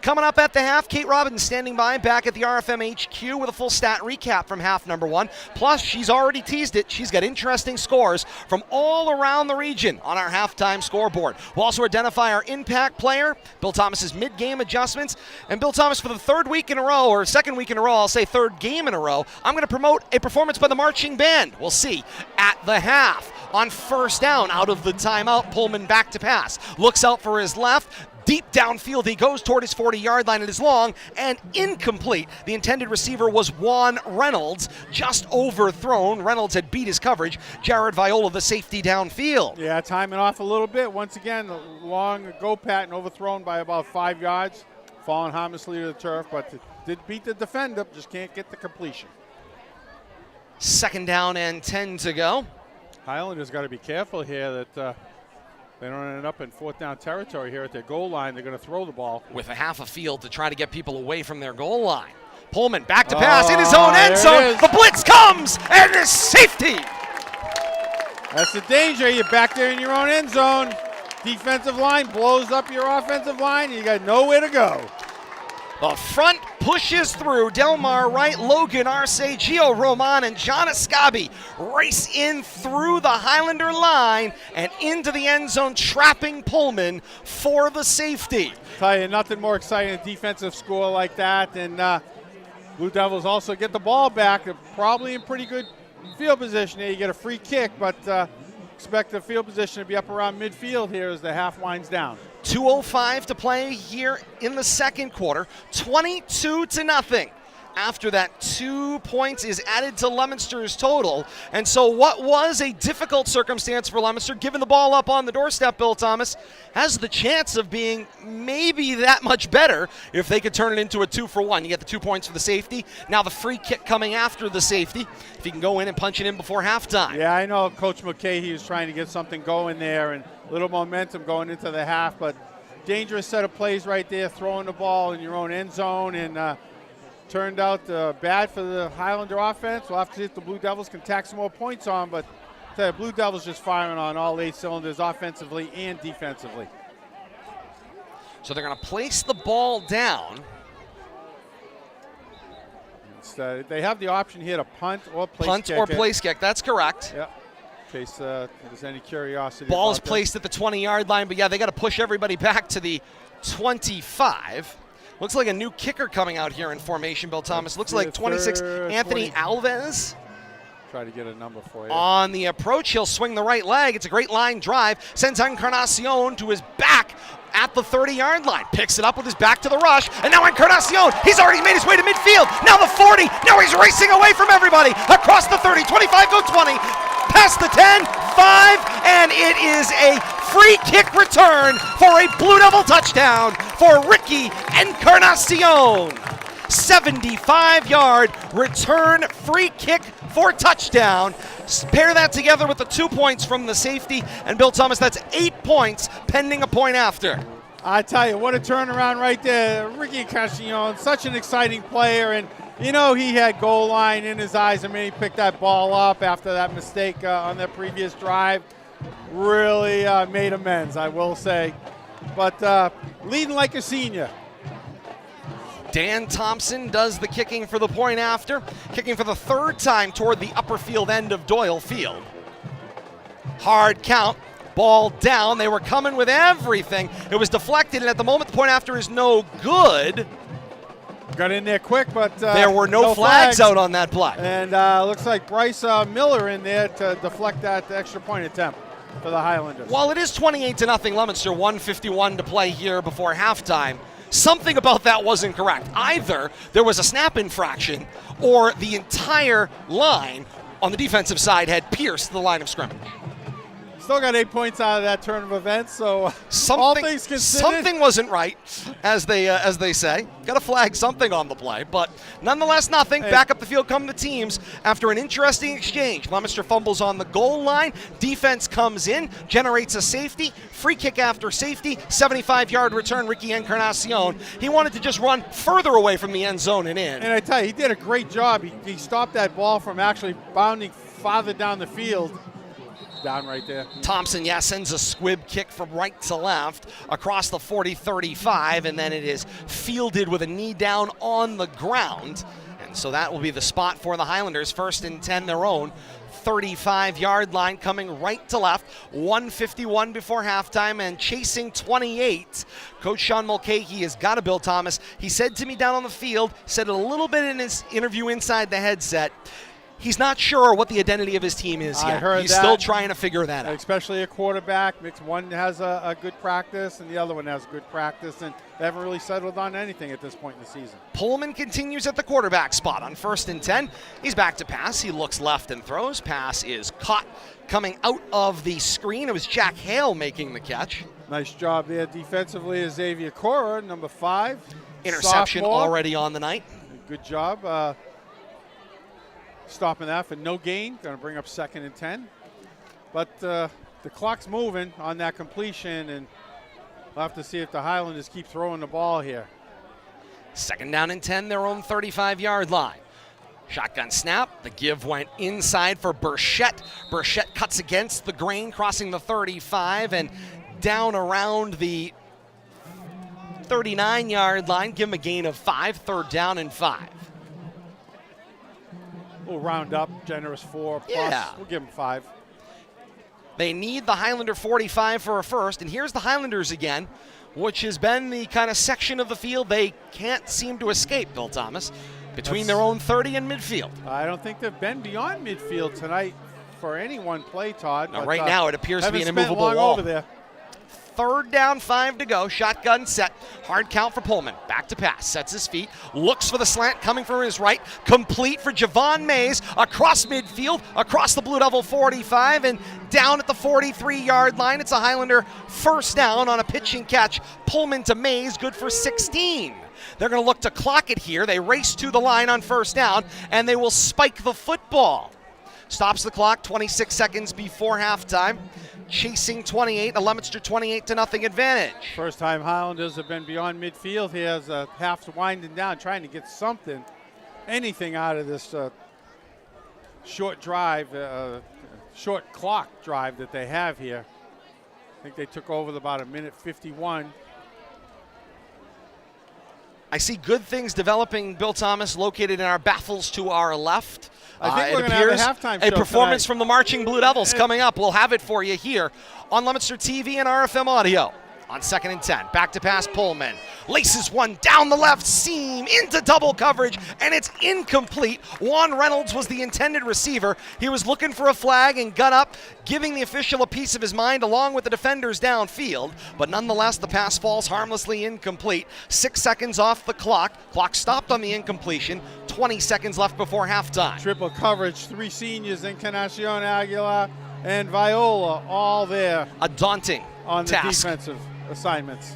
Coming up at the half, Kate Robbins standing by back at the RFM HQ with a full stat recap from half number 1. Plus, she's already teased it. She's got interesting scores from all around the region on our halftime scoreboard. We'll also identify our impact player, Bill Thomas's mid-game adjustments. And Bill Thomas, for the third week in a row, or second week in a row, I'll say third game in a row, I'm going to promote a performance by the marching band. We'll see at the half. On first down, out of the timeout, Pullman back to pass. Looks out for his left. Deep downfield, he goes toward his 40-yard line. It is long and incomplete. The intended receiver was Juan Reynolds, just overthrown. Reynolds had beat his coverage. Jared Viola, the safety downfield. Yeah, timing off a little bit. Once again, a long go pattern, overthrown by about 5 yards, falling harmlessly to the turf, but did beat the defender, just can't get the completion. Second down and 10 to go. Highlanders got to be careful here that they don't end up in fourth down territory here at their goal line. They're going to throw the ball. With a half a field to try to get people away from their goal line. Pullman back to pass in his own end zone. The blitz comes, and the safety. That's the danger. You're back there in your own end zone. Defensive line blows up your offensive line. You got nowhere to go. The front pushes through. Delmar Wright, Logan Arce, Gio Roman, and John Escabi race in through the Highlander line and into the end zone, trapping Pullman for the safety. Tell you, nothing more exciting than a defensive score like that. And Blue Devils also get the ball back. They're probably in pretty good field position here. You get a free kick, but expect the field position to be up around midfield here as the half winds down. 2:05 to play here in the second quarter. 22-0. After that, 2 points is added to Leominster's total. And so what was a difficult circumstance for Leominster, given the ball up on the doorstep, Bill Thomas, has the chance of being maybe that much better if they could turn it into a 2-for-1. You get the 2 points for the safety. Now the free kick coming after the safety, if he can go in and punch it in before halftime. Yeah, I know Coach Mulcahy was trying to get something going there and a little momentum going into the half, but dangerous set of plays right there, throwing the ball in your own end zone, and turned out bad for the Highlander offense. We'll have to see if the Blue Devils can tack some more points on, but the Blue Devils just firing on all 8 cylinders offensively and defensively. So they're going to place the ball down. They have the option here to punt or place kick. Punt or place kick, that's correct. Yeah. In case there's any curiosity. Ball is placed at the 20-yard line, but yeah, they got to push everybody back to the 25. Looks like a new kicker coming out here in formation, Bill Thomas. Looks like 26, Anthony Alves. Try to get a number for you. On the approach, he'll swing the right leg. It's a great line drive. Sends Encarnacion to his back at the 30-yard line. Picks it up with his back to the rush. And now Encarnacion, he's already made his way to midfield. Now the 40. Now he's racing away from everybody. Across the 30, 25, go 20. Past the 10, and it is a free kick return for a Blue Devil touchdown for Ricky Encarnacion. 75-yard return free kick for touchdown. Pair that together with the 2 points from the safety, and Bill Thomas, that's 8 points pending a point after. I tell you, what a turnaround right there. Ricky Encarnacion, such an exciting player, and you know he had goal line in his eyes. I mean, he picked that ball up after that mistake on that previous drive. Really made amends, I will say. But leading like a senior. Dan Thompson does the kicking for the point after, kicking for the third time toward the upper field end of Doyle Field. Hard count, ball down. They were coming with everything. It was deflected, and at the moment, the point after is no good. Got in there quick, but there were no flags out on that play. And looks like Bryce Miller in there to deflect that extra point attempt for the Highlanders. While it is 28-0 Leominster, 1:51 to play here before halftime, something about that wasn't correct. Either there was a snap infraction or the entire line on the defensive side had pierced the line of scrimmage. Still got 8 points out of that turn of events, so all things considered, something wasn't right, as they say. Got to flag something on the play, but nonetheless, nothing. Hey. Back up the field come the teams after an interesting exchange. Leominster fumbles on the goal line. Defense comes in, generates a safety. Free kick after safety. 75-yard return, Ricky Encarnacion. He wanted to just run further away from the end zone and in. And I tell you, he did a great job. He stopped that ball from actually bounding farther down the field. Down right there. Thompson, sends a squib kick from right to left across the 40-35, and then it is fielded with a knee down on the ground. And so that will be the spot for the Highlanders. 1st and 10, their own 35-yard line, coming right to left. 1:51 before halftime and chasing 28. Coach Sean Mulcahy has got to Bill Thomas. He said to me down on the field, said it a little bit in his interview inside the headset, he's not sure what the identity of his team is yet. He's still trying to figure that out. Especially a quarterback. One has a good practice and the other one has good practice, and they haven't really settled on anything at this point in the season. Pullman continues at the quarterback spot on 1st and 10. He's back to pass. He looks left and throws. Pass is caught coming out of the screen. It was Jack Hale making the catch. Nice job there defensively, Xavier Cora, number 5. Interception sophomore. Already on the night. Good job. Stopping that for no gain. Going to bring up 2nd and 10. But the clock's moving on that completion, and we'll have to see if the Highlanders keep throwing the ball here. 2nd down and 10, their own 35-yard line. Shotgun snap. The give went inside for Burchett. Burchett cuts against the grain, crossing the 35 and down around the 39-yard line. Give him a gain of 5. 3rd down and 5. We'll round up, generous 4 plus. Yeah. We'll give them 5. They need the Highlander 45 for a first, and here's the Highlanders again, which has been the kind of section of the field they can't seem to escape, Bill Thomas, between their own 30 and midfield. I don't think they've been beyond midfield tonight for any one play, Todd. Now, right now, it appears to be an immovable long wall. Over there. 3rd down, 5 to go. Shotgun set. Hard count for Pullman. Back to pass. Sets his feet. Looks for the slant coming from his right. Complete for Javon Mays. Across midfield. Across the Blue Devil 45 and down at the 43-yard line. It's a Highlander 1st down on a pitch and catch. Pullman to Mays. Good for 16. They're going to look to clock it here. They race to the line on 1st down, and they will spike the football. Stops the clock 26 seconds before halftime. Chasing 28, a Leominster 28-0 advantage. First time Highlanders have been beyond midfield. He has half winding down, trying to get something, anything out of this short drive, short clock drive that they have here. I think they took over about 1:51. I see good things developing, Bill Thomas, located in our baffles to our left. I think we're going to have a halftime show a performance tonight from the Marching Blue Devils coming up. We'll have it for you here on Leominster TV and RFM Audio. On 2nd and 10, back to pass Pullman. Laces one down the left seam into double coverage, and it's incomplete. Juan Reynolds was the intended receiver. He was looking for a flag and got up, giving the official a piece of his mind along with the defenders downfield. But nonetheless, the pass falls harmlessly incomplete. 6 seconds off the clock. Clock stopped on the incompletion. 20 seconds left before halftime. Triple coverage, 3 seniors, Encarnacion, Aguilar, and Viola all there. A daunting on the task. defensive assignments.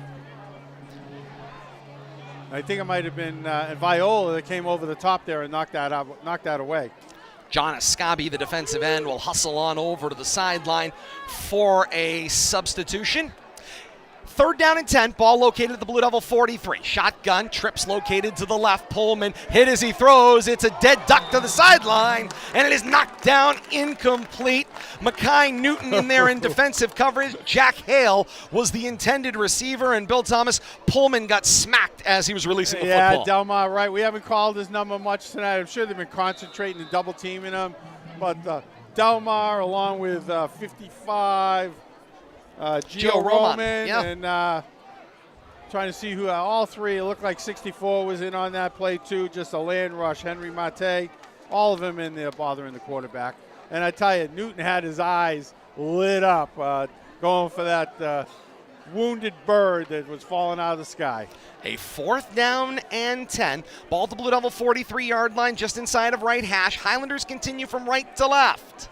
I think it might have been Viola that came over the top there and knocked that away. John Escabi, the defensive end, will hustle on over to the sideline for a substitution. 3rd down and 10, ball located at the Blue Devil 43. Shotgun, trips located to the left. Pullman hit as he throws. It's a dead duck to the sideline, and it is knocked down, incomplete. Mackay Newton in there in defensive coverage. Jack Hale was the intended receiver, and Bill Thomas, Pullman got smacked as he was releasing the football. Yeah, Delmar, right. We haven't called his number much tonight. I'm sure they've been concentrating and double teaming him, but Delmar along with 55, Gio Roman, yeah. and trying to see who all three. It looked like 64 was in on that play too. Just a land rush. Henry Mate, all of them in there bothering the quarterback. And I tell you, Newton had his eyes lit up, going for that wounded bird that was falling out of the sky. A 4th down and 10. Ball at the Blue Devil 43-yard line, just inside of right hash. Highlanders continue from right to left.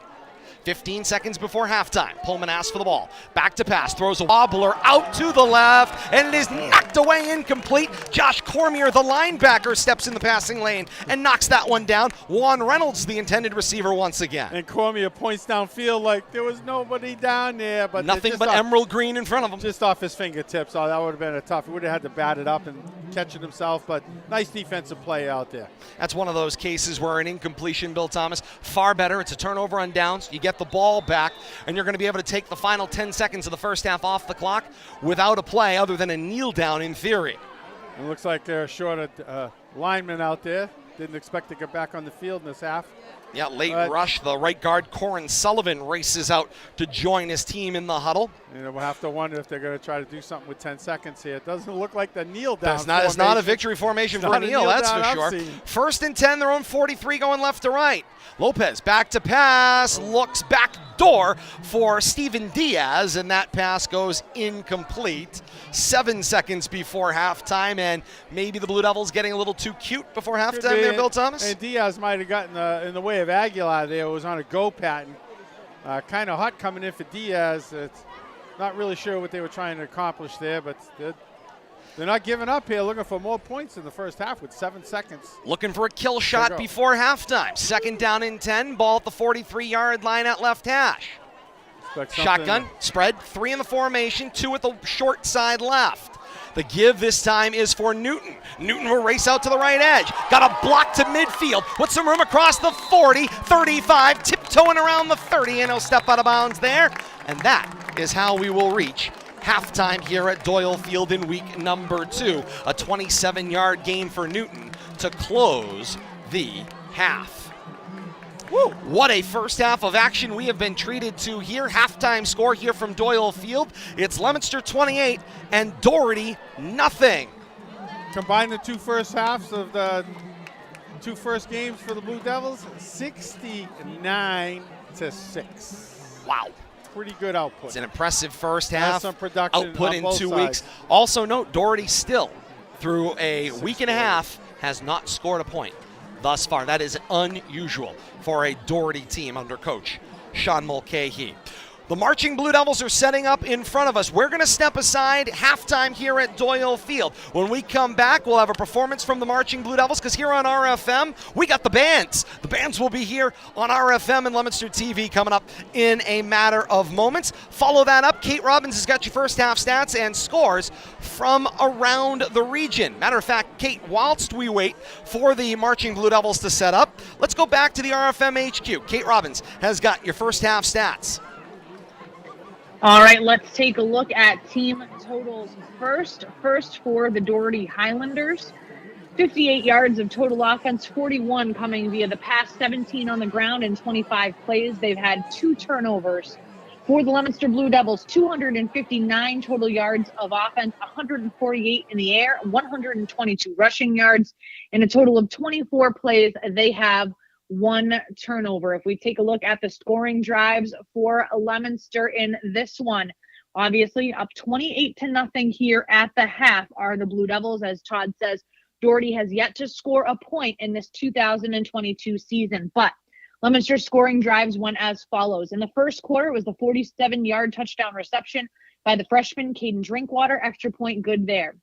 15 seconds before halftime. Pullman asks for the ball. Back to pass. Throws a wobbler out to the left, and it is knocked away, incomplete. Josh Cormier, the linebacker, steps in the passing lane and knocks that one down. Juan Reynolds, the intended receiver, once again. And Cormier points downfield like there was nobody down there. But nothing but emerald green in front of him. Just off his fingertips. Oh, that would have been a tough. He would have had to bat it up and catch it himself, but nice defensive play out there. That's one of those cases where an incompletion, Bill Thomas, far better. It's a turnover on downs. You get the ball back, and you're going to be able to take the final 10 seconds of the first half off the clock without a play other than a kneel down in theory. It looks like they're short a lineman out there. Didn't expect to get back on the field in this half. Yeah, late rush. The right guard, Corin Sullivan, races out to join his team in the huddle. You know, we'll have to wonder if they're going to try to do something with 10 seconds here. It doesn't look like the kneel down. It's not a victory formation for a kneel, that's for sure. 1st and 10, their own 43 going left to right. Lopez back to pass, looks back door for Steven Diaz, and that pass goes incomplete. 7 seconds before halftime, and maybe the Blue Devils getting a little too cute before halftime there, Bill Thomas? And Diaz might have gotten in the way of Aguilar there. It was on a go pattern. Kind of hot coming in for Diaz. It's not really sure what they were trying to accomplish there, but they're not giving up here, looking for more points in the first half with 7 seconds. Looking for a kill shot before halftime. 2nd down and 10, ball at the 43-yard line at left hash. Shotgun, spread, 3 in the formation, 2 at the short side left. The give this time is for Newton. Newton will race out to the right edge. Got a block to midfield. With some room across the 40, 35, tiptoeing around the 30, and he'll step out of bounds there. And that is how we will reach halftime here at Doyle Field in week number 2. A 27-yard gain for Newton to close the half. Woo. What a first half of action we have been treated to here. Halftime score here from Doyle Field. It's Leominster 28 and Doherty nothing. Combine the 2 first halves of the 2 first games for the Blue Devils, 69-6. Wow. Pretty good output. It's an impressive first half. Some production output in 2 weeks. Also note, Doherty still, through a week and a half, has not scored a point thus far. That is unusual for a Doherty team under coach Sean Mulcahy. The marching Blue Devils are setting up in front of us. We're going to step aside halftime here at Doyle Field. When we come back, we'll have a performance from the marching Blue Devils, because here on RFM, we got the bands. The bands will be here on RFM and Leominster TV coming up in a matter of moments. Follow that up. Kate Robbins has got your first half stats and scores from around the region. Matter of fact, Kate, whilst we wait for the marching Blue Devils to set up, let's go back to the RFM HQ. Kate Robbins has got your first half stats. All right, let's take a look at team totals first. First for the Doherty Highlanders, 58 yards of total offense, 41 coming via the pass, 17 on the ground in 25 plays. They've had 2 turnovers. For the Leominster Blue Devils, 259 total yards of offense, 148 in the air, 122 rushing yards. In a total of 24 plays, they have 1 turnover. If we take a look at the scoring drives for Leominster in this one, obviously up 28-0 here at the half are the Blue Devils. As Todd says, Doherty has yet to score a point in this 2022 season, but Leominster's scoring drives went as follows. In the first quarter, it was the 47-yard touchdown reception by the freshman Caden Drinkwater. Extra point good there.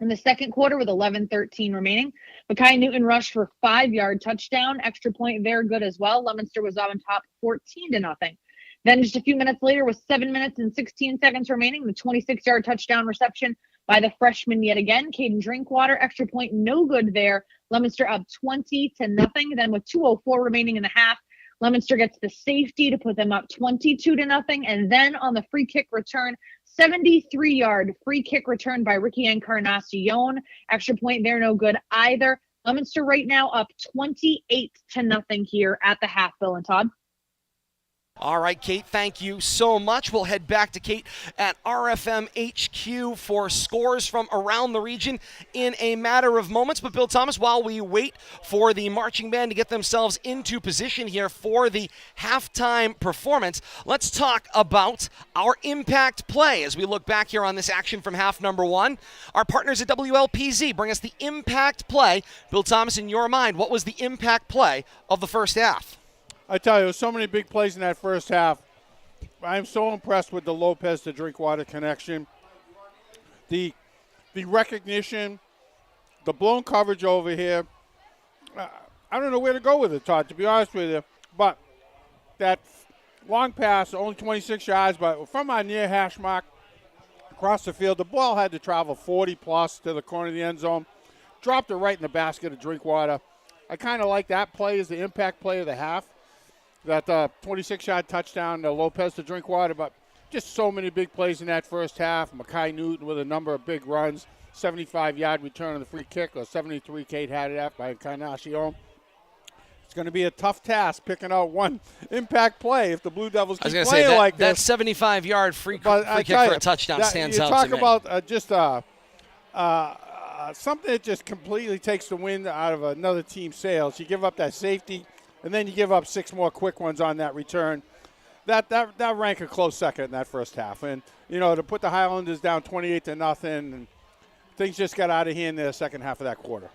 In the second quarter, with 11:13 remaining, Mekhi Newton rushed for 5-yard touchdown. Extra point there good as well. Leominster was on top 14-0. Then just a few minutes later, with 7 minutes and 16 seconds remaining, the 26-yard touchdown reception by the freshman yet again, Caden Drinkwater. Extra point no good there. Leominster up 20-0. Then with 2:04 remaining in the half, Leominster gets the safety to put them up 22-0. And then on the free kick return, 73-yard free kick return by Ricky Encarnacion. Extra point there, no good either. Leominster right now up 28-0 here at the half, Bill and Todd. All right, Kate, thank you so much. We'll head back to Kate at RFM HQ for scores from around the region in a matter of moments. But Bill Thomas, while we wait for the marching band to get themselves into position here for the halftime performance, let's talk about our impact play as we look back here on this action from half number one. Our partners at WLPZ bring us the impact play. Bill Thomas, in your mind, what was the impact play of the first half? I tell you, so many big plays in that first half. I'm so impressed with the Lopez to Drinkwater connection. The recognition, the blown coverage over here. I don't know where to go with it, Todd, to be honest with you. But that long pass, only 26 yards, but from our near hash mark across the field, the ball had to travel 40-plus to the corner of the end zone. Dropped it right in the basket of Drinkwater. I kind of like that play as the impact play of the half. That 26-yard touchdown to Lopez to Drinkwater, but just so many big plays in that first half. Mekhi Newton with a number of big runs, 75-yard return on the free kick, or 73 Kate had it at by Encarnacion. It's going to be a tough task picking out one impact play if the Blue Devils keep playing like this. That 75-yard free kick for a touchdown stands out to me. You talk about just something that just completely takes the wind out of another team's sails. You give up that safety, and then you give up 6 more quick ones on that return. That rank a close second in that first half. And, to put the Highlanders down 28-0, and things just got out of hand in the second half of that quarter.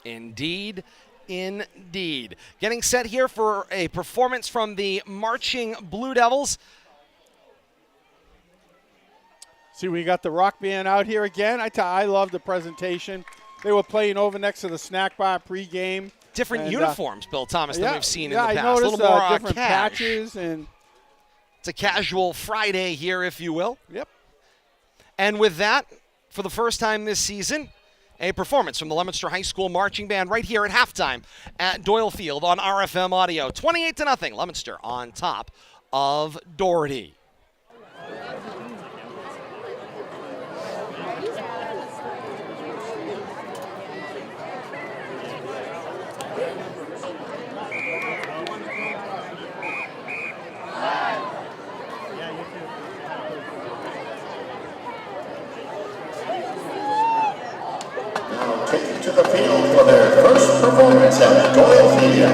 Indeed. Getting set here for a performance from the marching Blue Devils. See, we got the rock band out here again. I love the presentation. They were playing over next to the snack bar pregame. Different uniforms, Bill Thomas, than we've seen in the past. I noticed a little more different patches. And it's a casual Friday here, if you will. Yep. And with that, for the first time this season, a performance from the Leominster High School Marching Band right here at halftime at Doyle Field on RFM Audio. 28-0, Leominster on top of Doherty. Taken to the field for their first performance at Doyle Field.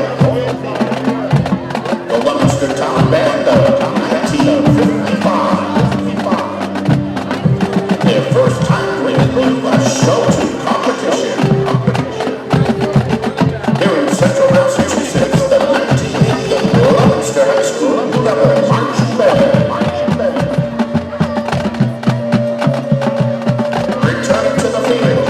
The Leominster Town Band of 1955. Their first time bringing a show to competition. Here in Central Massachusetts, the 1980 Leominster High School Blue Devil Marching Band. Returning to the field.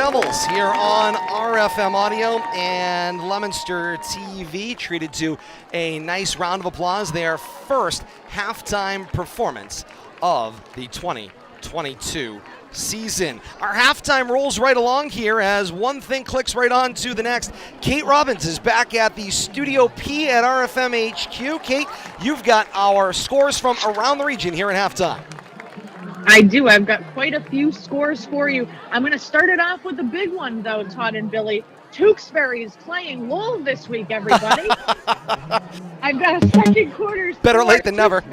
Devils here on RFM Audio and Leominster TV, treated to a nice round of applause, their first halftime performance of the 2022 season. Our halftime rolls right along here as one thing clicks right on to the next. Kate Robbins is back at the Studio P at RFM HQ. Kate, you've got our scores from around the region here at halftime. I do. I've got quite a few scores for you. I'm going to start it off with a big one, though, Todd and Billy. Tewksbury is playing Lowell this week, everybody. I've got a second quarter score. Better late than never.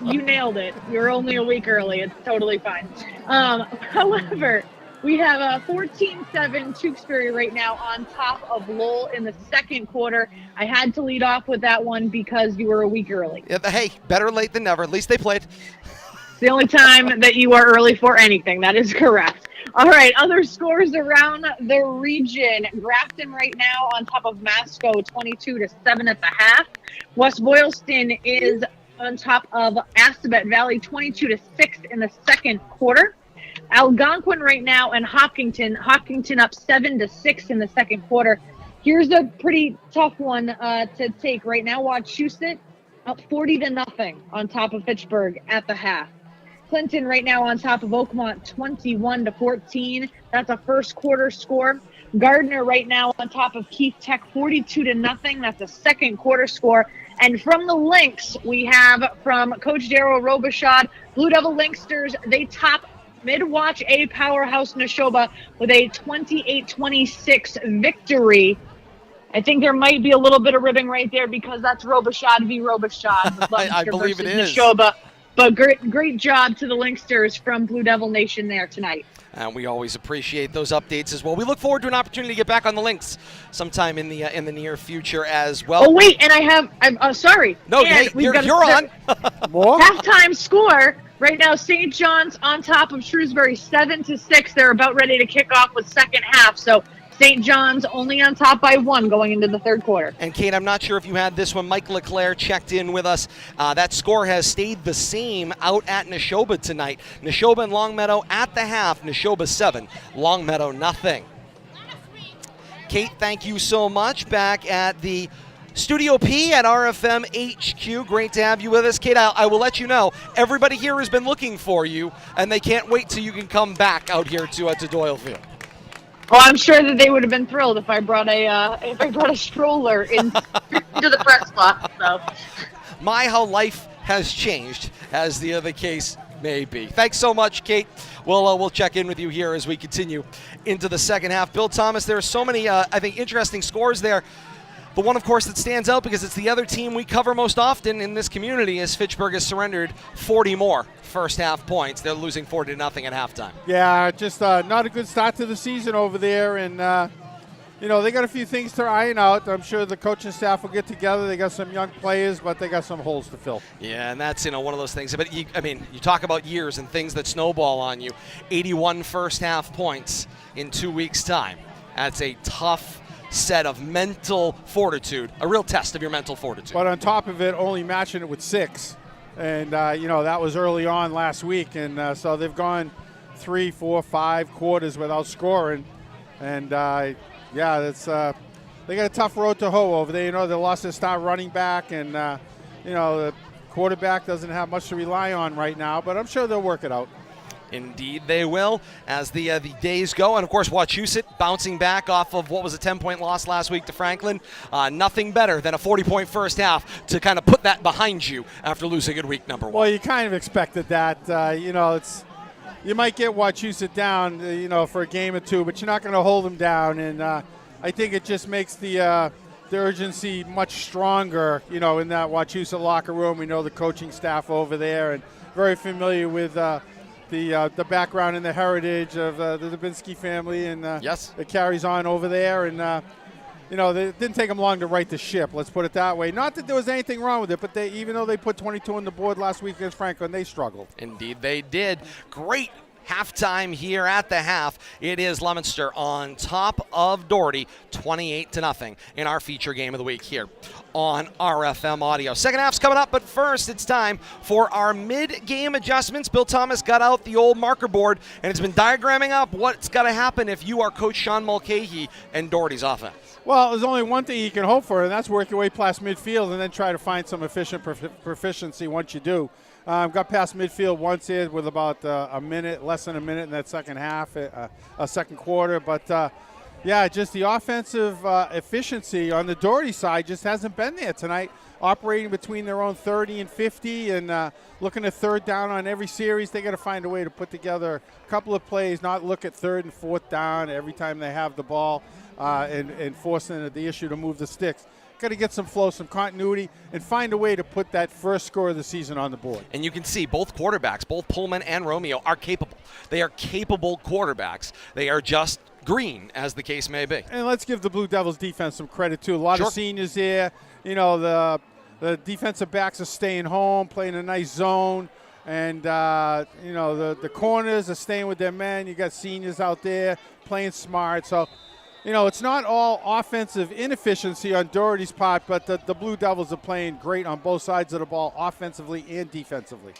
You nailed it. You're only a week early. It's totally fine. However, we have a 14-7 Tewksbury right now on top of Lowell in the second quarter. I had to lead off with that one because you were a week early. Yeah, hey, better late than never. At least they played. It's the only time that you are early for anything. That is correct. All right, other scores around the region. Grafton right now on top of Masco, 22-7 at the half. West Boylston is on top of Assabet Valley, 22-6 in the second quarter. Algonquin right now and Hopkinton up 7-6 in the second quarter. Here's a pretty tough one to take right now. Wachusett up 40-0 on top of Fitchburg at the half. Clinton right now on top of Oakmont, 21-14. That's a first quarter score. Gardner right now on top of Keith Tech, 42-0. That's a second quarter score. And from the Lynx, we have from Coach Darryl Robichaud, Blue Devil Lynxsters, they top Mid-Watch A powerhouse Neshoba with a 28-26 victory. I think there might be a little bit of ribbing right there because that's Robichaud v. Robichaud. I believe it is. Neshoba. But great job to the Lynxsters from Blue Devil Nation there tonight. And we always appreciate those updates as well. We look forward to an opportunity to get back on the Lynx sometime in the near future as well. Oh wait, and I'm sorry. No, hey, you're on. More halftime score right now. St. John's on top of Shrewsbury, 7-6. They're about ready to kick off with second half. So St. John's only on top by 1 going into the third quarter. And Kate, I'm not sure if you had this one. Mike Leclerc checked in with us. That score has stayed the same out at Neshoba tonight. Neshoba and Longmeadow at the half. Neshoba 7, Longmeadow nothing. Kate, thank you so much. Back at the Studio P at RFM HQ. Great to have you with us. Kate, I will let you know, everybody here has been looking for you, and they can't wait till you can come back out here to Doylefield. Well, I'm sure that they would have been thrilled if I brought a stroller into the press box. So, my, how life has changed, as the other case may be. Thanks so much, Kate. We'll check in with you here as we continue into the second half. Bill Thomas, there are so many, I think, interesting scores there. The one, of course, that stands out because it's the other team we cover most often in this community is Fitchburg has surrendered 40 more first half points. They're losing 40-0 at halftime. Yeah, just not a good start to the season over there. And, they got a few things to iron out. I'm sure the coaching staff will get together. They got some young players, but they got some holes to fill. Yeah, and that's, one of those things. But, you talk about years and things that snowball on you. 81 first half points in 2 weeks' time. That's a tough set of mental fortitude, a real test of your mental fortitude. But on top of it, only matching it with 6. And, that was early on last week. And so they've gone 3, 4, 5 quarters without scoring. And, that's they got a tough road to hoe over there. They lost their star running back. And, the quarterback doesn't have much to rely on right now. But I'm sure they'll work it out. Indeed they will as the days go. And, of course, Wachusett bouncing back off of what was a 10-point loss last week to Franklin. Nothing better than a 40-point first half to kind of put that behind you after losing in week number 1. Well, you kind of expected that. You might get Wachusett down, for a game or two, but you're not going to hold them down. And I think it just makes the urgency much stronger, in that Wachusett locker room. We know the coaching staff over there and very familiar with the background and the heritage of the Dubinsky family, and yes, it carries on over there. And it didn't take them long to right the ship. Let's put it that way. Not that there was anything wrong with it, but even though they put 22 on the board last week against Franklin, they struggled. Indeed, they did. Great Halftime here at the half. It is Leominster on top of Doherty, 28-0 in our feature game of the week here on RFM Audio. Second half's coming up, but first it's time for our mid-game adjustments. Bill Thomas got out the old marker board and it's been diagramming up what's got to happen if you are Coach Sean Mulcahy and Doherty's offense. Well, there's only one thing you can hope for, and that's work your way past midfield and then try to find some efficient proficiency once you do. Got past midfield once here with about a minute, less than a minute in that second half, a second quarter. But, yeah, just the offensive efficiency on the Doherty side just hasn't been there tonight, operating between their own 30 and 50 and looking at third down on every series. They got to find a way to put together a couple of plays, not look at third and fourth down every time they have the ball and forcing the issue to move the sticks. Got to get some flow, some continuity, and find a way to put that first score of the season on the board. And you can see both quarterbacks, both Pullman and Romeo, are capable. They are capable quarterbacks. They are just green, as the case may be. And let's give the Blue Devils defense some credit, too. A lot of seniors there. You know, the defensive backs are staying home, playing a nice zone. And, you know, the corners are staying with their men. You got seniors out there playing smart. So, you know, it's not all offensive inefficiency on Doherty's part, but the Blue Devils are playing great on both sides of the ball, offensively and defensively.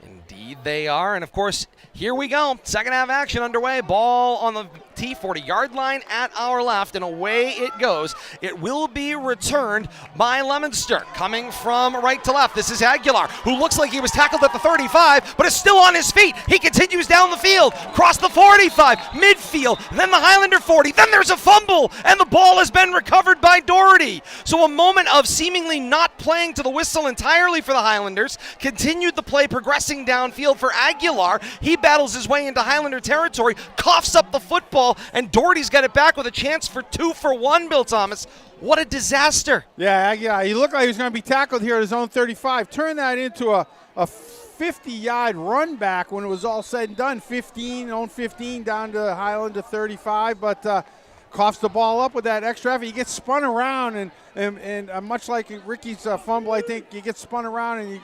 Indeed they are. And, of course, here we go. Second half action underway. Ball on the T40-yard line at our left, and away it goes. It will be returned by Leominster. Coming from right to left, this is Aguilar, who looks like he was tackled at the 35, but is still on his feet. He continues down the field, across the 45, midfield, then the Highlander 40. Then there's a fumble, and the ball has been recovered by Doherty. So a moment of seemingly not playing to the whistle entirely for the Highlanders. Continued the play, progressing downfield for Aguilar. He battles his way into Highlander territory, coughs up the football, and Doherty's got it back with a chance for 2 for 1, Bill Thomas. What a disaster. Yeah, he looked like he was going to be tackled here at his own 35. Turned that into a 50-yard run back when it was all said and done. 15 down to Highlander 35, but coughs the ball up with that extra effort. He gets spun around, and much like Ricky's fumble, I think you get spun around and you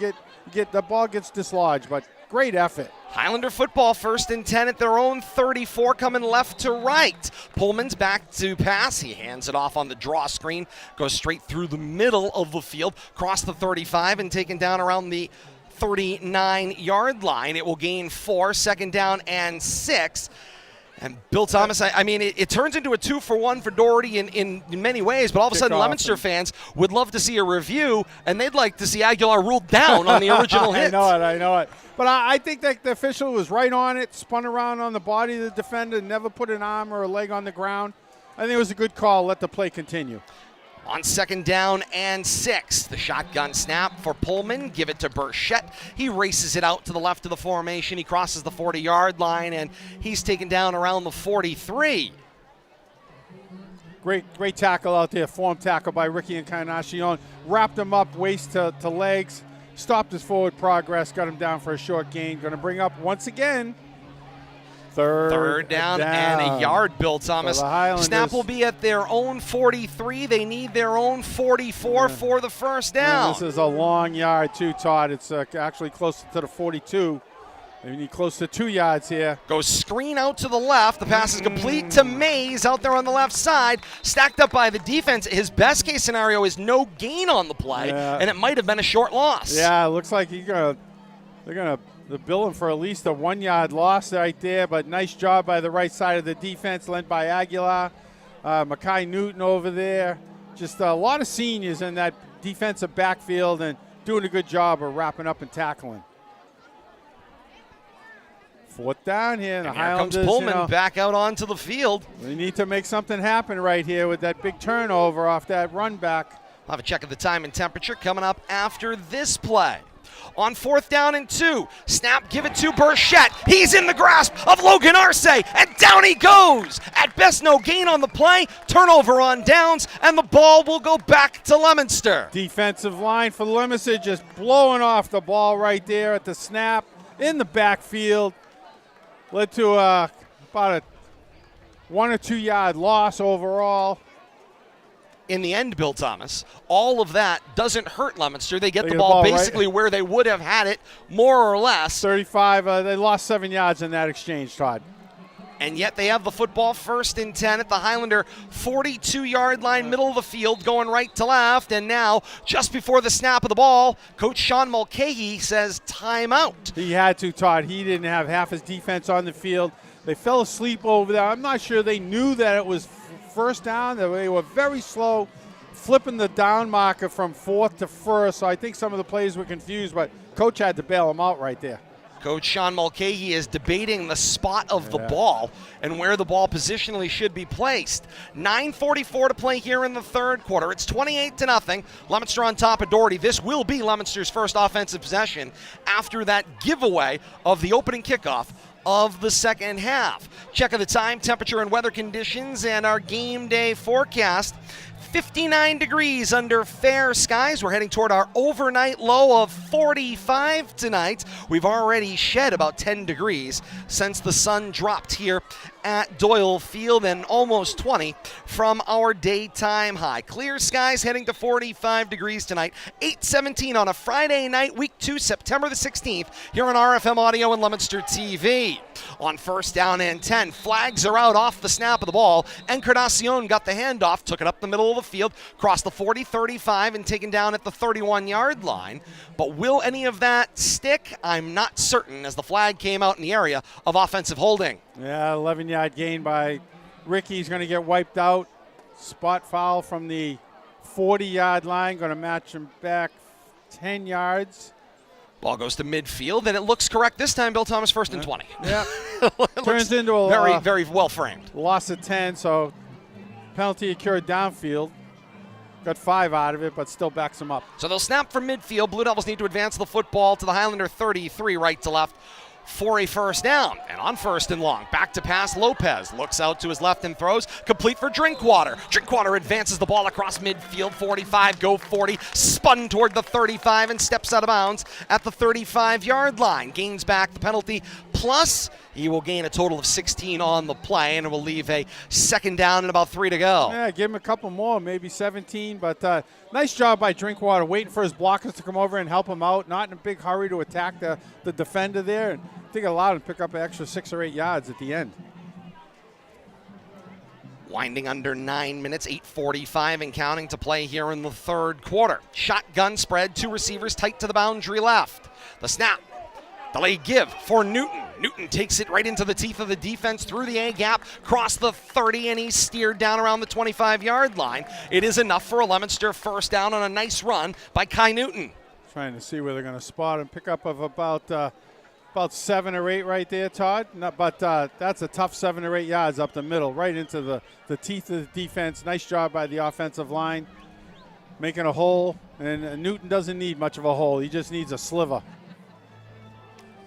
get the ball gets dislodged, but great effort. Highlander football, 1st and 10 at their own 34, coming left to right. Pullman's back to pass. He hands it off on the draw screen, goes straight through the middle of the field, across the 35, and taken down around the 39-yard line. It will gain 4, 2nd down and 6. And Bill Thomas, I mean, it turns into a 2 for 1 for Doherty in many ways, but all of a sudden Leominster fans would love to see a review, and they'd like to see Aguilar ruled down on the original hit. I know it. But I think that the official was right on it, spun around on the body of the defender, never put an arm or a leg on the ground. I think it was a good call. Let the play continue. On 2nd down and 6, the shotgun snap for Pullman. Give it to Burchett. He races it out to the left of the formation. He crosses the 40-yard line, and he's taken down around the 43. Great tackle out there, form tackle by Ricky Encarnacion. Wrapped him up, waist to legs, stopped his forward progress, got him down for a short gain. Going to bring up, once again, Third down and a yard, Bill Thomas. Snap will be at their own 43. They need their own 44 for the first down. And this is a long yard, too, Todd. It's actually close to the 42. They need close to 2 yards here. Goes screen out to the left. The pass is complete to Mays out there on the left side. Stacked up by the defense. His best case scenario is no gain on the play, and it might have been a short loss. Yeah, it looks like they're going to bill him for at least a 1 yard loss right there, but nice job by the right side of the defense, led by Aguilar. Mackay Newton over there. Just a lot of seniors in that defensive backfield and doing a good job of wrapping up and tackling. 4th down here. And here comes Pullman back out onto the field. We need to make something happen right here with that big turnover off that run back. We'll have a check of the time and temperature coming up after this play. On 4th down and 2, snap, give it to Burchett. He's in the grasp of Logan Arce, and down he goes. At best, no gain on the play. Turnover on downs, and the ball will go back to Leominster. Defensive line for Leominster just blowing off the ball right there at the snap in the backfield. Led to about a 1 or 2 yard loss overall. in the end, Bill Thomas, all of that doesn't hurt Leominster. They get They the get ball right. basically where they would have had it, more or less. 35. They lost 7 yards in that exchange, Todd. And yet they have the football 1st and 10 at the Highlander 42-yard line, middle of the field, going right to left. And now, just before the snap of the ball, Coach Sean Mulcahy says timeout. He had to, Todd. He didn't have half his defense on the field. They fell asleep over there. I'm not sure they knew that it was first down. They were very slow, flipping the down marker from 4th to 1st. So I think some of the players were confused, but Coach had to bail them out right there. Coach Sean Mulcahy is debating the spot of the ball and where the ball positionally should be placed. 9:44 to play here in the third quarter. It's 28-0. Leominster on top of Doherty. This will be Leominster's first offensive possession after that giveaway of the opening kickoff of the second half. Check of the time, temperature, and weather conditions, and our game day forecast. 59 degrees under fair skies. We're heading toward our overnight low of 45 tonight. We've already shed about 10 degrees since the sun dropped here at Doyle Field, and almost 20 from our daytime high. Clear skies heading to 45 degrees tonight. 8:17 on a Friday night, week 2, September the 16th, here on RFM Audio and Leominster TV. On 1st down and 10, flags are out off the snap of the ball. Encarnacion got the handoff, took it up the middle of the field, crossed the 40, 35, and taken down at the 31-yard line. But will any of that stick? I'm not certain, as the flag came out in the area of offensive holding. Yeah, 11-yard gain by Ricky. He's going to get wiped out. Spot foul from the 40-yard line. Going to match him back 10 yards. Ball goes to midfield, and it looks correct this time. Bill Thomas 1st and 20. Yeah. Turns into a very, very well framed. Loss of 10, so penalty occurred downfield. Got 5 out of it, but still backs him up. So they'll snap from midfield. Blue Devils need to advance the football to the Highlander 33, right to left, for a first down. And on 1st and long, back to pass, Lopez looks out to his left and throws, complete for Drinkwater. Drinkwater advances the ball across midfield, 45, go 40, spun toward the 35 and steps out of bounds at the 35-yard line. Gains back the penalty, plus he will gain a total of 16 on the play, and it will leave a 2nd down and about 3 to go. Yeah, give him a couple more, maybe 17, but nice job by Drinkwater, waiting for his blockers to come over and help him out, not in a big hurry to attack the defender there. And I think it allowed him to pick up an extra 6 or 8 yards at the end. Winding under 9 minutes, 8:45 and counting to play here in the third quarter. Shotgun spread, 2 receivers tight to the boundary left. The snap. Delayed give for Newton. Newton takes it right into the teeth of the defense through the A gap, crossed the 30, and he's steered down around the 25-yard line. It is enough for a Leominster first down on a nice run by Kai Newton. Trying to see where they're going to spot him. Pick up of about 7 or 8 right there, Todd. But that's a tough 7 or 8 yards up the middle, right into the teeth of the defense. Nice job by the offensive line, making a hole. And Newton doesn't need much of a hole. He just needs a sliver.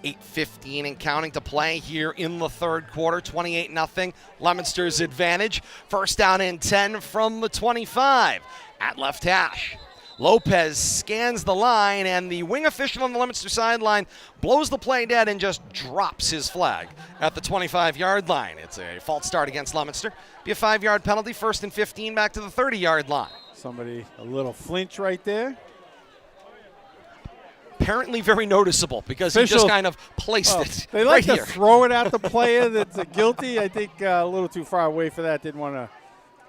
8:15 and counting to play here in the third quarter. 28-0. Leominster's advantage. First down and 10 from the 25 at left hash. Lopez scans the line, and the wing official on the Leominster sideline blows the play dead and just drops his flag at the 25-yard line. It's a false start against Leominster. Be a 5-yard penalty, 1st and 15 back to the 30-yard line. Somebody a little flinch right there. Apparently very noticeable because he just kind of placed it They like right to here. throw it at the player that's guilty. I think a little too far away for that. Didn't want to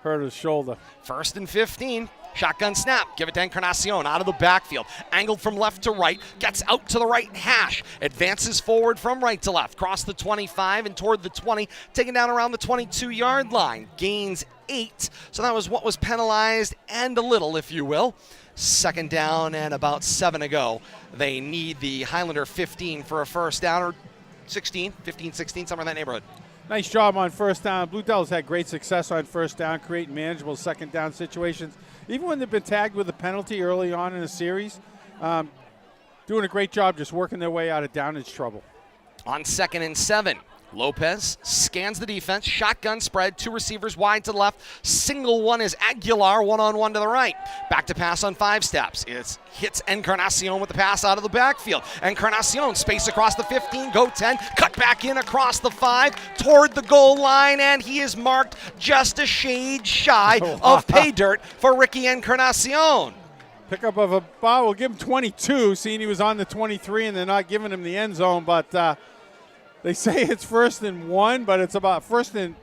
hurt his shoulder. 1st and 15. Shotgun snap. Give it to Encarnacion out of the backfield. Angled from left to right. Gets out to the right hash. Advances forward from right to left. Cross the 25 and toward the 20. Taken down around the 22-yard line. Gains 8. So that was what was penalized and a little, if you will. 2nd down and about 7 to go. They need the Highlander 15 for a first down, or 16, 15, 16, somewhere in that neighborhood. Nice job on first down. Blue Devils had great success on first down, creating manageable 2nd down situations. Even when they've been tagged with a penalty early on in the series, doing a great job just working their way out of downage trouble. On 2nd and 7. Lopez scans the defense, shotgun spread, 2 receivers wide to the left, single one is Aguilar, one-on-one to the right. Back to pass on 5 steps. It hits Encarnacion with the pass out of the backfield. Encarnacion, space across the 15, go 10, cut back in across the 5, toward the goal line, and he is marked just a shade shy of pay dirt for Ricky Encarnacion. Pickup of about, we'll give him 22, seeing he was on the 23 and they're not giving him the end zone, but they say it's 1st and 1, but it's about first and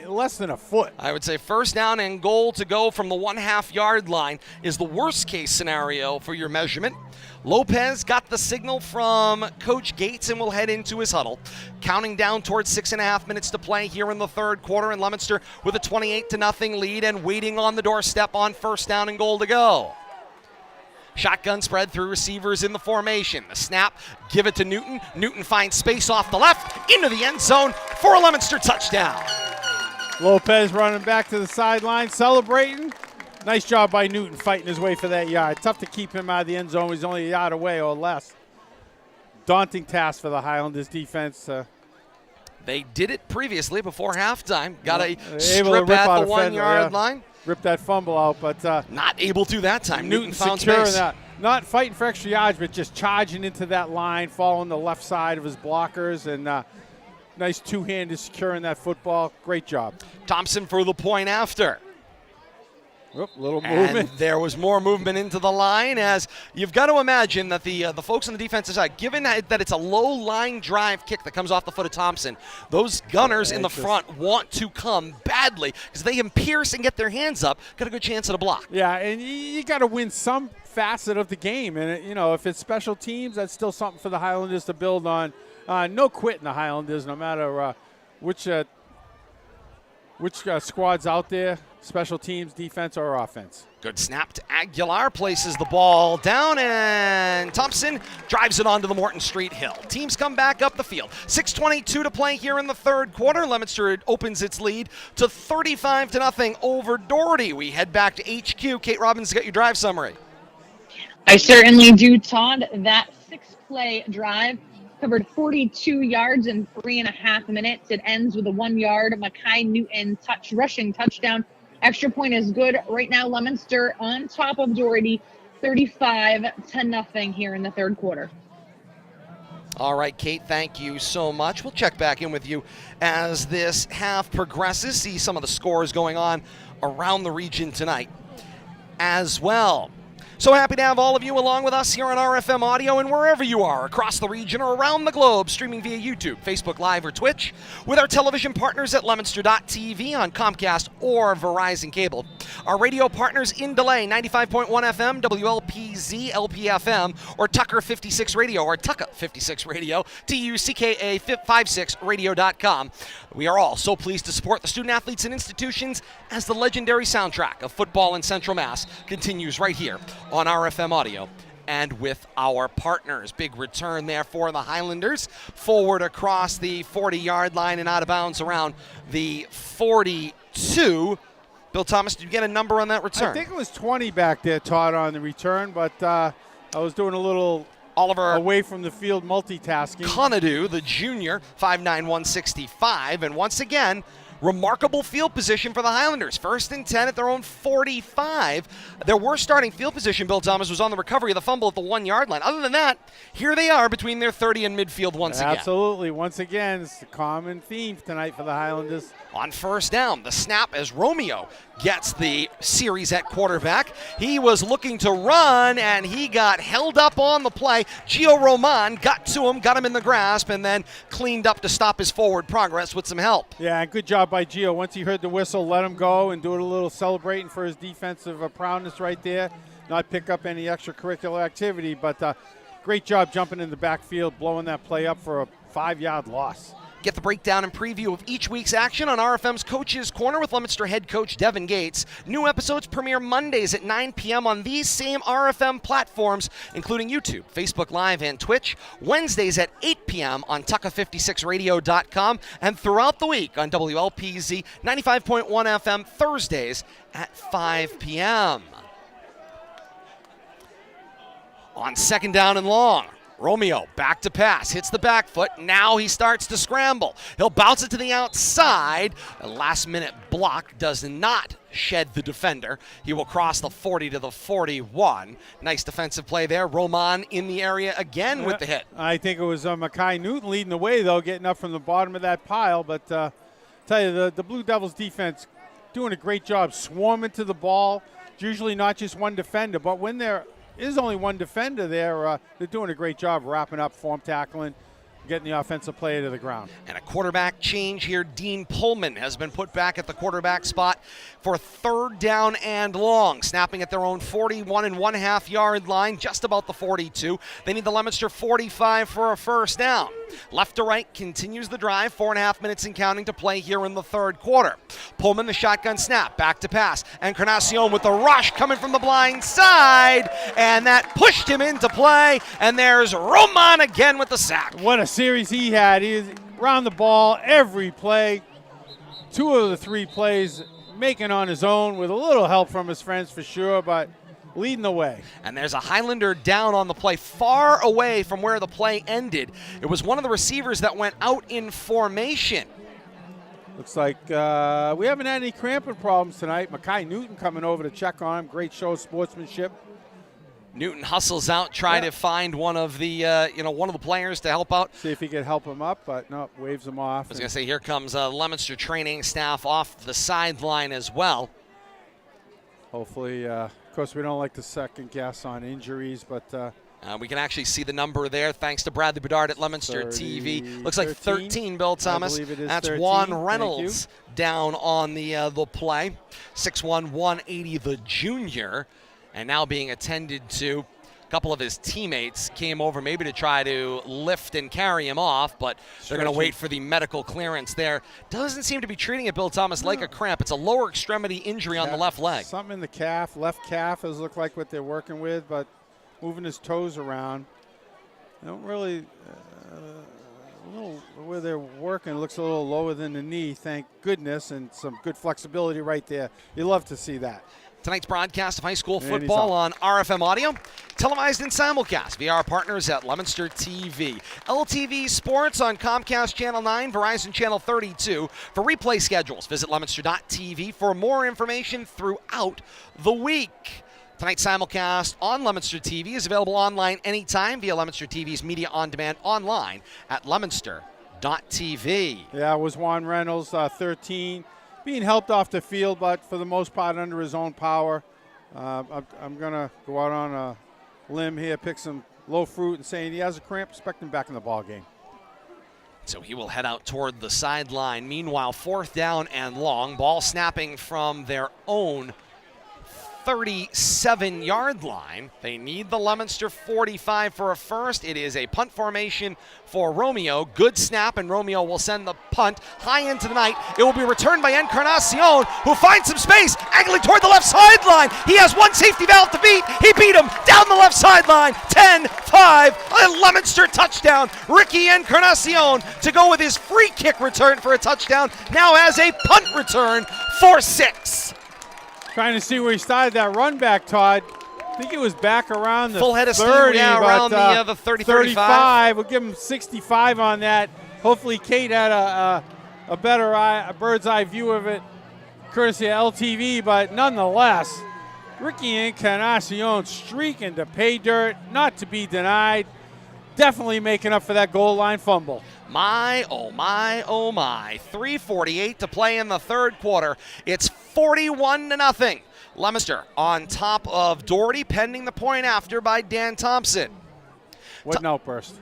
less than a foot. I would say 1st down and goal to go from the 1/2 yard line is the worst case scenario for your measurement. Lopez got the signal from Coach Gates and will head into his huddle. Counting down towards 6.5 minutes to play here in the 3rd quarter, and Leominster with a 28-0 lead and waiting on the doorstep on 1st down and goal to go. Shotgun spread through receivers in the formation. The snap, give it to Newton. Newton finds space off the left, into the end zone for a Leominster touchdown. Lopez running back to the sideline, celebrating. Nice job by Newton fighting his way for that yard. Tough to keep him out of the end zone. He's only a yard away or less. Daunting task for the Highlanders defense. They did it previously before halftime. Got a strip at the 1 yard line. Ripped that fumble out, but not able to that time. Newton found securing space. That. Not fighting for extra yards, but just charging into that line, following the left side of his blockers, and nice two-handed securing that football. Great job. Thompson for the point after. Oop, little movement. And there was more movement into the line, as you've got to imagine that the folks on the defensive side, given that it's a low-line drive kick that comes off the foot of Thompson, those gunners in the front want to come badly because they can pierce and get their hands up, got a good chance at a block. Yeah, and you got to win some facet of the game, and if it's special teams, that's still something for the Highlanders to build on. No quit in the Highlanders, no matter which squad's out there. Special teams, defense, or offense. Good snap to Aguilar, places the ball down, and Thompson drives it onto the Morton Street Hill. Teams come back up the field. 6:22 to play here in the 3rd quarter. Leominster opens its lead to 35-0 over Doherty. We head back to HQ. Kate Robbins got your drive summary. I certainly do, Todd. That 6-play drive covered 42 yards in 3.5 minutes. It ends with a 1-yard Makai Newton rushing touchdown. Extra point is good. Right now, Leominster on top of Doherty, 35-0 here in the 3rd quarter. All right, Kate, thank you so much. We'll check back in with you as this half progresses, see some of the scores going on around the region tonight as well. So happy to have all of you along with us here on RFM Audio and wherever you are across the region or around the globe, streaming via YouTube, Facebook Live, or Twitch, with our television partners at Leominster.tv on Comcast or Verizon Cable. Our radio partners in delay, 95.1 FM, WLPZ, LPFM, or Tucker 56 Radio, or Tucka 56 Radio, TUCKA56radio.com. We are all so pleased to support the student athletes and institutions as the legendary soundtrack of football in Central Mass continues right here on RFM Audio and with our partners. Big return there for the Highlanders. Forward across the 40-yard line and out of bounds around the 42. Bill Thomas, did you get a number on that return? I think it was 20 back there, Todd, on the return, but I was doing a little Oliver away from the field multitasking. Conadu, the junior, 5'9", 165, and once again, remarkable field position for the Highlanders. 1st and 10 at their own 45. Their worst starting field position, Bill Thomas, was on the recovery of the fumble at the 1-yard line. Other than that, here they are between their 30 and midfield once again. Absolutely. Once again, it's a common theme tonight for the Highlanders. On 1st down, the snap as Romeo gets the series at quarterback. He was looking to run, and he got held up on the play. Gio Roman got to him, got him in the grasp, and then cleaned up to stop his forward progress with some help. Yeah, good job by Gio. Once he heard the whistle, let him go and do a little celebrating for his defensive prowess right there. Not pick up any extracurricular activity, but great job jumping in the backfield, blowing that play up for a 5-yard loss. Get the breakdown and preview of each week's action on RFM's Coach's Corner with Leominster head coach Devin Gates. New episodes premiere Mondays at 9 p.m. on these same RFM platforms, including YouTube, Facebook Live, and Twitch. Wednesdays at 8 p.m. on Tucka56radio.com, and throughout the week on WLPZ 95.1 FM Thursdays at 5 p.m. On 2nd down and long, Romeo back to pass, hits the back foot. Now he starts to scramble. He'll bounce it to the outside. A last-minute block does not shed the defender. He will cross the 40 to the 41. Nice defensive play there. Roman in the area again with the hit. I think it was Mackay Newton leading the way, though, getting up from the bottom of that pile. But tell you, the Blue Devils defense doing a great job swarming to the ball. It's usually not just one defender, but when there is only one defender there, they're doing a great job wrapping up, form tackling, getting the offensive player to the ground. And a quarterback change here. Dean Pullman has been put back at the quarterback spot for 3rd down and long, snapping at their own 41.5 yard line, just about the 42. They need the Leominster 45 for a first down. Left to right continues the drive, 4.5 minutes and counting to play here in the 3rd quarter. Pullman, the shotgun snap, back to pass. Encarnacion with the rush coming from the blind side, and that pushed him into play, and there's Roman again with the sack. What a series he had. He was around the ball every play. 2 of the 3 plays making on his own with a little help from his friends for sure, but leading the way. And there's a Highlander down on the play, far away from where the play ended. It was one of the receivers that went out in formation. Looks like we haven't had any cramping problems tonight. Mackay Newton coming over to check on him. Great show of sportsmanship. Newton hustles out, trying to find one of the one of the players to help out. See if he could help him up, but no, waves him off. I was going to say, here comes Leominster training staff off the sideline as well. Hopefully, of course, we don't like to second guess on injuries, but we can actually see the number there, thanks to Bradley Bedard at Leominster TV. Looks like 13, Bill Thomas. That's 13. Juan Reynolds down on the play. 6'1", 180, the junior. And now being attended to. A couple of his teammates came over maybe to try to lift and carry him off, but they're going to wait for the medical clearance there. Doesn't seem to be treating it, Bill Thomas, like a cramp. It's a lower extremity injury on the left leg. Something in the calf, left calf does look like what they're working with, but moving his toes around. They don't really, a little where they're working looks a little lower than the knee, thank goodness, and some good flexibility right there. You love to see that. Tonight's broadcast of high school football on RFM Audio, televised and simulcast via our partners at Leominster TV. LTV Sports on Comcast Channel 9, Verizon Channel 32. For replay schedules, visit leominster.tv for more information throughout the week. Tonight's simulcast on Leominster TV is available online anytime via Leominster TV's media on demand online at leominster.tv. Yeah, it was Juan Reynolds, 13. Being helped off the field, but for the most part under his own power. I'm going to go out on a limb here, pick some low fruit, and saying he has a cramp, expect him back in the ball game. So he will head out toward the sideline. Meanwhile, 4th down and long. Ball snapping from their own 37-yard line. They need the Leominster 45 for a first. It is a punt formation for Romeo. Good snap, and Romeo will send the punt high into the night. It will be returned by Encarnacion, who finds some space, angling toward the left sideline. He has one safety valve to beat. He beat him down the left sideline. 10-5, a Leominster touchdown. Ricky Encarnacion to go with his free kick return for a touchdown. Now has a punt return for 6. Trying to see where he started that run back, Todd. I think he was back around the full head of 30, steam, yeah, around the 30, 35. We'll give him 65 on that. Hopefully Kate had a better a bird's eye view of it, courtesy of LTV, but nonetheless, Ricky Encarnacion streaking to pay dirt, not to be denied. Definitely making up for that goal line fumble. My, oh my, oh my. 3:48 to play in the 3rd quarter. It's 41-0. Leominster on top of Doherty, pending the point after by Dan Thompson. What an outburst.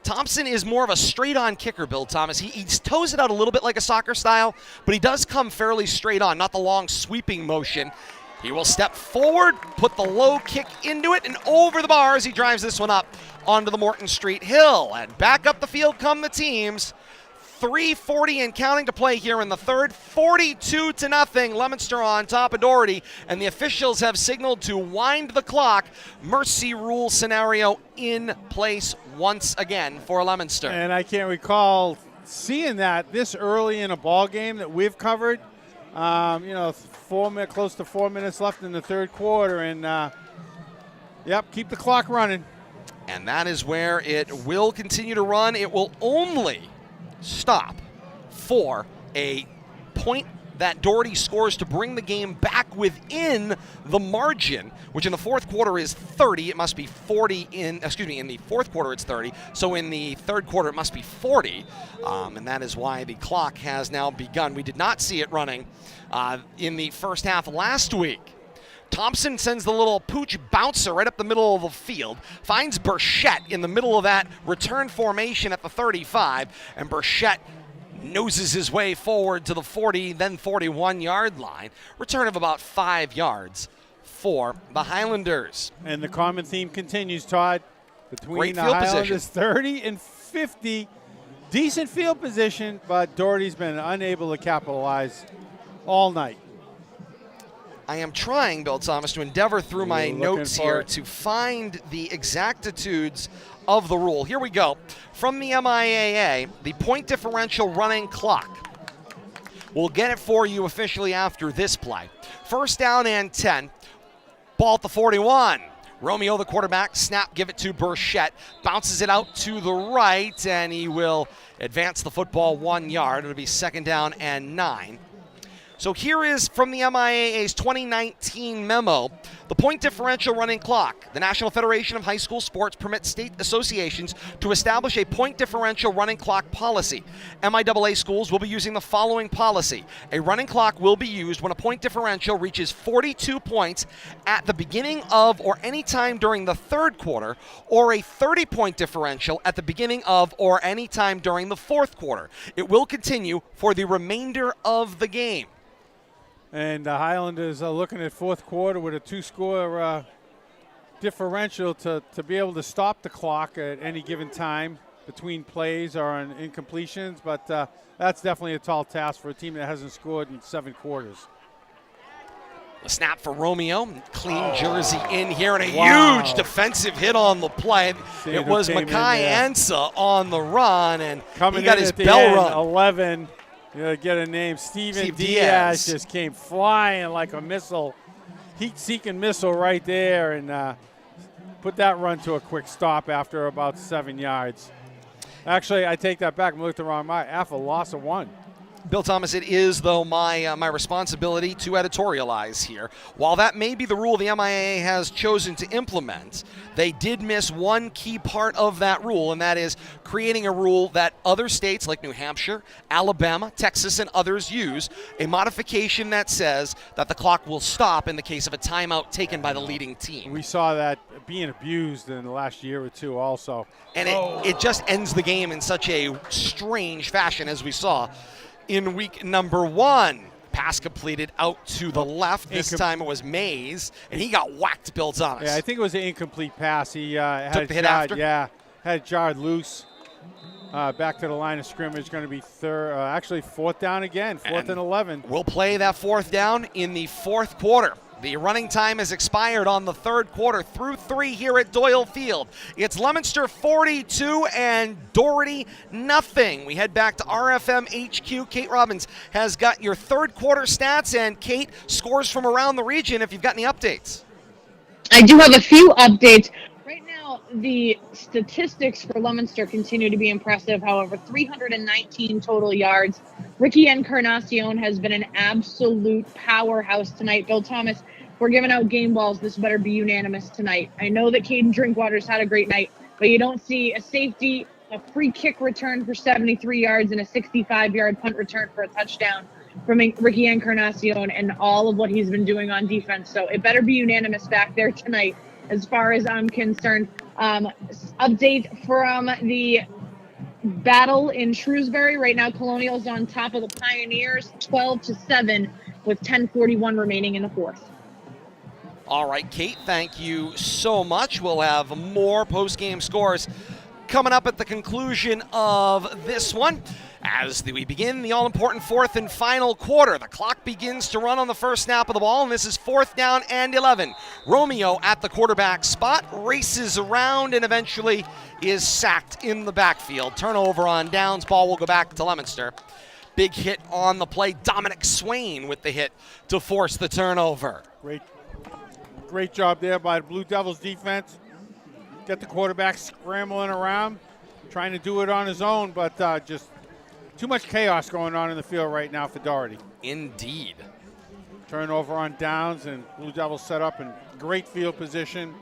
Thompson is more of a straight-on kicker, Bill Thomas. He toes it out a little bit like a soccer style, but he does come fairly straight on, not the long sweeping motion. He will step forward, put the low kick into it, and over the bar as he drives this one up onto the Morton Street Hill. And back up the field come the teams. 3:40 and counting to play here in the 3rd. 42-0. Leominster on top of Doherty. And the officials have signaled to wind the clock. Mercy rule scenario in place once again for Leominster. And I can't recall seeing that this early in a ball game that we've covered. Close to 4 minutes left in the 3rd quarter. And, keep the clock running. And that is where it will continue to run. It will only stop for a point that Doherty scores to bring the game back within the margin, which in the fourth quarter is 30. It must be 40 in the fourth quarter it's 30. So in the third quarter it must be 40. And that is why the clock has now begun. We did not see it running in the first half last week. Thompson sends the little pooch bouncer right up the middle of the field, finds Burchett in the middle of that return formation at the 35, and Burchett noses his way forward to the 40, then 41-yard line. Return of about 5 yards for the Highlanders. And the common theme continues, Todd, between Great the field Highlanders position. 30 and 50. Decent field position, but Doherty's been unable to capitalize all night. I am trying, Bill Thomas, to endeavor through my notes here to find the exactitudes of the rule. Here we go. From the MIAA, the point differential running clock. We'll get it for you officially after this play. First down and 10. Ball at the 41. Romeo, the quarterback, snap, give it to Burchett. Bounces it out to the right, and he will advance the football 1 yard. It'll be second down and 9. So here is from the MIAA's 2019 memo, the point differential running clock. The National Federation of High School Sports permits state associations to establish a point differential running clock policy. MIAA schools will be using the following policy. A running clock will be used when a point differential reaches 42 points at the beginning of or any time during the third quarter, or a 30-point differential at the beginning of or any time during the fourth quarter. It will continue for the remainder of the game. And the Highlanders are looking at fourth quarter with a 2-score differential to be able to stop the clock at any given time between plays or on incompletions. But that's definitely a tall task for a team that hasn't scored in 7 quarters. The snap for Romeo. Clean jersey in here, and a huge defensive hit on the play. It was Makai Ansa on the run, and he got his bell rung. 11. You know, get a name. Steve Diaz just came flying like a missile, heat-seeking missile right there, and put that run to a quick stop after about 7 yards. Actually, I take that back. I'm looking at the wrong mark. After a loss of 1. Bill Thomas, it is, though, my responsibility to editorialize here. While that may be the rule the MIAA has chosen to implement, they did miss one key part of that rule, and that is creating a rule that other states like New Hampshire, Alabama, Texas, and others use, a modification that says that the clock will stop in the case of a timeout taken by the leading team. We saw that being abused in the last year or two also. And it just ends the game in such a strange fashion, as we saw in week number 1. Pass completed out to the left. This time it was Mays, and he got whacked, Bill Thomas. Yeah, I think it was an incomplete pass. He had took the hit after? Yeah, had it jarred loose. Back to the line of scrimmage. Going to be actually fourth down again, fourth and 11. We'll play that fourth down in the fourth quarter. The running time has expired on the third quarter through 3 here at Doyle Field. It's Leominster 42 and Doherty nothing. We head back to RFM HQ. Kate Robbins has got your third quarter stats, and Kate, scores from around the region if you've got any updates. I do have a few updates. Right now, the statistics for Leominster continue to be impressive. However, 319 total yards. Ricky Encarnacion has been an absolute powerhouse tonight. Bill Thomas, we're giving out game balls. This better be unanimous tonight. I know that Caden Drinkwater's had a great night, but you don't see a safety, a free kick return for 73 yards, and a 65-yard punt return for a touchdown from Ricky Encarnacion and all of what he's been doing on defense. So it better be unanimous back there tonight as far as I'm concerned. Update from the battle in Shrewsbury. Right now, Colonial's on top of the Pioneers, 12-7, with 10:41 remaining in the fourth. All right, Kate, thank you so much. We'll have more post-game scores coming up at the conclusion of this one. As we begin the all-important fourth and final quarter, the clock begins to run on the first snap of the ball, and this is fourth down and 11. Romeo at the quarterback spot, races around, and eventually is sacked in the backfield. Turnover on downs, ball will go back to Leominster. Big hit on the play. Dominic Swain with the hit to force the turnover. Great job there by the Blue Devils defense. get the quarterback scrambling around, trying to do it on his own, but just too much chaos going on in the field right now for Doherty. Indeed. Turnover on downs, and Blue Devils set up in great field position.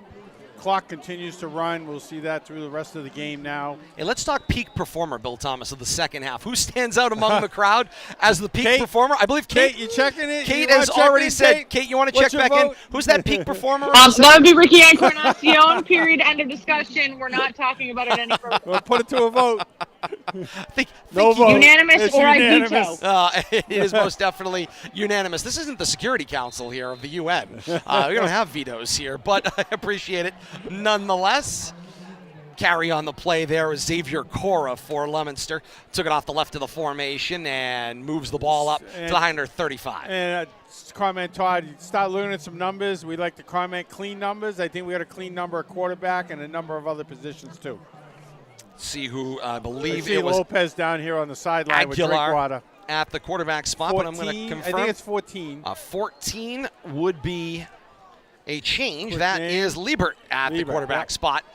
Clock continues to run. We'll see that through the rest of the game now. Hey, let's talk peak performer, Bill Thomas, of the second half. Who stands out among the crowd as the peak performer? I believe Kate. You checking it? Kate has already said. Kate, you want to check back in? Who's that peak performer? That would be Ricky Encarnacion. Period. End of discussion. We're not talking about it any further. We'll put it to a vote. No vote. Unanimous It's or unanimous. I veto. It is most definitely unanimous. This isn't the Security Council here of the UN. We don't have vetoes here, but I appreciate it nonetheless. Carry on the play there is Xavier Cora for Leominster. Took it off the left of the formation and moves the ball up to the high under 35. And comment, Todd, start learning at some numbers. We like to comment clean numbers. I think we got a clean number at quarterback and a number of other positions too. See who I believe it was Lopez down here on the sideline with Aguilar Drinkwater. At the quarterback spot, 14, but I'm going to confirm. I think it's 14. 14 would be a change. That is Liebert at the quarterback spot.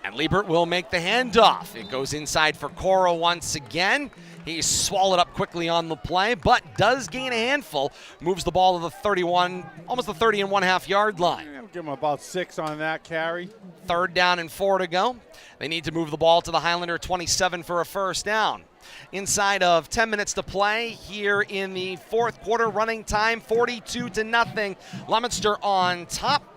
And Liebert will make the handoff. It goes inside for Cora once again. He's swallowed up quickly on the play, but does gain a handful. Moves the ball to the 31, almost the 30.5 yard line. I'll give him about 6 on that carry. 3rd down and 4 to go. They need to move the ball to the Highlander 27 for a first down. Inside of 10 minutes to play here in the fourth quarter. Running time 42-0. Leominster on top.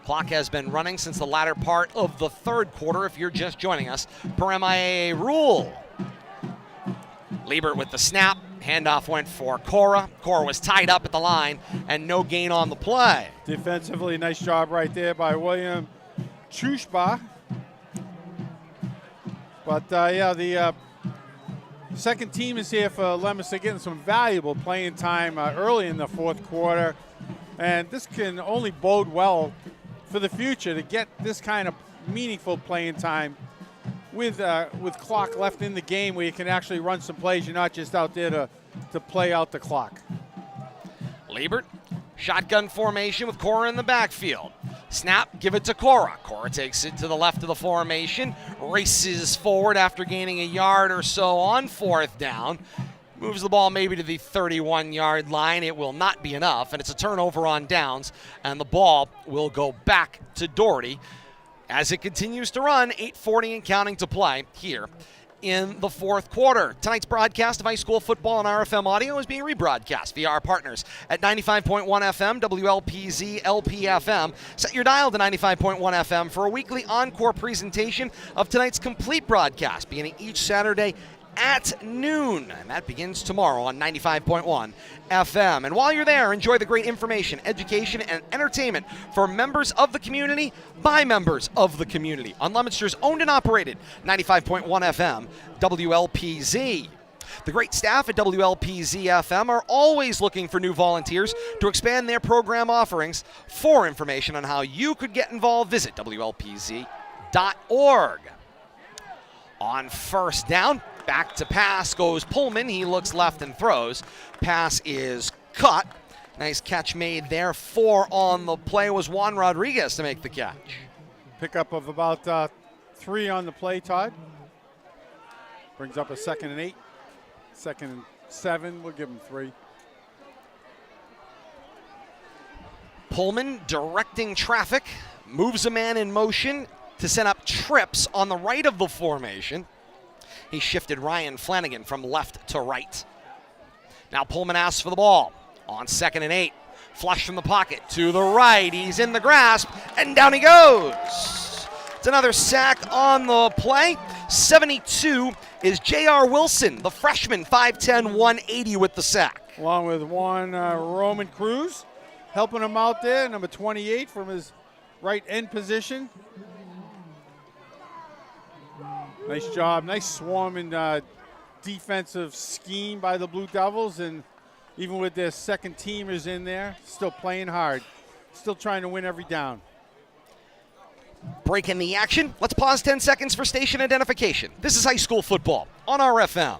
Clock has been running since the latter part of the third quarter if you're just joining us per MIAA rule. Liebert with the snap. Handoff went for Cora. Cora was tied up at the line and no gain on the play. Defensively, nice job right there by William Chushba. But, the second team is here for Leominster, getting some valuable playing time early in the fourth quarter. And this can only bode well for the future to get this kind of meaningful playing time with clock left in the game where you can actually run some plays. You're not just out there to play out the clock. Liebert, shotgun formation with Cora in the backfield. Snap, give it to Cora. Cora takes it to the left of the formation, races forward after gaining a yard or so on 4th down. Moves the ball maybe to the 31-yard line. It will not be enough, and it's a turnover on downs, and the ball will go back to Doherty as it continues to run. 8:40 and counting to play here in the fourth quarter. Tonight's broadcast of high school football on RFM Audio is being rebroadcast via our partners at 95.1 FM, WLPZ, LPFM. Set your dial to 95.1 FM for a weekly encore presentation of tonight's complete broadcast, beginning each Saturday at noon, and that begins tomorrow on 95.1 FM. And while you're there, enjoy the great information, education, and entertainment for members of the community by members of the community on Leominster's owned and operated 95.1 FM WLPZ. The great staff at WLPZ FM are always looking for new volunteers to expand their program offerings. For information on how you could get involved, visit WLPZ.org. On first down, back to pass goes Pullman. He looks left and throws. Pass is cut. Nice catch made there. 4 on the play was Juan Rodriguez to make the catch. Pickup of about 3 on the play, Todd. Brings up a 2nd and 8. 2nd and 7. We'll give him 3. Pullman directing traffic. Moves a man in motion to set up trips on the right of the formation. He shifted Ryan Flanagan from left to right. Now Pullman asks for the ball on 2nd and 8. Flush from the pocket to the right. He's in the grasp, and down he goes. It's another sack on the play. 72 is J.R. Wilson, the freshman, 5'10", 180 with the sack. Along with one Roman Cruz, helping him out there, number 28 from his right end position. Nice job, nice swarming defensive scheme by the Blue Devils, and even with their second teamers in there, still playing hard, still trying to win every down. Break in the action. Let's pause 10 seconds for station identification. This is high school football on RFM.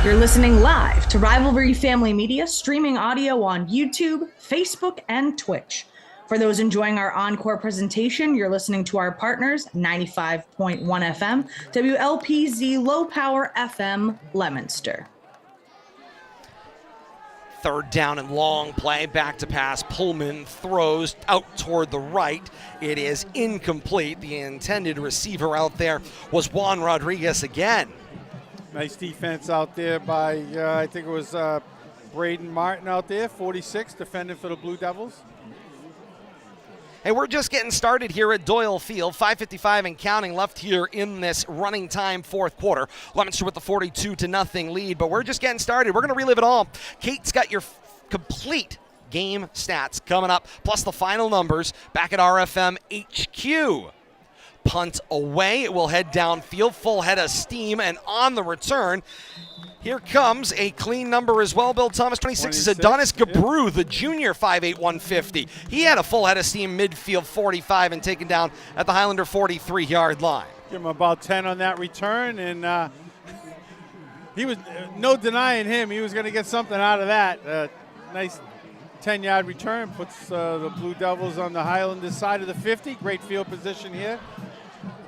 You're listening live to Rivalry Family Media, streaming audio on YouTube, Facebook, and Twitch. For those enjoying our encore presentation, you're listening to our partners, 95.1 FM, WLPZ Low Power FM, Leominster. Third down and long play, back to pass. Pullman throws out toward the right. It is incomplete. The intended receiver out there was Juan Rodriguez again. Nice defense out there by, I think it was Braden Martin out there, 46, defending for the Blue Devils. Hey, we're just getting started here at Doyle Field. 5:55 and counting left here in this running time fourth quarter. Leominster with the 42-0 lead, but we're just getting started. We're going to relive it all. Kate's got your complete game stats coming up, plus the final numbers back at RFM HQ. Punt away. It will head downfield, full head of steam, and on the return, here comes a clean number as well. Bill Thomas, 26 is Adonis Gabru, the junior, 5'8", 150. He had a full head of steam midfield, 45, and taken down at the Highlander 43-yard line. Give him about 10 on that return, and he was no denying him. He was going to get something out of that. Nice 10-yard return, puts the Blue Devils on the Highlander side of the 50. Great field position here.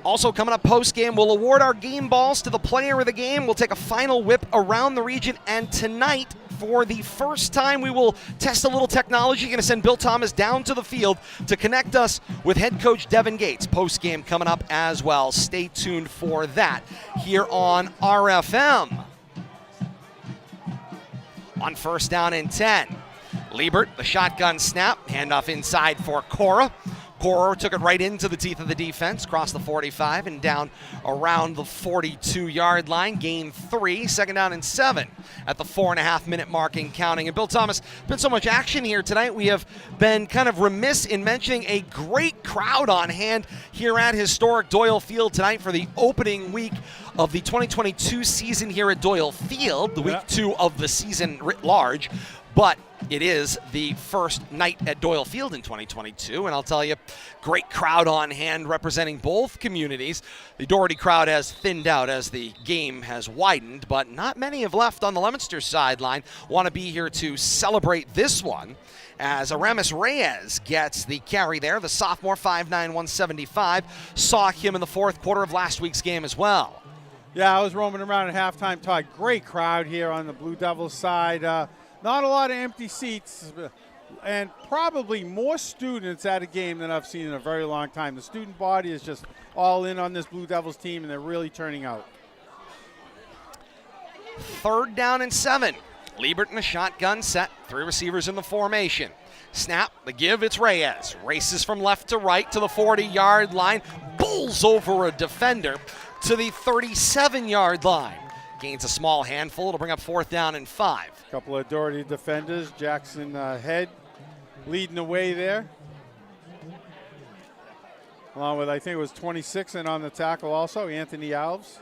Also coming up post-game, we'll award our game balls to the player of the game. We'll take a final whip around the region. And tonight, for the first time, we will test a little technology. Going to send Bill Thomas down to the field to connect us with head coach Devin Gates. Post-game coming up as well. Stay tuned for that here on RFM. On first down and 10. Liebert, the shotgun snap. Handoff inside for Cora. Cora took it right into the teeth of the defense, crossed the 45 and down around the 42-yard line. Gain 3, second down and 7 at the 4.5-minute mark and counting. And Bill Thomas, been so much action here tonight. We have been kind of remiss in mentioning a great crowd on hand here at historic Doyle Field tonight for the opening week of the 2022 season here at Doyle Field, the week 2 of the season writ large. But it is the first night at Doyle Field in 2022, and I'll tell you, great crowd on hand representing both communities. The Doherty crowd has thinned out as the game has widened, but not many have left on the Leominster sideline. Want to be here to celebrate this one as Aramis Reyes gets the carry there. The sophomore, 5'9", 175, saw him in the fourth quarter of last week's game as well. Yeah, I was roaming around at halftime, Todd. Great crowd here on the Blue Devils side. Not a lot of empty seats, and probably more students at a game than I've seen in a very long time. The student body is just all in on this Blue Devils team, and they're really turning out. Third down and 7. Liebert in a shotgun set. 3 receivers in the formation. Snap, the give, it's Reyes. Races from left to right to the 40-yard line. Bowls over a defender to the 37-yard line. Gains a small handful. It'll bring up fourth down and 5. A couple of Doherty defenders. Jackson Head leading the way there. Along with, I think it was 26 and on the tackle also, Anthony Alves.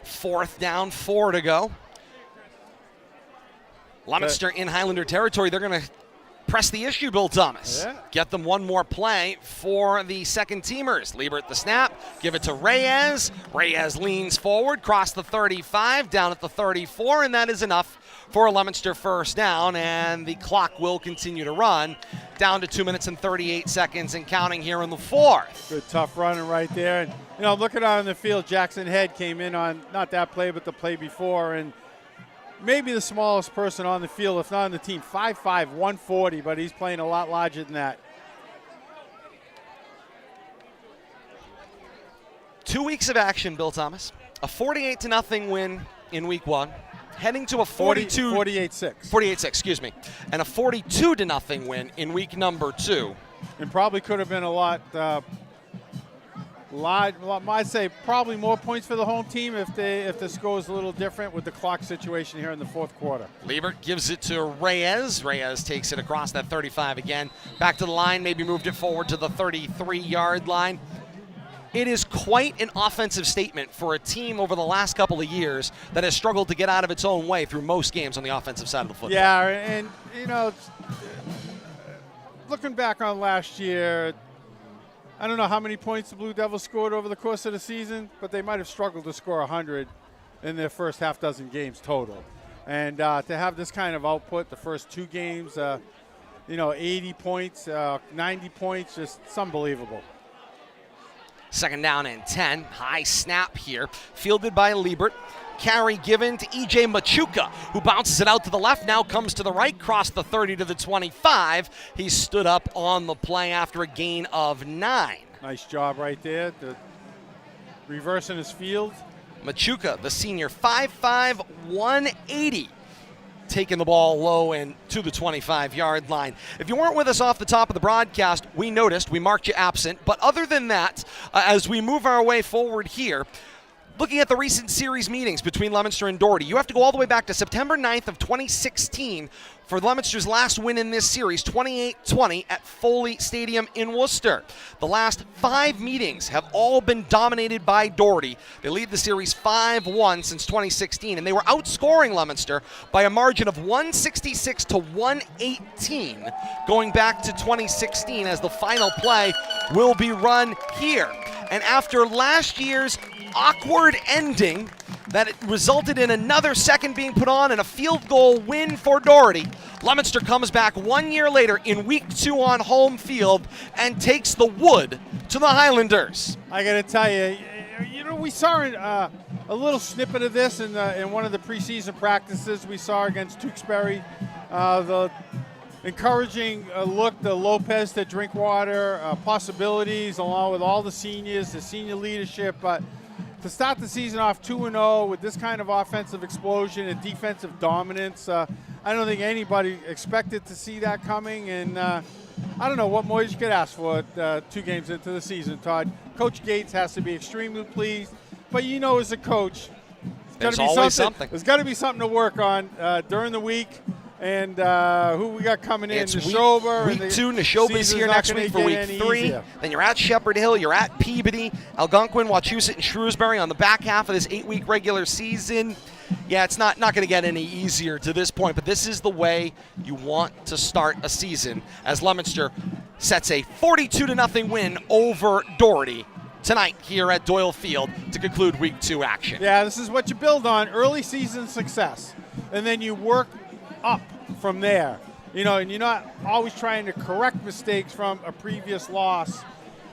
Fourth down, 4 to go. Leominster in Highlander territory. They're going to press the issue, Bill Thomas. Yeah. Get them one more play for the second teamers. Liebert the snap, give it to Reyes. Reyes leans forward, cross the 35, down at the 34, and that is enough for a Leominster first down, and the clock will continue to run down to 2 minutes and 38 seconds and counting here in the fourth. Good tough running right there. And, you know, looking out on the field, Jackson Head came in on not that play, but the play before, and maybe the smallest person on the field, if not on the team, 5'5", 140, but he's playing a lot larger than that. 2 weeks of action, Bill Thomas. A 48-0 win in week 1. Heading to a 48-6. 48-6, excuse me. And a 42-0 win in week number 2. And probably could have been a lot, I'd say probably more points for the home team if the score is a little different with the clock situation here in the fourth quarter. Liebert gives it to Reyes. Reyes takes it across that 35 again. Back to the line, maybe moved it forward to the 33-yard line. It is quite an offensive statement for a team over the last couple of years that has struggled to get out of its own way through most games on the offensive side of the football. Yeah, and, you know, looking back on last year, I don't know how many points the Blue Devils scored over the course of the season, but they might have struggled to score 100. in their first half dozen games total. And to have this kind of output, the first 2 games, 80 points, 90 points, just it's unbelievable. 2nd down and 10. High snap here. Fielded by Liebert. Carry given to E.J. Machuca, who bounces it out to the left, now comes to the right, crossed the 30 to the 25. He stood up on the play after a gain of 9. Nice job right there. Reversing his field. Machuca, the senior, 5'5", 180. Taking the ball low and to the 25-yard line. If you weren't with us off the top of the broadcast, we noticed, we marked you absent. But other than that, as we move our way forward here, looking at the recent series meetings between Leominster and Doherty, you have to go all the way back to September 9th of 2016 for Leominster's last win in this series, 28-20 at Foley Stadium in Worcester. The last 5 meetings have all been dominated by Doherty. They lead the series 5-1 since 2016, and they were outscoring Leominster by a margin of 166 to 118 going back to 2016, as the final play will be run here. And after last year's awkward ending that it resulted in another second being put on and a field goal win for Doherty, Leominster comes back 1 year later in week 2 on home field and takes the wood to the Highlanders. I got to tell you, we saw a little snippet of this in one of the preseason practices we saw against Tewksbury. The encouraging look to Lopez to Drinkwater, possibilities along with all the seniors, the senior leadership. But to start the season off 2-0 with this kind of offensive explosion and defensive dominance, I don't think anybody expected to see that coming. And I don't know what more you could ask for 2 games into the season, Todd. Coach Gates has to be extremely pleased. But as a coach, there's always something. There's got to be something to work on during the week. And who we got coming in? It's Neshoba. Week 2. Neshoba's here next week for week 3. Easier. Then you're at Shepherd Hill. You're at Peabody, Algonquin, Wachusett, and Shrewsbury on the back half of this 8-week regular season. Yeah, it's not going to get any easier to this point, but this is the way you want to start a season as Leominster sets a 42-0 win over Doherty tonight here at Doyle Field to conclude week 2 action. Yeah, this is what you build on, early season success. And then you work up from there, and you're not always trying to correct mistakes from a previous loss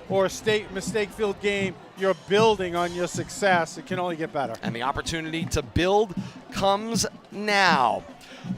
or a mistake-filled game. You're building on your success. It can only get better. And the opportunity to build comes now.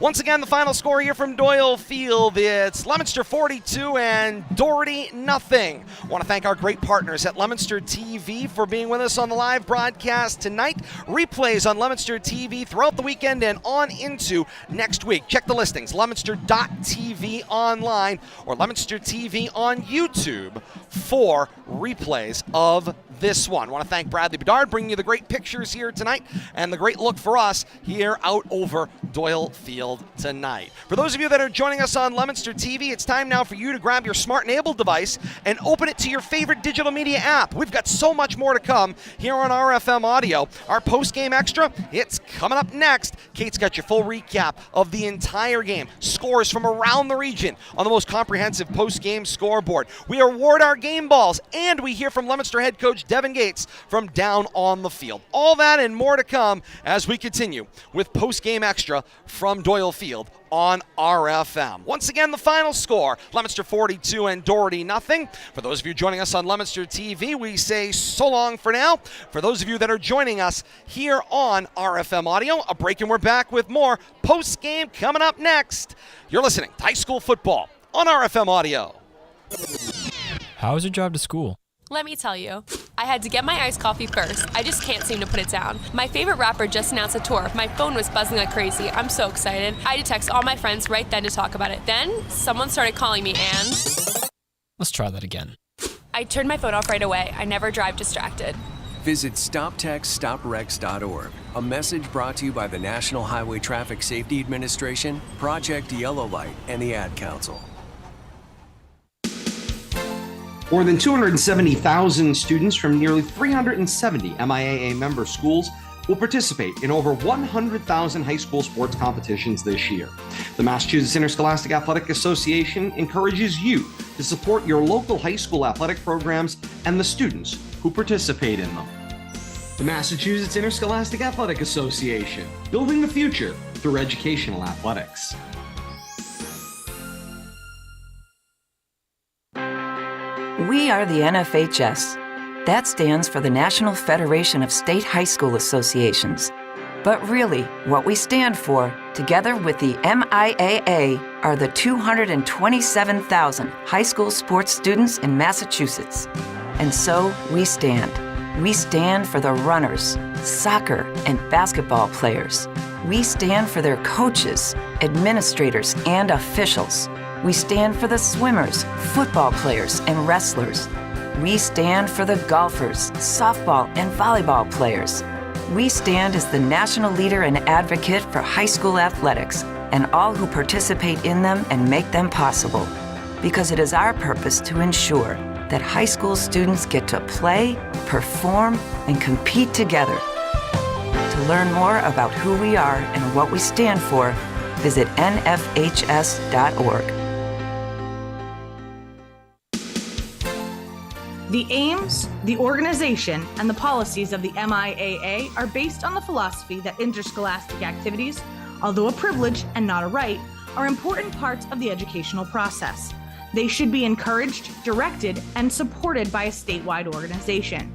Once again, the final score here from Doyle Field, it's Leominster 42 and Doherty nothing. I want to thank our great partners at Leominster TV for being with us on the live broadcast tonight. Replays on Leominster TV throughout the weekend and on into next week. Check the listings, leominster.tv online or Leominster TV on YouTube for replays of this one. I want to thank Bradley Bedard bringing you the great pictures here tonight and the great look for us here out over Doyle Field tonight. For those of you that are joining us on Leominster TV, it's time now for you to grab your smart-enabled device and open it to your favorite digital media app. We've got so much more to come here on RFM Audio. Our post-game extra, it's coming up next. Kate's got your full recap of the entire game, scores from around the region on the most comprehensive post-game scoreboard. We award our game balls, and we hear from Leominster head coach Devin Gates from down on the field. All that and more to come as we continue with post-game extra from Doyle Field on RFM. Once again, the final score, Leominster 42 and Doherty nothing. For those of you joining us on Leominster TV, we say so long for now. For those of you that are joining us here on RFM Audio, a break and we're back with more post-game coming up next. You're listening to high school football on RFM Audio. How was your drive to school? Let me tell you, I had to get my iced coffee first. I just can't seem to put it down. My favorite rapper just announced a tour. My phone was buzzing like crazy. I'm so excited. I had to text all my friends right then to talk about it. Then, someone started calling me and... Let's try that again. I turned my phone off right away. I never drive distracted. Visit StopTextStopWrecks.org. A message brought to you by the National Highway Traffic Safety Administration, Project Yellow Light, and the Ad Council. More than 270,000 students from nearly 370 MIAA member schools will participate in over 100,000 high school sports competitions this year. The Massachusetts Interscholastic Athletic Association encourages you to support your local high school athletic programs and the students who participate in them. The Massachusetts Interscholastic Athletic Association, building the future through educational athletics. We are the NFHS. That stands for the National Federation of State High School Associations. But really, what we stand for, together with the MIAA, are the 227,000 high school sports students in Massachusetts. And so we stand. We stand for the runners, soccer and basketball players. We stand for their coaches, administrators, and officials. We stand for the swimmers, football players, and wrestlers. We stand for the golfers, softball, and volleyball players. We stand as the national leader and advocate for high school athletics and all who participate in them and make them possible. Because it is our purpose to ensure that high school students get to play, perform, and compete together. To learn more about who we are and what we stand for, visit nfhs.org. The aims, the organization, and the policies of the MIAA are based on the philosophy that interscholastic activities, although a privilege and not a right, are important parts of the educational process. They should be encouraged, directed, and supported by a statewide organization.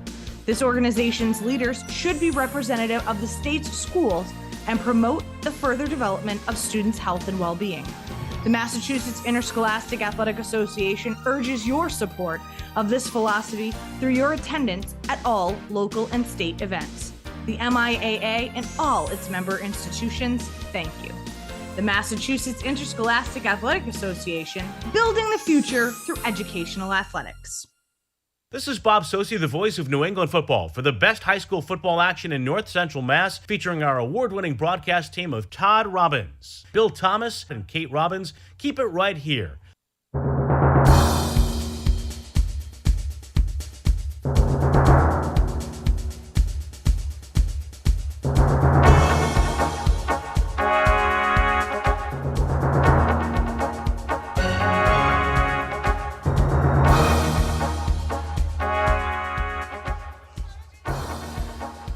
This organization's leaders should be representative of the state's schools and promote the further development of students' health and well-being. The Massachusetts Interscholastic Athletic Association urges your support of this philosophy through your attendance at all local and state events. The MIAA and all its member institutions thank you. The Massachusetts Interscholastic Athletic Association, building the future through educational athletics. This is Bob Sosi, the voice of New England football, for the best high school football action in North Central Mass, featuring our award-winning broadcast team of Todd Robbins, Bill Thomas, and Kate Robbins. Keep it right here.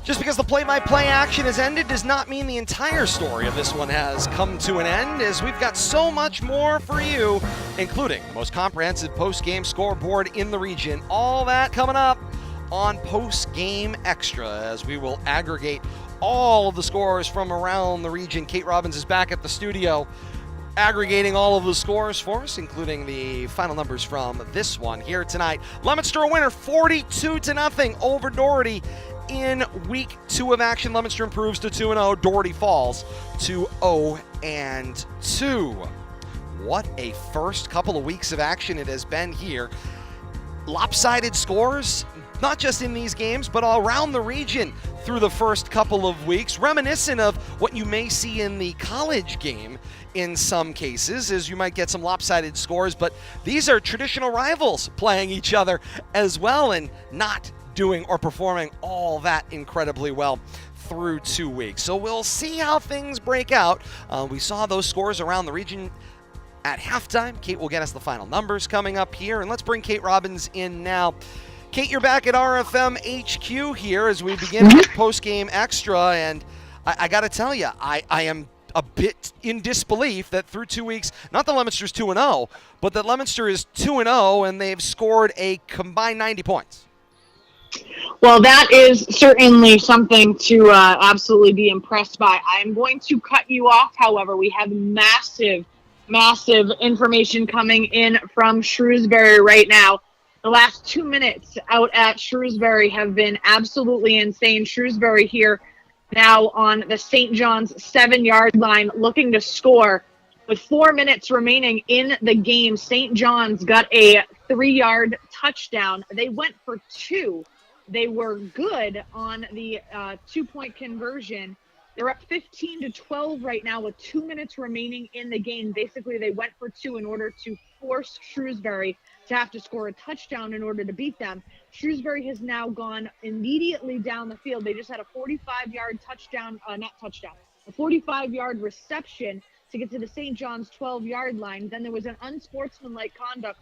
Just because the play-by-play action has ended does not mean the entire story of this one has come to an end, as we've got so much more for you, including the most comprehensive post-game scoreboard in the region. All that coming up on Post-Game Extra, as we will aggregate all of the scores from around the region. Kate Robbins is back at the studio, aggregating all of the scores for us, including the final numbers from this one here tonight. Leominster a winner, 42-0 over Doherty. In week 2 of action, Leominster improves to 2-0. Doherty falls to 0-2. What a first couple of weeks of action it has been here. Lopsided scores, not just in these games, but all around the region through the first couple of weeks, reminiscent of what you may see in the college game in some cases, as you might get some lopsided scores, but these are traditional rivals playing each other as well, and not doing or performing all that incredibly well through 2 weeks. So we'll see how things break out. We saw those scores around the region at halftime. Kate will get us the final numbers coming up here, and let's bring Kate Robbins in now. Kate, you're back at RFM HQ here as we begin with post-game extra, and I got to tell you, I am a bit in disbelief that through 2 weeks, not that Leominster's 2-0, but that Leominster is 2-0 and they've scored a combined 90 points. Well, that is certainly something to absolutely be impressed by. I'm going to cut you off, however. We have massive information coming in from Shrewsbury right now. The last 2 minutes out at Shrewsbury have been absolutely insane. Shrewsbury here now on the St. John's 7-yard line looking to score. With 4 minutes remaining in the game, St. John's got a 3-yard touchdown. They went for 2. They were good on the 2-point conversion. They're up 15-12 right now with 2 minutes remaining in the game. Basically, they went for 2 in order to force Shrewsbury to have to score a touchdown in order to beat them. Shrewsbury has now gone immediately down the field. They just had a 45-yard touchdown, a 45-yard reception to get to the St. John's 12-yard line. Then there was an unsportsmanlike conduct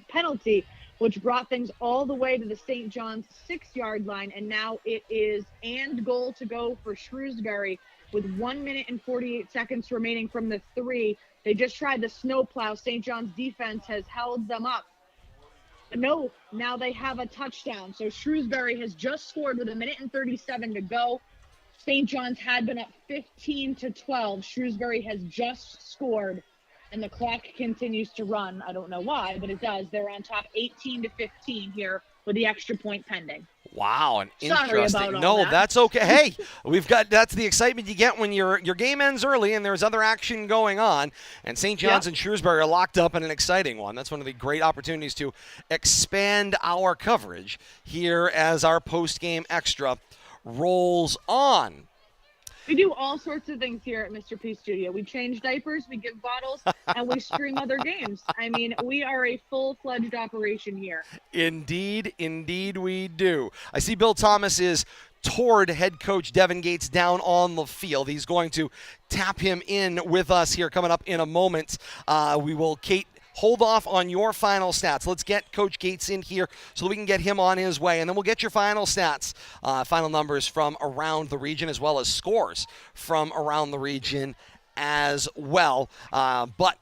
penalty which brought things all the way to the St. John's 6-yard line. And now it is and goal to go for Shrewsbury with 1 minute and 48 seconds remaining from the 3. They just tried the snowplow. St. John's defense has held them up. No, now they have a touchdown. So Shrewsbury has just scored with 1 minute and 37 to go. St. John's had been up 15-12. Shrewsbury has just scored, and the clock continues to run. I don't know why, but it does. They're on top 18-15 here with the extra point pending. Wow, an Sorry interesting. about all that. That's okay. Hey, that's the excitement you get when your game ends early and there's other action going on. And St. John's and Shrewsbury are locked up in an exciting one. That's one of the great opportunities to expand our coverage here as our post-game extra rolls on. We do all sorts of things here at Mr. P Studio. We change diapers, we give bottles, and we stream other games. I mean, we are a full-fledged operation here. Indeed we do. I see Bill Thomas is toward head coach Devin Gates down on the field. He's going to tap him in with us here coming up in a moment. We will, Kate, hold off on your final stats. Let's get Coach Gates in here so that we can get him on his way, and then we'll get your final stats, final numbers from around the region, as well as scores from around the region as well. But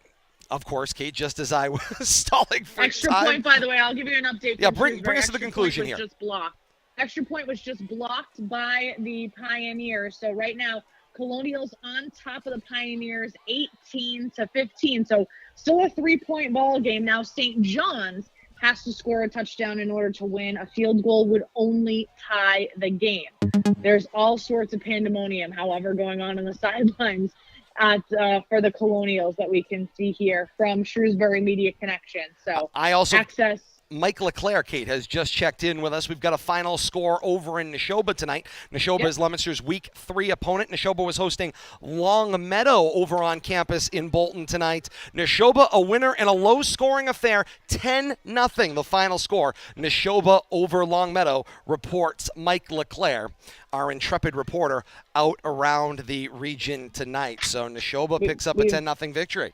of course, Kate, just as I was stalling for extra time. Point, by the way, I'll give you an update. Yeah, bring us to the conclusion here. Just blocked. Extra point was just blocked by the Pioneers. So right now, Colonials on top of the Pioneers 18-15. So still a 3-point ball game. Now St. John's has to score a touchdown in order to win. A field goal would only tie the game. There's all sorts of pandemonium, however, going on the sidelines for the Colonials that we can see here from Shrewsbury Media Connection. So I also access. Mike LeClaire, Kate, has just checked in with us. We've got a final score over in Neshoba tonight. Neshoba is Leominster's Week 3 opponent. Neshoba was hosting Long Meadow over on campus in Bolton tonight. Neshoba, a winner in a low-scoring affair, 10-0, the final score. Neshoba over Long Meadow, reports Mike LeClaire, our intrepid reporter, out around the region tonight. So Neshoba picks up a 10-0 victory.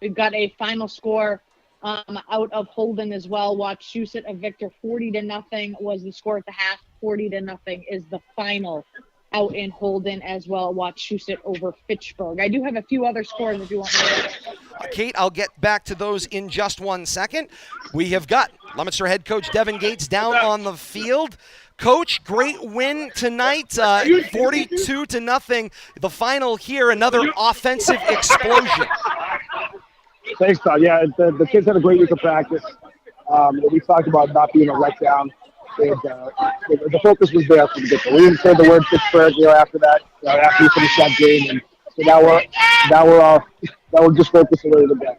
We've got a final score out of Holden as well. Wachusett of Victor, 40-0 was the score at the half. 40-0 is the final out in Holden as well. Wachusett over Fitchburg. I do have a few other scores if you want to. Kate, I'll get back to those in just 1 second. We have got Leominster head coach Devin Gates down on the field. Coach, great win tonight, 42-0. The final here, another offensive explosion. Thanks, Todd. Yeah, the kids had a great week of practice. We talked about not being a letdown. The focus was there from the get-go. We didn't say the word Pittsburgh, after that, after we finished that game, and so now we're just focused and ready to go.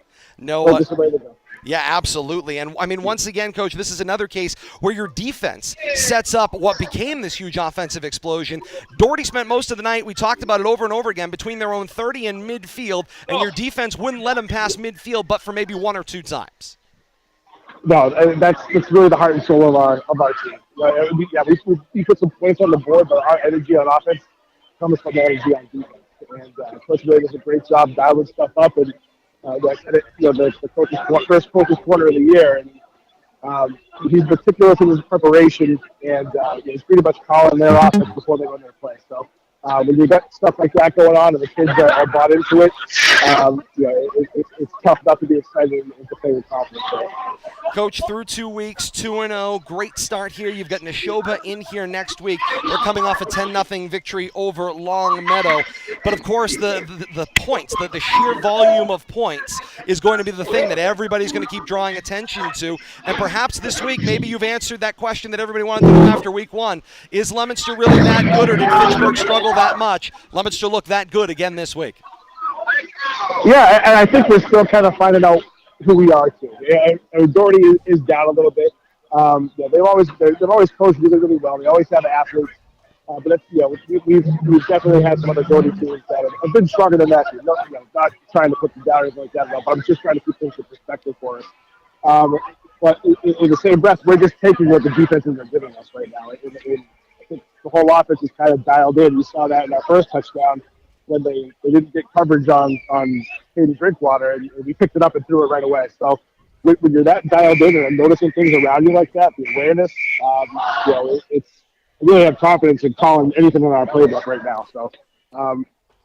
Yeah, absolutely. And, I mean, once again, Coach, this is another case where your defense sets up what became this huge offensive explosion. Doherty spent most of the night, we talked about it over and over again, between their own 30 and midfield, and your defense wouldn't let them pass midfield but for maybe 1 or 2 times. No, that's really the heart and soul of our team. We put some points on the board, but our energy on offense comes from the energy on defense. And Coach Ray does a great job dialing stuff up, and the coach's first coach's quarter of the year, and he's meticulous in his preparation, and he's pretty much calling their offense before they run their play. So when you got stuff like that going on, and the kids are bought into it, it's tough not to be excited and to play with confidence. Coach, through 2 weeks, 2-0, great start here. You've got Neshoba in here next week. They're coming off a 10-0 victory over Long Meadow. But, of course, the points, the sheer volume of points is going to be the thing that everybody's going to keep drawing attention to. And perhaps this week, maybe you've answered that question that everybody wanted to know after week 1. Is Leominster really that good, or did Fitchburg struggle that much? Leominster look that good again this week. Yeah, and I think we're still kind of finding out who we are too. And Doherty is down a little bit. They've always coached really, really well. They always have athletes, but we've definitely had some other Doherty teams that have been stronger than that. Not trying to put them down or anything like that, but I'm just trying to keep things in perspective for us. But in the same breath, we're just taking what the defenses are giving us right now. I think the whole offense is kind of dialed in. You saw that in our first touchdown when they didn't get coverage on Hayden Drinkwater, and we picked it up and threw it right away. So when you're that dialed in and noticing things around you like that, the awareness, it I really have confidence in calling anything in our playbook right now. So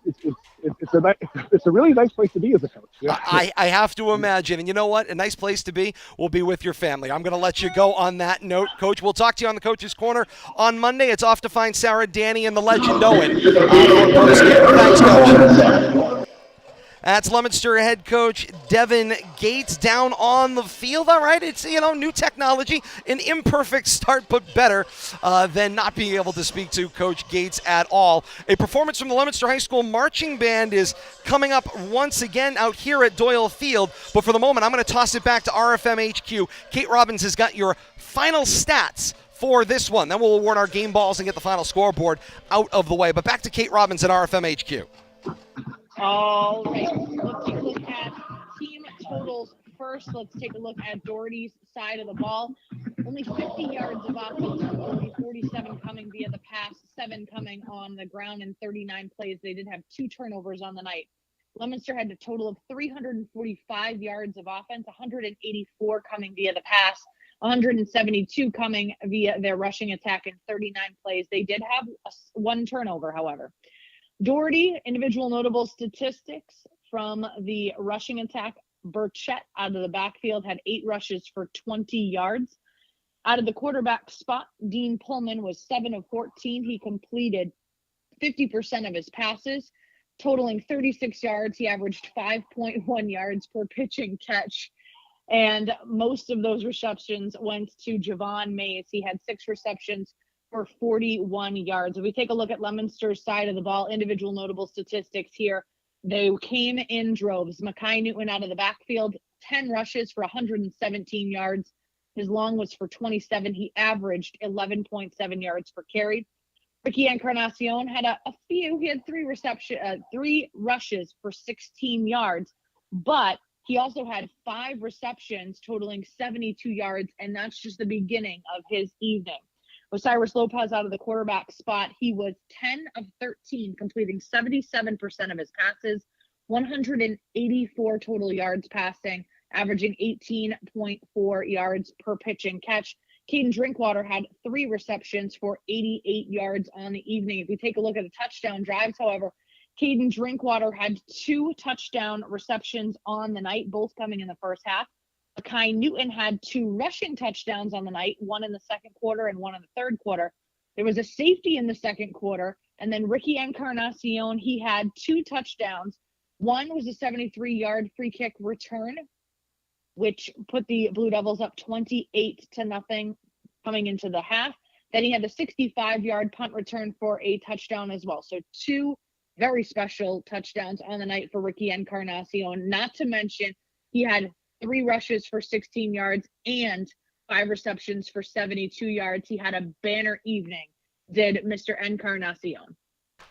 it's a really nice place to be as a coach. Yeah. I have to imagine. And you know what? A nice place to be will be with your family. I'm going to let you go on that note, Coach. We'll talk to you on the Coach's Corner on Monday. It's off to find Sarah, Danny, and the legend Owen. Thanks, Coach. That's Leominster head coach Devin Gates down on the field. All right, it's, new technology, an imperfect start, but better than not being able to speak to Coach Gates at all. A performance from the Leominster High School Marching Band is coming up once again out here at Doyle Field. But for the moment, I'm going to toss it back to RFM HQ. Kate Robbins has got your final stats for this one. Then we'll award our game balls and get the final scoreboard out of the way. But back to Kate Robbins at RFM HQ. All right, let's take a look at team totals first. Let's take a look at Doherty's side of the ball. Only 50 yards of offense from Doherty, 47 coming via the pass, 7 coming on the ground in 39 plays. They did have 2 turnovers on the night. Leominster had a total of 345 yards of offense, 184 coming via the pass, 172 coming via their rushing attack in 39 plays. They did have 1 turnover, however. Doherty, individual notable statistics from the rushing attack. Burchett out of the backfield had 8 rushes for 20 yards. Out of the quarterback spot, Dean Pullman was 7 of 14. He completed 50% of his passes, totaling 36 yards. He averaged 5.1 yards per pitching catch. And most of those receptions went to Javon Mays. He had 6 receptions for 41 yards. If we take a look at Leominster's side of the ball, individual notable statistics here, they came in droves. Makai Newton out of the backfield, 10 rushes for 117 yards. His long was for 27. He averaged 11.7 yards per carry. Ricky Encarnacion had a few. He had 3 rushes for 16 yards, but he also had 5 receptions totaling 72 yards, and that's just the beginning of his evening. Osiris Lopez out of the quarterback spot, he was 10 of 13, completing 77% of his passes, 184 total yards passing, averaging 18.4 yards per pitch and catch. Caden Drinkwater had 3 receptions for 88 yards on the evening. If we take a look at the touchdown drives, however, Caden Drinkwater had 2 touchdown receptions on the night, both coming in the first half. Makai Newton had 2 rushing touchdowns on the night, 1 in the second quarter and 1 in the third quarter. There was a safety in the second quarter, and then Ricky Encarnacion, he had 2 touchdowns. One was a 73-yard free kick return, which put the Blue Devils up 28-0 coming into the half. Then he had a 65-yard punt return for a touchdown as well. So 2 very special touchdowns on the night for Ricky Encarnacion. Not to mention, he had 3 rushes for 16 yards and 5 receptions for 72 yards. He had a banner evening, did Mr. Encarnacion.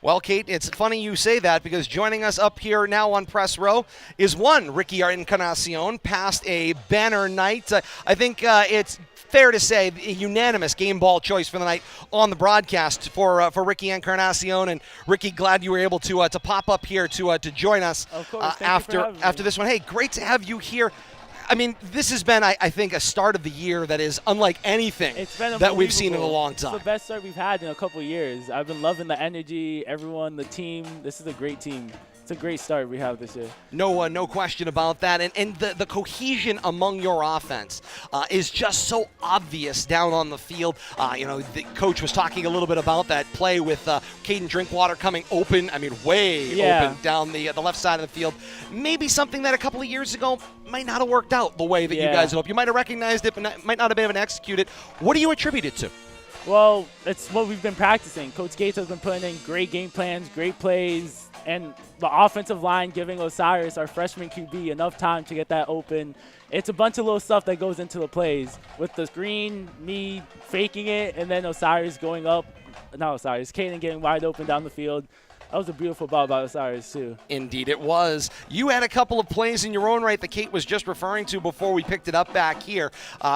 Well, Kate, it's funny you say that because joining us up here now on Press Row is one Ricky Encarnacion, past a banner night. I think it's fair to say a unanimous game ball choice for the night on the broadcast for Ricky Encarnacion. And Ricky, glad you were able to pop up here to join us after this one. Hey, great to have you here. I mean, this has been, I think, a start of the year that is unlike anything that we've seen in a long time. It's the best start we've had in a couple of years. I've been loving the energy, everyone, the team. This is a great team. It's a great start we have this year. No question about that. And the cohesion among your offense is just so obvious down on the field. The coach was talking a little bit about that play with Caden Drinkwater coming open. I mean, open down the left side of the field. Maybe something that a couple of years ago might not have worked out the way that you guys hoped. You might have recognized it, but might not have been able to execute it. What do you attribute it to? Well, it's what we've been practicing. Coach Gates has been putting in great game plans, great plays, and the offensive line giving Osiris, our freshman QB, enough time to get that open. It's a bunch of little stuff that goes into the plays. With the screen, me faking it, and then Osiris going up. Not Osiris, Caden getting wide open down the field. That was a beautiful ball by Osiris, too. Indeed it was. You had a couple of plays in your own right that Kate was just referring to before we picked it up back here.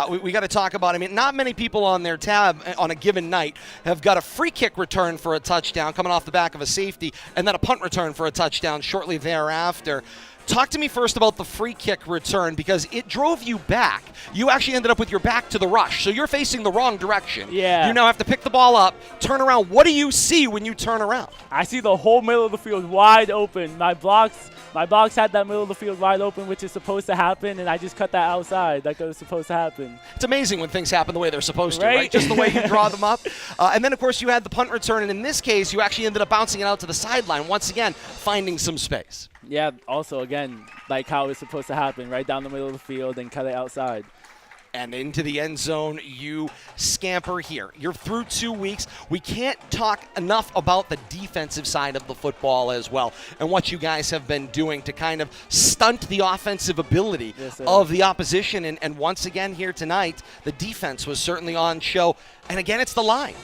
We got to talk about it. I mean, not many people on their tab on a given night have got a free kick return for a touchdown coming off the back of a safety and then a punt return for a touchdown shortly thereafter. talk to me first about the free kick return, because it drove you back. You actually ended up with your back to the rush, so you're facing the wrong direction. Yeah. You now have to pick the ball up, turn around. What do you see when you turn around? I see the whole middle of the field wide open. My blocks had that middle of the field wide open, which is supposed to happen, and I just cut that outside like it was supposed to happen. It's amazing when things happen the way they're supposed to, Right? right? Just the way you draw them up. And then, of course, you had the punt return, and in this case, you actually ended up bouncing it out to the sideline, once again, finding some space. Yeah, also, again, like how it's supposed to happen, right down the middle of the field and cut it outside. And into the end zone you scamper here. You're through 2 weeks. We can't talk enough about the defensive side of the football as well, and what you guys have been doing to kind of stunt the offensive ability of the opposition. And once again here tonight, the defense was certainly on show. And again, it's the line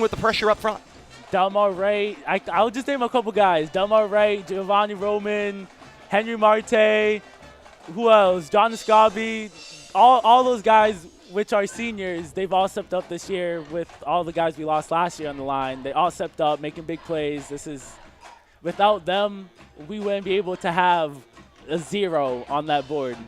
with the pressure up front. Delmar Wright, I'll just name a couple guys. Delmar Wright, Giovanni Roman, Henry Marte, who else? John Escabi. All those guys, which are seniors, they've all stepped up this year with all the guys we lost last year on the line. They all stepped up, making big plays. Without them, we wouldn't be able to have a 0 on that board.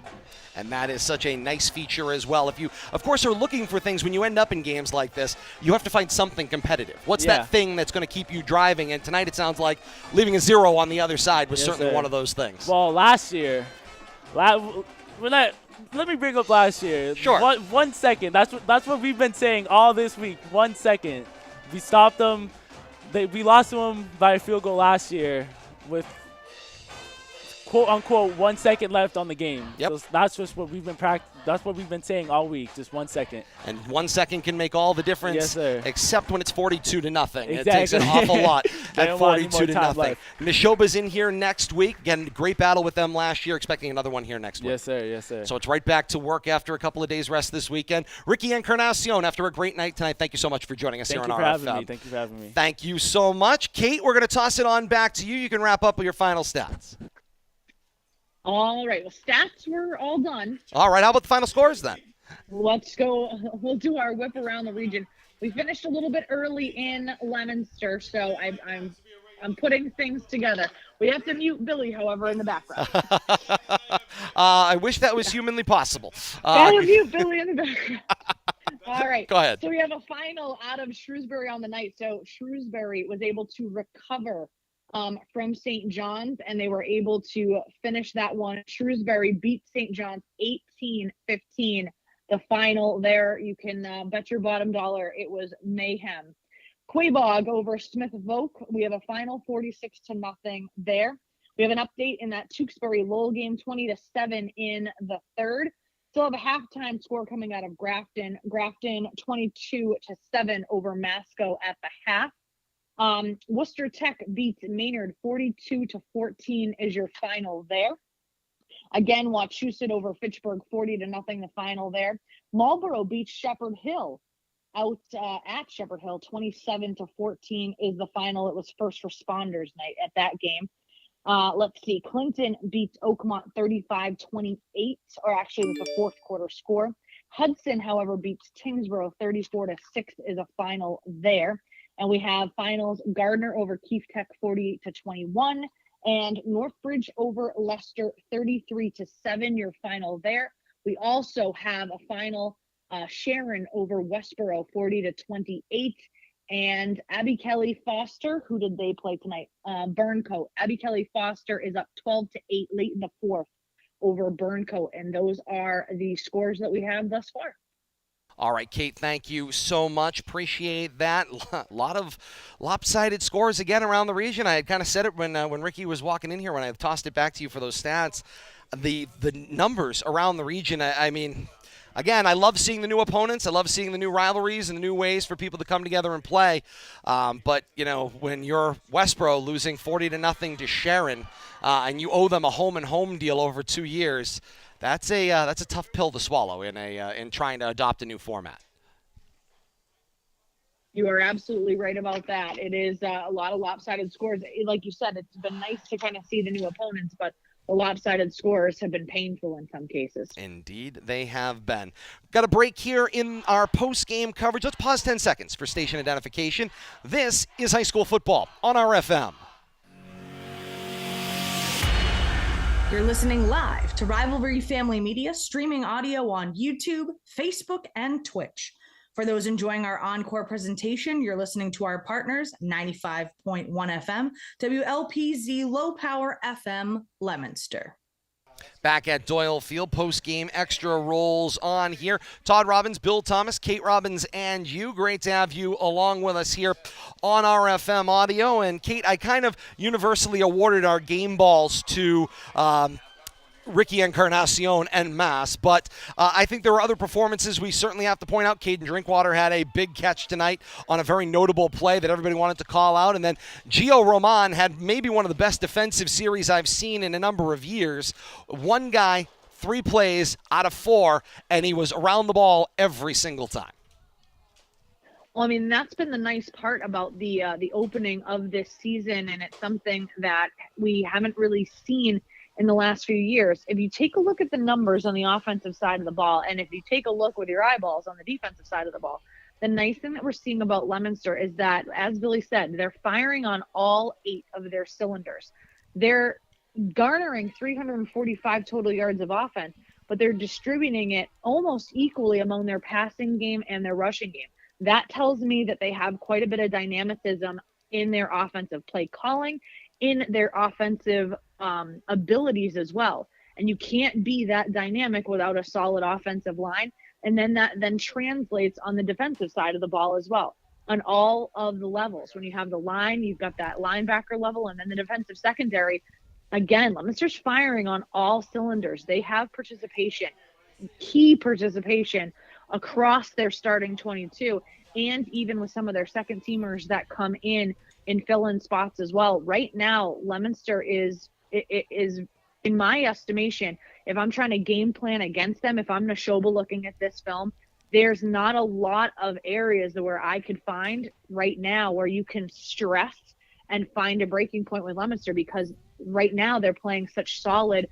And that is such a nice feature as well. If you, of course, are looking for things when you end up in games like this, you have to find something competitive. What's that thing that's going to keep you driving? And tonight it sounds like leaving a 0 on the other side was certainly one of those things. Well, last year, let me bring up last year. Sure. 1 second. That's what we've been saying all this week. 1 second. We stopped them. We lost to them by a field goal last year with quote unquote 1 second left on the game. Yep. So that's just what we've been That's what we've been saying all week. Just 1 second. And 1 second can make all the difference. Yes, sir. Except when it's 42-0. Exactly. It takes an awful lot at 42-0. Neshoba's in here next week. Again, great battle with them last year. Expecting another one here next week. Yes, sir. Yes, sir. So it's right back to work after a couple of days rest this weekend. Ricky Encarnacion, after a great night tonight, thank you so much for joining us here on RFM. Thank you for having me. Thank you so much. Kate, we're going to toss it on back to you. You can wrap up with your final stats. All right. Well, stats were all done. All right. How about the final scores then? Let's go. We'll do our whip around the region. We finished a little bit early in Leominster, so I'm putting things together. We have to mute Billy, however, in the background. I wish that was humanly possible. Mute Billy in the background. All right. Go ahead. So we have a final out of Shrewsbury on the night. So Shrewsbury was able to recover from St. John's, and they were able to finish that one. Shrewsbury beat St. John's 18-15. The final there, you can bet your bottom dollar it was mayhem. Quabog over Smith Voke. We have a final 46-0 there. We have an update in that Tewksbury Lowell game, 20-7 in the third. Still have a halftime score coming out of Grafton. Grafton 22-7 over Masco at the half. Worcester Tech beats Maynard 42-14 is your final there. Again, Wachusett over Fitchburg 40-0 the final there. Marlborough beats Shepherd Hill out at Shepherd Hill 27-14 is the final. It was first responders night at that game. Let's see, Clinton beats Oakmont 35-28, or actually it was the fourth quarter score. Hudson, however, beats Tingsboro 34-6 is a final there. And we have finals, Gardner over Keefe Tech 48-21, and Northbridge over Leicester 33-7, your final there. We also have a final, Sharon over Westboro 40-28, and Abby Kelly Foster, who did they play tonight? Burncoat. Abby Kelly Foster is up 12-8 late in the fourth over Burncoat, and those are the scores that we have thus far. All right, Kate, thank you so much. Appreciate that. A lot of lopsided scores again around the region. I had kind of said it when Ricky was walking in here, when I tossed it back to you for those stats. The numbers around the region, I mean, again, I love seeing the new opponents. I love seeing the new rivalries and the new ways for people to come together and play. But, you know, when you're Westboro losing 40-0 to Sharon and you owe them a home-and-home deal over 2 years, that's a tough pill to swallow in trying to adopt a new format. You are absolutely right about that. It is a lot of lopsided scores. Like you said, it's been nice to kind of see the new opponents, but the lopsided scores have been painful in some cases. Indeed, they have been. Got a break here in our post-game coverage. Let's pause 10 seconds for station identification. This is high school football on RFM. You're listening live to Rivalry Family Media, streaming audio on YouTube, Facebook, and Twitch. For those enjoying our encore presentation, you're listening to our partners, 95.1 FM, WLPZ Low Power FM, Leominster. Back at Doyle Field, post-game extra rolls on here. Todd Robbins, Bill Thomas, Kate Robbins, and you. Great to have you along with us here on RFM Audio. And Kate, I kind of universally awarded our game balls to Ricky Encarnacion en masse, but I think there were other performances we certainly have to point out. Caden Drinkwater had a big catch tonight on a very notable play that everybody wanted to call out, and then Gio Roman had maybe one of the best defensive series I've seen in a number of years. One guy, 3 plays out of 4, and he was around the ball every single time. Well, I mean, that's been the nice part about the opening of this season, and it's something that we haven't really seen in the last few years. If you take a look at the numbers on the offensive side of the ball, and if you take a look with your eyeballs on the defensive side of the ball, the nice thing that we're seeing about Leominster is that, as Billy said, they're firing on all 8 of their cylinders. They're garnering 345 total yards of offense, but they're distributing it almost equally among their passing game and their rushing game. That tells me that they have quite a bit of dynamicism in their offensive play calling, in their offensive abilities as well. And you can't be that dynamic without a solid offensive line. And then that then translates on the defensive side of the ball as well, on all of the levels. When you have the line, you've got that linebacker level, and then the defensive secondary. Again, Leominster's firing on all cylinders. They have participation, key participation across their starting 22, and even with some of their second teamers that come in fill-in spots as well. Right now, Leominster is, in my estimation, if I'm trying to game plan against them, if I'm Neshoba looking at this film, there's not a lot of areas where I could find right now where you can stress and find a breaking point with Leominster, because right now they're playing such solid,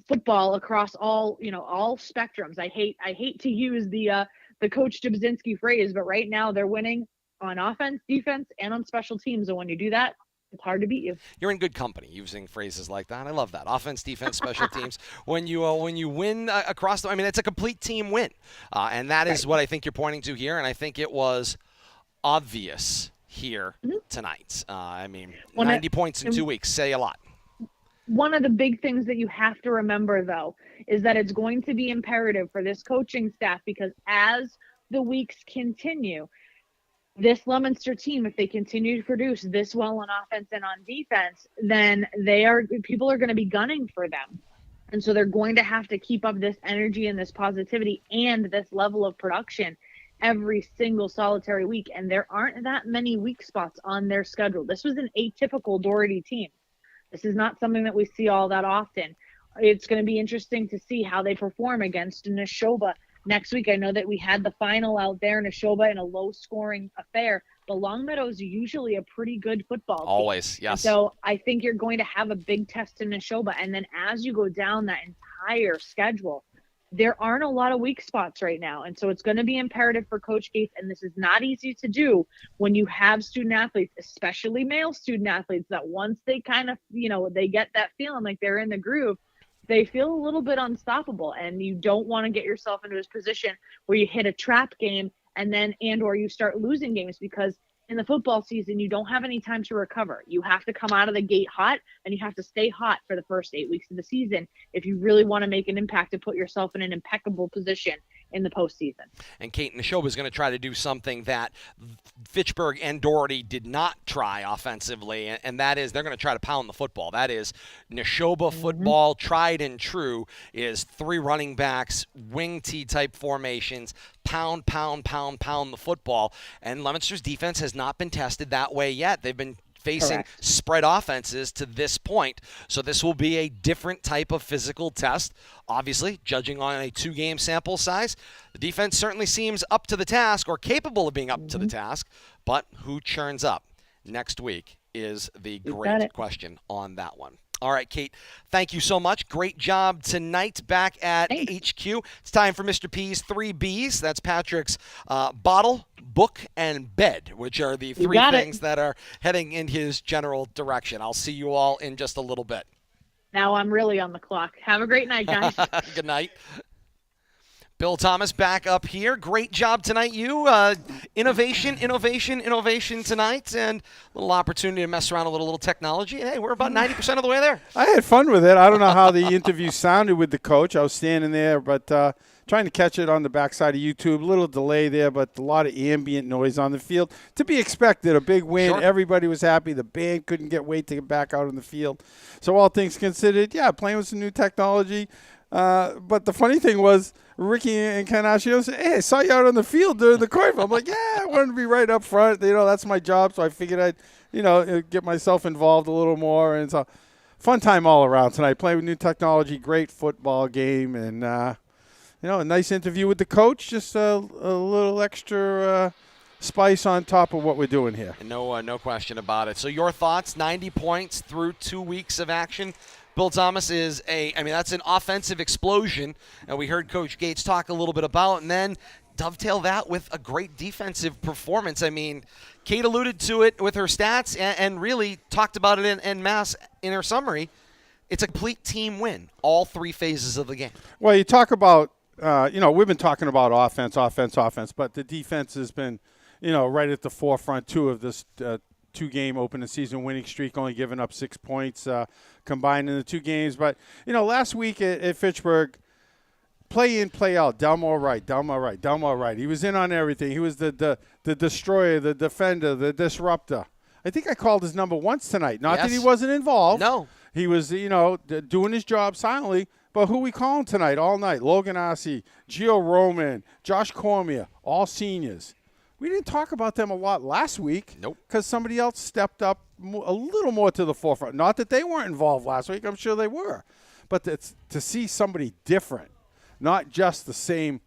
football across all spectrums. I hate to use the Coach Dubzinski phrase, but right now they're winning on offense, defense, and on special teams. And when you do that, it's hard to beat you. You're in good company using phrases like that. I love that. Offense, defense, special teams. When you win across it's a complete team win. And that is what I think you're pointing to here. And I think it was obvious here tonight. 90 points in 2 weeks say a lot. One of the big things that you have to remember, though, is that it's going to be imperative for this coaching staff, because as the weeks continue, this Leominster team, if they continue to produce this well on offense and on defense, then people are going to be gunning for them. And so they're going to have to keep up this energy and this positivity and this level of production every single solitary week. And there aren't that many weak spots on their schedule. This was an atypical Doherty team. This is not something that we see all that often. It's going to be interesting to see how they perform against Neshoba next week. I know that we had the final out there in Neshoba in a low-scoring affair, but Longmeadow is usually a pretty good football team. Always, yes. And so I think you're going to have a big test in Neshoba, and then as you go down that entire schedule, there aren't a lot of weak spots right now. And so it's going to be imperative for Coach Gates, and this is not easy to do when you have student athletes, especially male student athletes, that once they kind of, they get that feeling like they're in the groove, they feel a little bit unstoppable, and you don't want to get yourself into this position where you hit a trap game or you start losing games, because in the football season, you don't have any time to recover. You have to come out of the gate hot, and you have to stay hot for the first 8 weeks of the season if you really want to make an impact and put yourself in an impeccable position in the postseason. And Kate Neshoba is going to try to do something that Fitchburg and Doherty did not try offensively, and that is they're going to try to pound the football. That is Neshoba football, tried and true, is 3 running backs, wing T type formations, pound the football. And Leominster's defense has not been tested that way yet. They've been facing spread offenses to this point. So this will be a different type of physical test. Obviously, judging on a 2-game sample size, the defense certainly seems up to the task, or capable of being up to the task. But who churns up next week is the great question on that one. All right, Kate, thank you so much. Great job tonight back at HQ. It's time for Mr. P's 3 B's. That's Patrick's bottle, book, and bed, which are the 3 things that are heading in his general direction. I'll see you all in just a little bit. Now I'm really on the clock. Have a great night, guys. Good night. Bill Thomas back up here. Great job tonight, you. Innovation tonight, and a little opportunity to mess around a little technology. Hey, we're about 90% of the way there. I had fun with it. I don't know how the interview sounded with the coach. I was standing there, but trying to catch it on the backside of YouTube. A little delay there, but a lot of ambient noise on the field. To be expected, a big win. Sure. Everybody was happy. The band couldn't wait to get back out on the field. So all things considered, yeah, playing with some new technology. But the funny thing was, Ricky and Canaccio said, "Hey, I saw you out on the field during the court." I'm like, "Yeah, I wanted to be right up front. That's my job." So I figured I'd, get myself involved a little more. And so, fun time all around tonight. Playing with new technology, great football game, and a nice interview with the coach. Just a little extra spice on top of what we're doing here. No question about it. So your thoughts? 90 points through 2 weeks of action. Bill Thomas is that's an offensive explosion, and we heard Coach Gates talk a little bit about, and then dovetail that with a great defensive performance. I mean, Kate alluded to it with her stats and really talked about it en masse in her summary. It's a complete team win, all three phases of the game. Well, you talk about, we've been talking about offense, but the defense has been, right at the forefront, too, of this two-game opening season winning streak, only giving up 6 points combined in the two games. But, last week at Fitchburg, play in, play out, Delmore right. He was in on everything. He was the destroyer, the defender, the disruptor. I think I called his number once tonight. Not that he wasn't involved. No. He was, doing his job silently. But who we calling tonight all night? Logan Ossie, Gio Roman, Josh Cormier, all seniors. We didn't talk about them a lot last week. Nope. Because somebody else stepped up a little more to the forefront. Not that they weren't involved last week. I'm sure they were. But to see somebody different, not just the same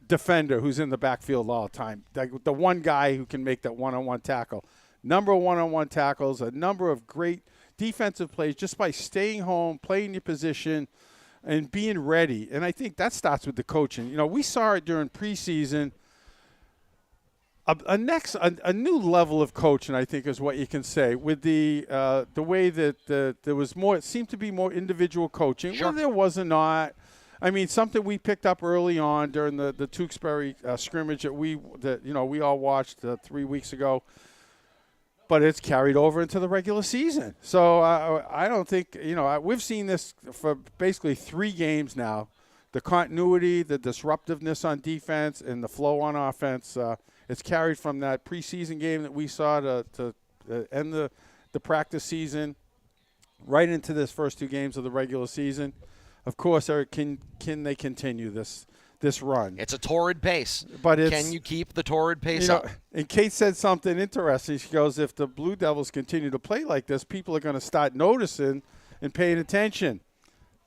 defender who's in the backfield all the time. The one guy who can make that one-on-one tackle. Number of one-on-one tackles, a number of great defensive plays just by staying home, playing your position, and being ready. And I think that starts with the coaching. We saw it during preseason. A new level of coaching, I think, is what you can say, with the way that there was more. It seemed to be more individual coaching. Sure. Well, there was not. I mean, something we picked up early on during the Tewksbury scrimmage that we all watched 3 weeks ago. But it's carried over into the regular season. So I don't think we've seen this for basically 3 games now. The continuity, the disruptiveness on defense, and the flow on offense. It's carried from that preseason game that we saw to end the practice season right into this first 2 games of the regular season. Of course, Eric, can they continue this run? It's a torrid pace. But can you keep the torrid pace up? And Kate said something interesting. She goes, if the Blue Devils continue to play like this, people are going to start noticing and paying attention.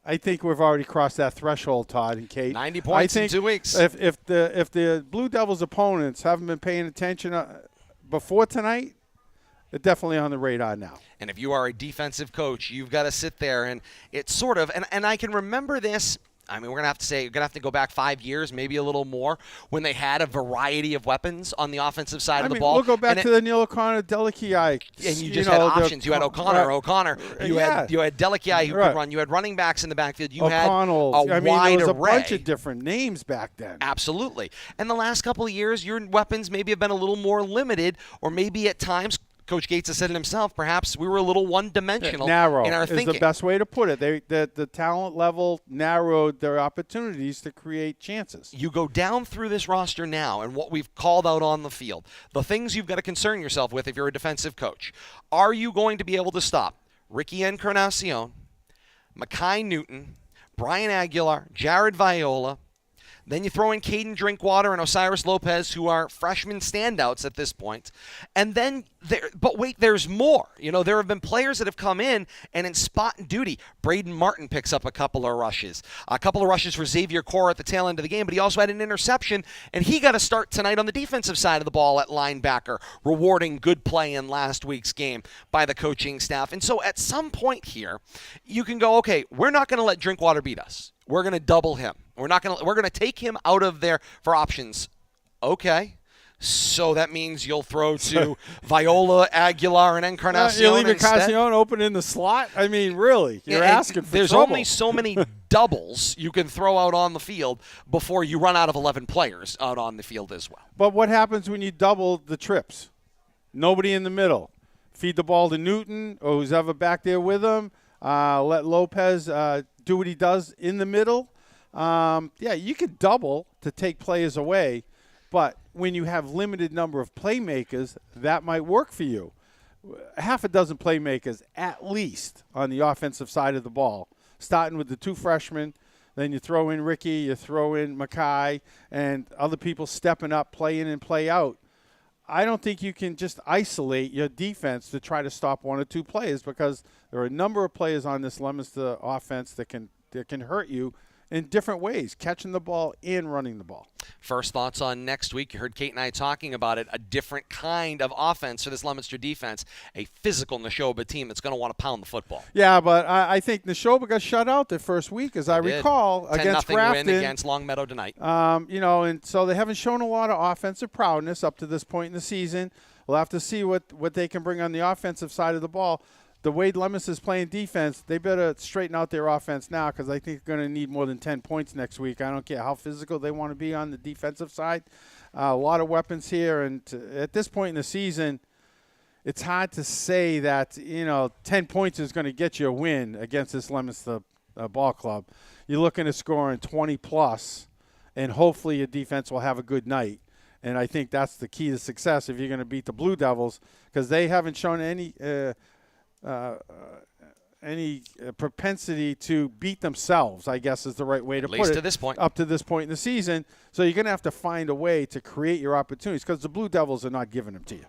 I think we've already crossed that threshold, Todd and Kate. 90 points in 2 weeks. If the Blue Devils opponents haven't been paying attention before tonight, they're definitely on the radar now. And if you are a defensive coach, you've got to sit there and it's sort of, and I can remember this. I mean, we're going to have to go back 5 years, maybe a little more, when they had a variety of weapons on the offensive side of the ball. We'll go back to the Neil O'Connor, Delekiai. And you just had options. You had O'Connor. You had Delekiai who could run. You had running backs in the backfield. You O'Connell. had a wide there was array. A bunch of different names back then. Absolutely. And the last couple of years, your weapons maybe have been a little more limited, or maybe at times Coach Gates has said it himself, perhaps we were a little one-dimensional narrow in our thinking. Is the best way to put it. The talent level narrowed their opportunities to create chances. You go down through this roster now and what we've called out on the field, the things you've got to concern yourself with if you're a defensive coach. Are you going to be able to stop Ricky Encarnacion, Mekhi Newton, Brian Aguilar, Jared Viola? Then you throw in Caden Drinkwater and Osiris Lopez, who are freshman standouts at this point. And then, but wait, there's more. There have been players that have come in, and in spot and duty, Braden Martin picks up a couple of rushes. A couple of rushes for Xavier Core at the tail end of the game, but he also had an interception, and he got a start tonight on the defensive side of the ball at linebacker, rewarding good play in last week's game by the coaching staff. And so at some point here, you can go, okay, we're not going to let Drinkwater beat us. We're going to double him. We're going to take him out of there for options. Okay. So that means you'll throw to Viola, Aguilar, and Encarnacion You leave instead? Encarnacion open in the slot? I mean, really, you're asking for There's trouble. only so many doubles you can throw out on the field before you run out of 11 players out on the field as well. But what happens when you double the trips? Nobody in the middle. Feed the ball to Newton or who's ever back there with him. Let Lopez do what he does in the middle. You could double to take players away, but when you have limited number of playmakers, that might work for you. Half a dozen playmakers at least on the offensive side of the ball, starting with the 2 freshmen. Then you throw in Ricky, you throw in Mackay, and other people stepping up, play in and play out. I don't think you can just isolate your defense to try to stop 1 or 2 players, because there are a number of players on this Leominster offense that can hurt you in different ways, catching the ball and running the ball. First thoughts on next week. You heard Kate and I talking about it, a different kind of offense for this Leominster defense, a physical Neshoba team that's going to want to pound the football. Yeah, but I think Neshoba got shut out the first week, as I recall, against Grafton. 10-0 win against Longmeadow tonight. And so they haven't shown a lot of offensive prowess up to this point in the season. We'll have to see what they can bring on the offensive side of the ball. The way Leominster is playing defense, they better straighten out their offense now, because I think they're going to need more than 10 points next week. I don't care how physical they want to be on the defensive side. A lot of weapons here, and at this point in the season, it's hard to say that 10 points is going to get you a win against this Leominster ball club. You're looking at scoring 20-plus, and hopefully your defense will have a good night. And I think that's the key to success if you're going to beat the Blue Devils, because they haven't shown any propensity to beat themselves, I guess is the right way to put it. At least to this point. Up to this point in the season. So you're going to have to find a way to create your opportunities, because the Blue Devils are not giving them to you.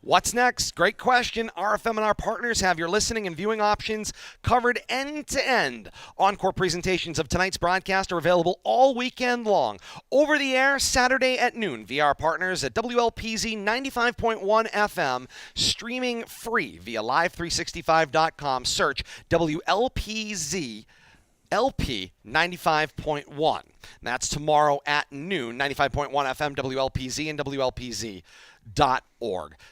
What's next? Great question. RFM and our partners have your listening and viewing options covered end to end. Encore presentations of tonight's broadcast are available all weekend long. Over the air Saturday at noon via our partners at WLPZ 95.1 FM, streaming free via live365.com. Search WLPZ LP 95.1. That's tomorrow at noon, 95.1 FM, WLPZ and WLPZ.org.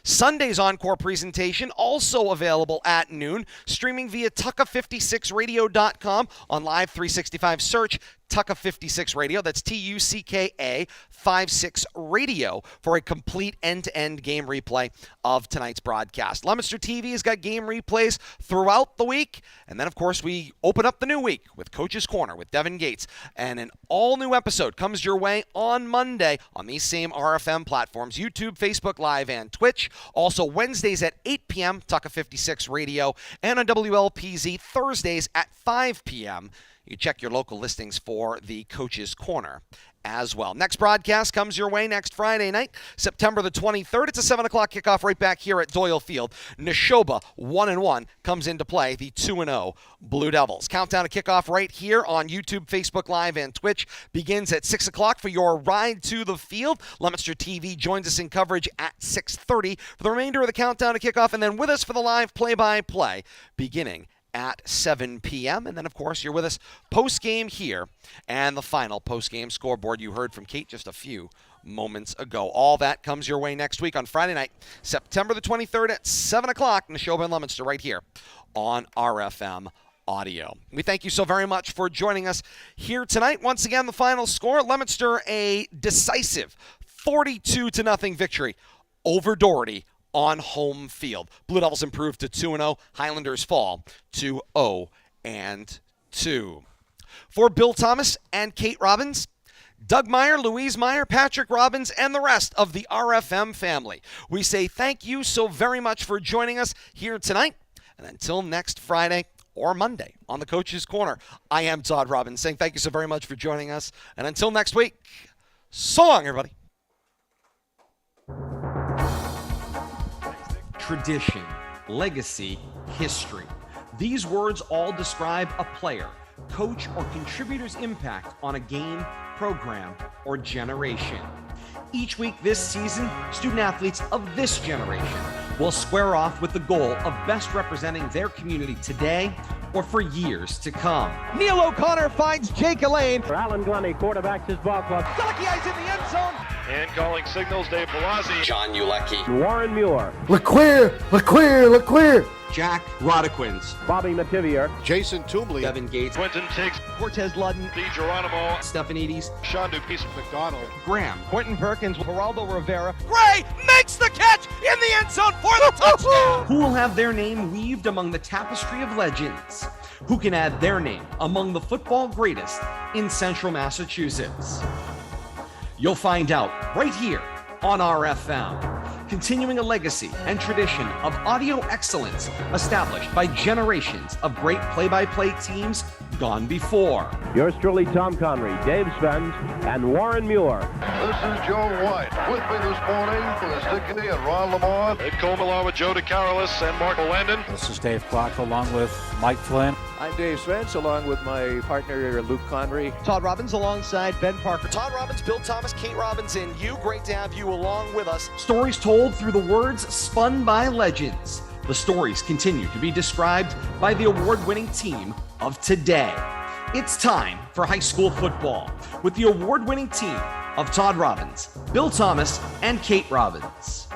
Sunday's encore presentation also available at noon, streaming via Tucka56radio.com on Live 365. Search Tucka56 Radio. That's TUCKA 56 Radio for a complete end-to-end game replay of tonight's broadcast. Leominster TV has got game replays throughout the week. And then, of course, we open up the new week with Coach's Corner with Devin Gates. And an all-new episode comes your way on Monday on these same RFM platforms, YouTube, Facebook Live, and Twitch. Also, Wednesdays at 8 p.m., Tucka56 Radio. And on WLPZ, Thursdays at 5 p.m., you check your local listings for the Coach's Corner as well. Next broadcast comes your way next Friday night, September the 23rd. It's a 7 o'clock kickoff right back here at Doyle Field. Neshoba 1-1 comes into play, the 2-0 Blue Devils. Countdown to kickoff right here on YouTube, Facebook Live, and Twitch begins at 6 o'clock for your ride to the field. Leominster TV joins us in coverage at 6:30 for the remainder of the countdown to kickoff, and then with us for the live play-by-play beginning at 7 p.m. And then, of course, you're with us post-game here. And the final post-game scoreboard you heard from Kate just a few moments ago. All that comes your way next week on Friday night, September the 23rd at 7 o'clock, Neshoba and Leominster right here on RFM Audio. We thank you so very much for joining us here tonight. Once again, the final score, Leominster a decisive 42-0 victory over Doherty on home field. Blue Devils improved to 2-0. Highlanders fall to 0-2. For Bill Thomas and Kate Robbins, Doug Meyer, Louise Meyer, Patrick Robbins, and the rest of the RFM family, we say thank you so very much for joining us here tonight. And until next Friday or Monday on the Coach's Corner, I am Todd Robbins saying thank you so very much for joining us. And until next week, so long, everybody. Tradition, legacy, history. These words all describe a player, coach, or contributor's impact on a game, program, or generation. Each week this season, student athletes of this generation will square off with the goal of best representing their community today or for years to come. Neil O'Connor finds Jake Elaine. Alan Glennie quarterbacks his ball club. Delakiai's in the end zone. And calling signals, Dave Palazzi. John Ulecki. Warren Muir. LeQueer. Jack Rodequins. Bobby Mativier. Jason Toomley. Devin Gates. Quentin Tiggs. Cortez Ludden. D. Geronimo. Stephanides. Sean Dupuis. McDonald. Graham. Quentin Perkins. Geraldo Rivera. Gray makes the catch in the end zone for the touchdown. Who will have their name weaved among the tapestry of legends? Who can add their name among the football greatest in Central Massachusetts? You'll find out right here on RFM, continuing a legacy and tradition of audio excellence established by generations of great play-by-play teams gone before. Yours truly, Tom Connery, Dave Spence, and Warren Muir. This is Joe White. With me this morning is Dickey and Ron Lamont. Ed Coleman along with Joe DeCarolis and Mark Landon. This is Dave Clark along with Mike Flynn. I'm Dave Spence along with my partner Luke Connery. Todd Robbins alongside Ben Parker. Todd Robbins, Bill Thomas, Kate Robbins, and you. Great to have you along with us. Stories told through the words spun by legends. The stories continue to be described by the award-winning team of today. It's time for high school football with the award-winning team of Todd Robbins, Bill Thomas, and Kate Robbins.